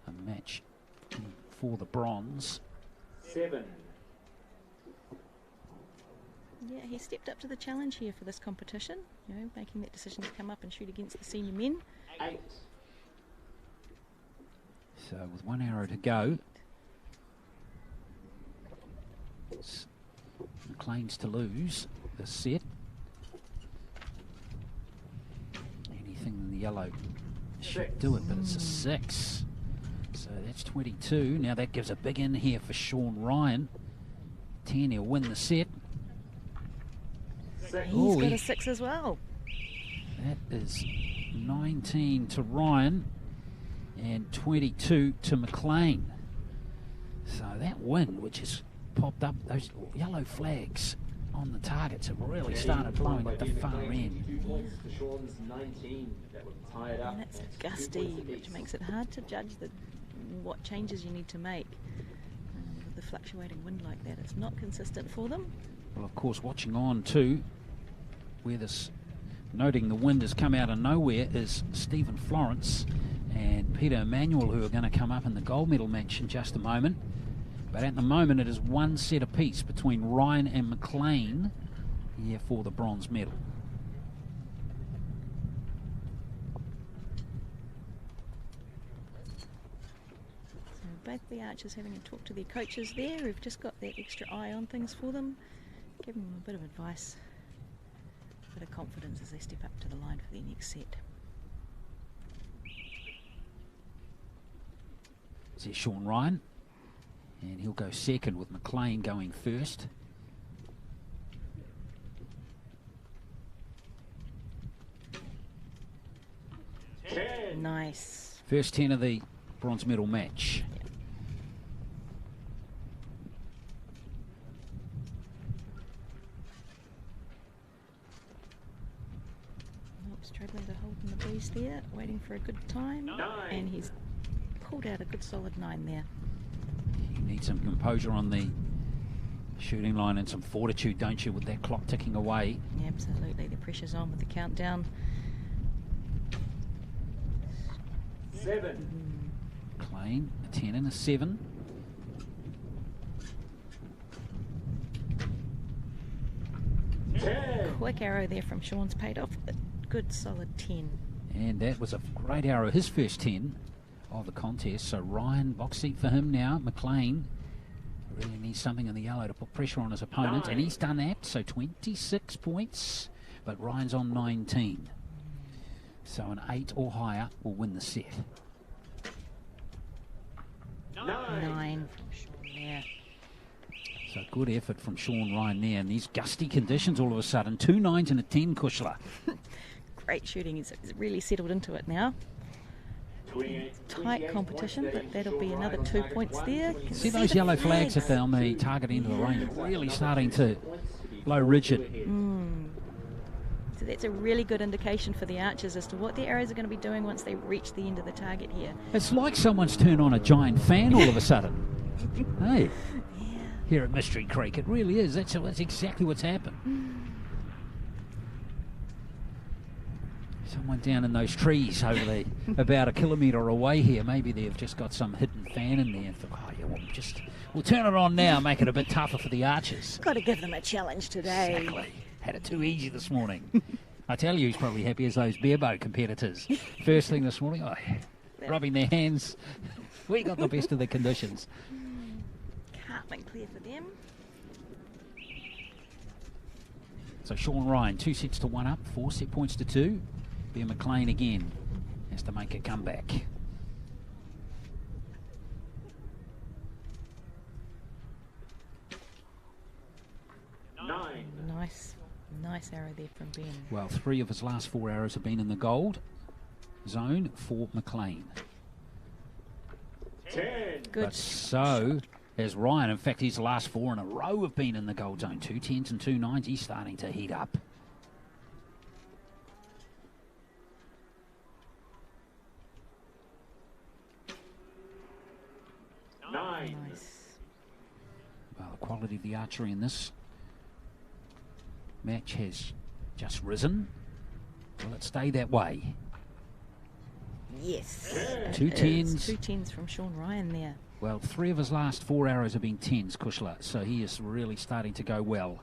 Speaker 1: a match for the bronze.
Speaker 3: 7.
Speaker 2: Yeah, he stepped up to the challenge here for this competition, you know, making that decision to come up and shoot against the senior men.
Speaker 3: 8.
Speaker 1: So with 1 arrow to go, it's McLean's to lose the set. Anything in the yellow should do it, but it's a 6. So that's 22. Now that gives a big in here for Sean Ryan. 10, he'll win the set.
Speaker 2: He's got a 6 as well.
Speaker 1: That is 19 to Ryan and 22 to McLean. So that win, which has popped up, those yellow flags on the targets have really started blowing at the far end.
Speaker 3: 2 points to Sean's 19. That would tie it up.
Speaker 2: And it's
Speaker 3: at 2
Speaker 2: gusty,
Speaker 3: points
Speaker 2: which
Speaker 3: apiece.
Speaker 2: makes it hard to judge what changes you need to make. With the fluctuating wind like that, it's not consistent for them.
Speaker 1: Well, of course, watching on too, where this, noting the wind has come out of nowhere, is Stephen Florence and Peter Emmanuel, who are going to come up in the gold medal match in just a moment. But at the moment, it is 1 set apiece between Ryan and McLean here for the bronze medal.
Speaker 2: So both the archers having a talk to their coaches there, who've just got that extra eye on things for them, giving them a bit of advice, a bit of confidence as they step up to the line for their next set.
Speaker 1: There's Sean Ryan, and he'll go second with McLean going first.
Speaker 2: Nice.
Speaker 1: First 10 of the bronze medal match.
Speaker 2: Oh, struggling to hold in the breeze there, waiting for a good time.
Speaker 3: 9.
Speaker 2: And he's pulled out a good solid 9 there.
Speaker 1: You need some composure on the shooting line and some fortitude, don't you, with that clock ticking away.
Speaker 2: Yeah, absolutely. The pressure's on with the countdown.
Speaker 3: 7.
Speaker 1: McLean, a 10 and a 7.
Speaker 2: Quick arrow there from Sean's paid off. A good solid 10.
Speaker 1: And that was a great arrow, his first 10 of the contest. So Ryan, box seat for him now. McLean really needs something in the yellow to put pressure on his opponent, and he's done that. So 26 points, but Ryan's on 19. So an 8 or higher will win the set.
Speaker 2: 9 from Sean there.
Speaker 1: So good effort from Sean Ryan there. And these gusty conditions all of a sudden. 2 9s and a 10, Kushla.
Speaker 2: Great shooting. He's really settled into it now. Tight competition, but that'll be another 2 points there.
Speaker 1: See those yellow flags at on the target end of the range, really starting to blow rigid.
Speaker 2: So that's a really good indication for the archers as to what their arrows are going to be doing once they reach the end of the target here.
Speaker 1: It's like someone's turned on a giant fan all of a sudden. Hey, here at Mystery Creek, it really is. That's exactly what's happened. Someone down in those trees over there, about a kilometre away here, maybe they've just got some hidden fan in there and thought, oh yeah, we'll turn it on now, make it a bit tougher for the archers.
Speaker 2: Got to give them a challenge today.
Speaker 1: Exactly. Had it too easy this morning. I tell you, he's probably happy as those bareboat competitors. First thing this morning, rubbing their hands. We got the best of the conditions.
Speaker 2: Calm and clear for them.
Speaker 1: So Sean Ryan, 2 sets to 1 up, 4 set points to 2. Ben McLean again has to make a comeback.
Speaker 2: Nice arrow there from Ben.
Speaker 1: Well, 3 of his last 4 arrows have been in the gold zone for McLean.
Speaker 3: 10.
Speaker 2: Good.
Speaker 1: But so has Ryan. In fact, his last 4 in a row have been in the gold zone. 2 10s and 2 9s. He's starting to heat up.
Speaker 3: Nine.
Speaker 2: Nice.
Speaker 1: Well, the quality of the archery in this match has just risen. Will it stay that way?
Speaker 2: Yes.
Speaker 1: 2 10s.
Speaker 2: 2 10s from Sean Ryan there.
Speaker 1: Well, 3 of his last 4 arrows have been 10s, Kushla, so he is really starting to go well.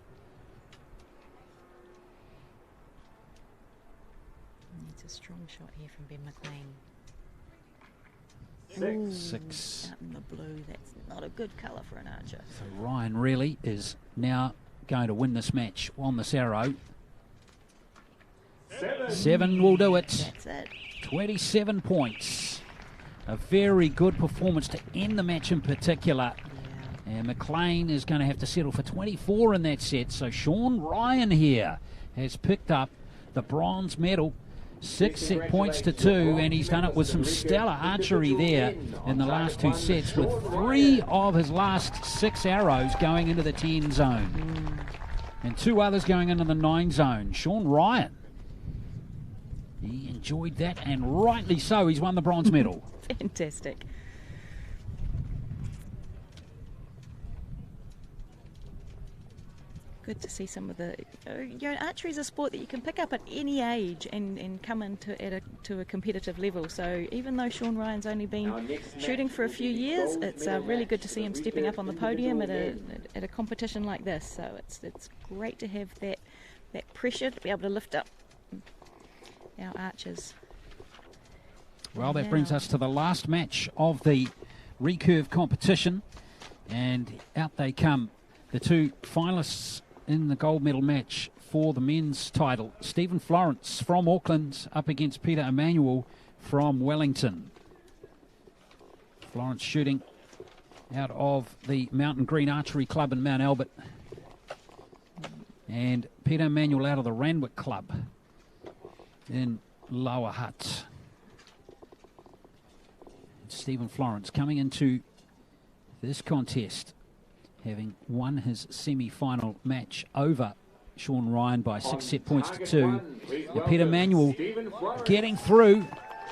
Speaker 2: It's a strong shot here from Ben McLean.
Speaker 1: 6.
Speaker 2: Out in the blue, that's not a good colour for an archer.
Speaker 1: So Ryan really is now going to win this match on this arrow. 7 will do it.
Speaker 2: That's it.
Speaker 1: 27 points. A very good performance to end the match in particular.
Speaker 2: Yeah.
Speaker 1: And McLean is going to have to settle for 24 in that set. So Sean Ryan here has picked up the bronze medal. 6 set points to 2, and he's done it with some stellar archery there in the last 2 sets, with 3 of his last 6 arrows going into the 10 zone and 2 others going into the 9 zone. Sean Ryan, he enjoyed that, and rightly so. He's won the bronze medal.
Speaker 2: Fantastic. Good to see some of the... archery is a sport that you can pick up at any age and come into to a competitive level. So even though Sean Ryan's only been shooting for a few years, it's really good to see him stepping up on the podium at a competition like this. So it's great to have that pressure to be able to lift up our archers.
Speaker 1: Well, that brings us to the last match of the Recurve competition, and out they come, the 2 finalists in the gold medal match for the men's title. Stephen Florence from Auckland up against Peter Emmanuel from Wellington. Florence shooting out of the Mountain Green Archery Club in Mount Albert, and Peter Emmanuel out of the Randwick Club in Lower Hutt. Stephen Florence coming into this contest having won his semi-final match over Sean Ryan by 6 set points to 2. Peter Emmanuel getting through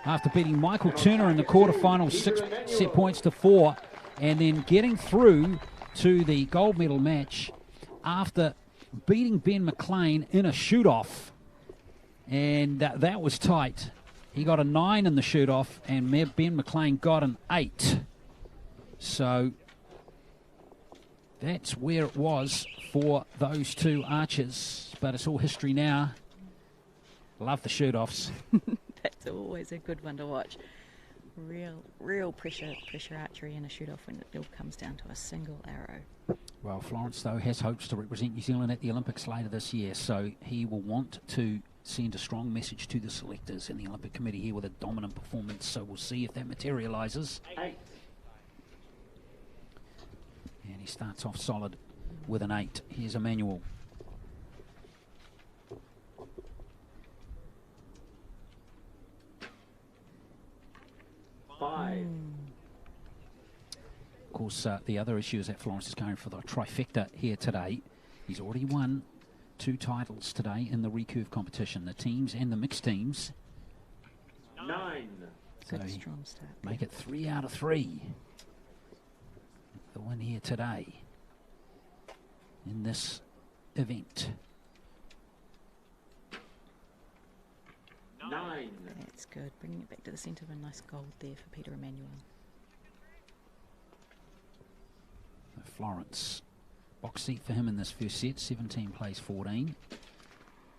Speaker 1: after beating Michael Turner in the quarterfinals 6 set points to 4, and then getting through to the gold medal match after beating Ben McLean in a shoot-off, and that was tight. He got a 9 in the shoot-off, and Ben McLean got an 8. So that's where it was for those 2 archers, but it's all history now. Love the shoot-offs.
Speaker 2: That's always a good one to watch. Real pressure archery in a shoot-off when it all comes down to a single arrow.
Speaker 1: Well, Florence, though, has hopes to represent New Zealand at the Olympics later this year, so he will want to send a strong message to the selectors and the Olympic Committee here with a dominant performance, so we'll see if that materialises.
Speaker 3: 8.
Speaker 1: And he starts off solid with an 8. Here's Emmanuel.
Speaker 3: Five.
Speaker 1: Of course, the other issue is that Florence is going for the trifecta here today. He's already won 2 titles today in the Recurve competition, the teams and the mixed teams.
Speaker 3: 9.
Speaker 1: So
Speaker 2: Good strong start.
Speaker 1: make it 3 out of 3. The win here today in this event.
Speaker 3: 9.
Speaker 2: That's good. Bringing it back to the centre of a nice gold there for Peter Emmanuel.
Speaker 1: Florence, box seat for him in this first set. 17 plays 14.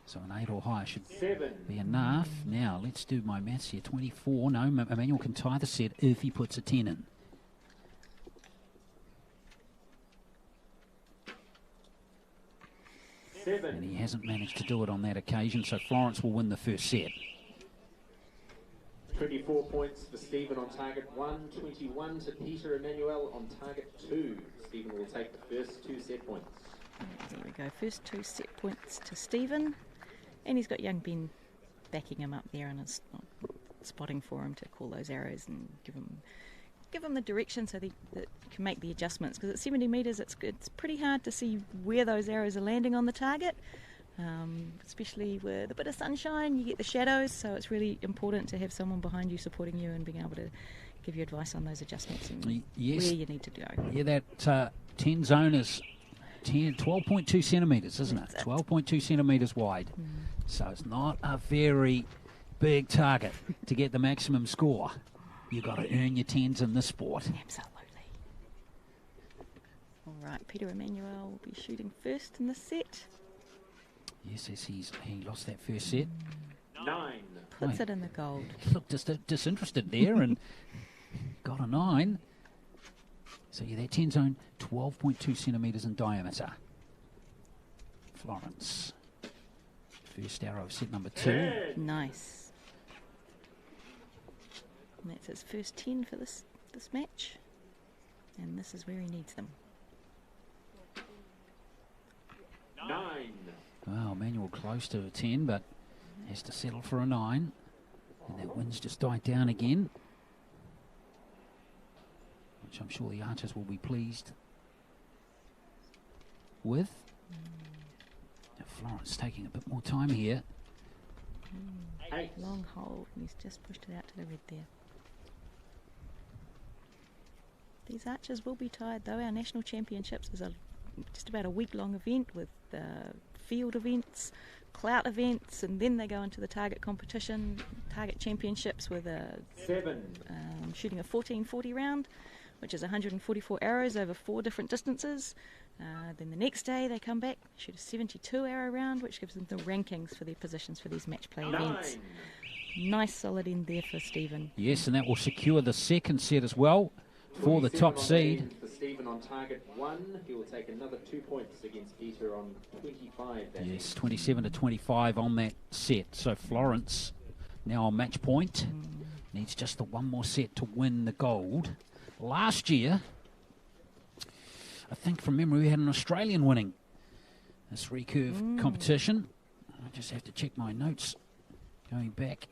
Speaker 1: So an 8 or higher should
Speaker 3: 7.
Speaker 1: be enough. Now, let's do my maths here. 24. No, Emmanuel can tie the set if he puts a 10 in. And he hasn't managed to do it on that occasion, so Florence will win the first set.
Speaker 3: 24 points for Stephen on target 1, 21 to Peter Emmanuel on target 2. Stephen will take the first 2 set points.
Speaker 2: There we go, first 2 set points to Stephen. And he's got young Ben backing him up there and is spotting for him to call those arrows and give him the direction so that he can make the adjustments. Because at 70 metres, it's pretty hard to see where those arrows are landing on the target. Especially with a bit of sunshine, you get the shadows, so it's really important to have someone behind you supporting you and being able to give you advice on those adjustments and where you need to go.
Speaker 1: Yeah, that 10 zone is 12.2 centimetres, isn't it? 12.2 centimetres wide. So it's not a very big target to get the maximum score. You've got to earn your 10s in this sport.
Speaker 2: Absolutely. All right, Peter Emmanuel will be shooting first in the set.
Speaker 1: Yes, he lost that first set.
Speaker 3: 9.
Speaker 2: Puts it in the gold.
Speaker 1: Looked disinterested there and got a 9. So yeah, that 10 zone, 12.2 centimetres in diameter. Florence. First arrow of set number 2.
Speaker 2: Nice. And that's his first 10 for this match. And this is where he needs them.
Speaker 3: 9.
Speaker 1: Well, Manuel close to a 10, but has to settle for a 9. And that wind's just died down again, which I'm sure the archers will be pleased with. Now Florence taking a bit more time here.
Speaker 3: 8.
Speaker 2: Long hold, and he's just pushed it out to the red there. These archers will be tired though. Our national championships is just about a week-long event with field events, clout events, and then they go into the target competition, target championships with
Speaker 3: 7.
Speaker 2: Shooting a 1440 round, which is 144 arrows over 4 different distances. Then the next day they come back, shoot a 72 arrow round, which gives them the rankings for their positions for these match play events. Nice solid end there for Stephen.
Speaker 1: Yes, and that will secure the second set as well for the top seed.
Speaker 3: For Stephen on target 1, he will take another 2 points against Peter on 25.
Speaker 1: Yes, 27 to 25 on that set. So Florence now on match point. Needs just the one more set to win the gold. Last year, I think from memory, we had an Australian winning this recurve competition. I just have to check my notes going back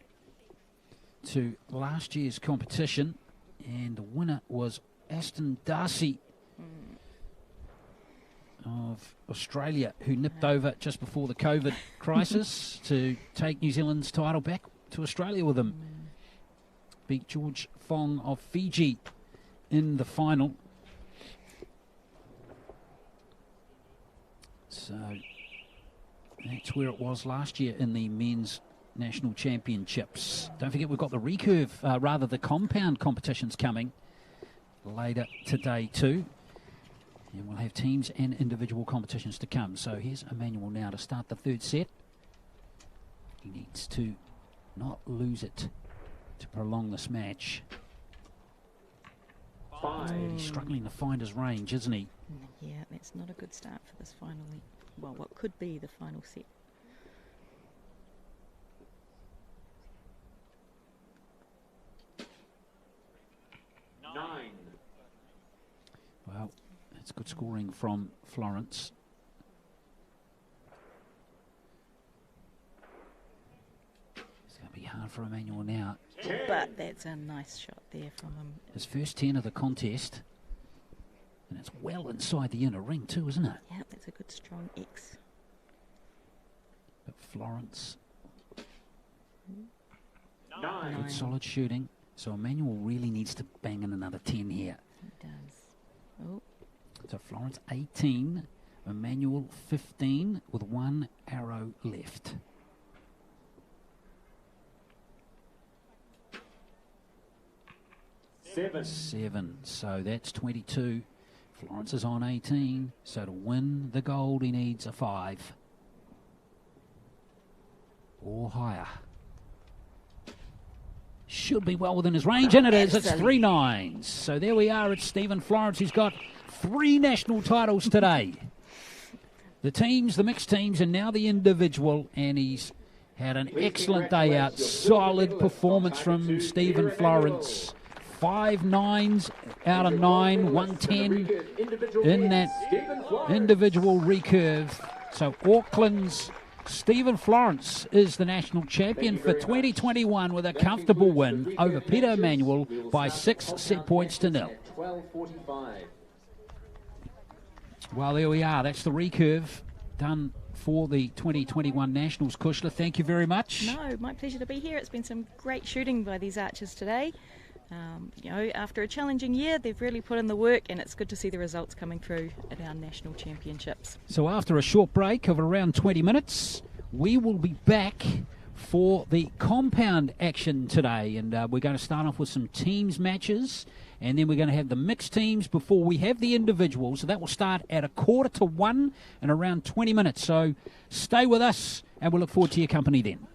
Speaker 1: to last year's competition. And the winner was Aston Darcy of Australia, who nipped over just before the COVID crisis to take New Zealand's title back to Australia with them. Beat George Fong of Fiji in the final. So that's where it was last year in the men's national championships. Don't forget we've got the recurve, the compound competitions coming later today too. And we'll have teams and individual competitions to come. So here's Emmanuel now to start the third set. He needs to not lose it to prolong this match.
Speaker 3: 5.
Speaker 1: He's struggling to find his range, isn't he?
Speaker 2: Yeah, that's not a good start for this final, well, what could be the final set.
Speaker 3: 9.
Speaker 1: Well, that's good scoring from Florence. It's going to be hard for Emmanuel now.
Speaker 2: But that's a nice shot there from him.
Speaker 1: His first 10 of the contest. And it's well inside the inner ring too, isn't it?
Speaker 2: Yeah, that's a good strong X.
Speaker 1: But Florence,
Speaker 3: 9.
Speaker 1: good solid shooting. So Emmanuel really needs to bang in another 10 here.
Speaker 2: He does. Oh.
Speaker 1: So Florence 18, Emmanuel 15 with 1 arrow left. Seven. So that's 22. Florence is on 18. So to win the gold, he needs a 5 or higher. Should be well within his range, and it is. It's 3 9s. So there we are. It's Stephen Florence. He's got 3 national titles today. the teams, the mixed teams, and now the individual, and he's had an excellent day out. Solid performance from Stephen Florence. 5 9s out of 9, 110 in that individual recurve. So Auckland's Stephen Florence is the national champion for 2021 with a comfortable win over Peter Emanuel by 6 set points to 0. Well, there we are. That's the recurve done for the 2021 Nationals. Kushla, thank you very much.
Speaker 2: No, my pleasure to be here. It's been some great shooting by these archers today. After a challenging year, they've really put in the work, and it's good to see the results coming through at our national championships.
Speaker 1: So after a short break of around 20 minutes, we will be back for the compound action today, and we're going to start off with some teams matches, and then we're going to have the mixed teams before we have the individuals. So that will start at 1:45 in around 20 minutes. So stay with us, and we'll look forward to your company then.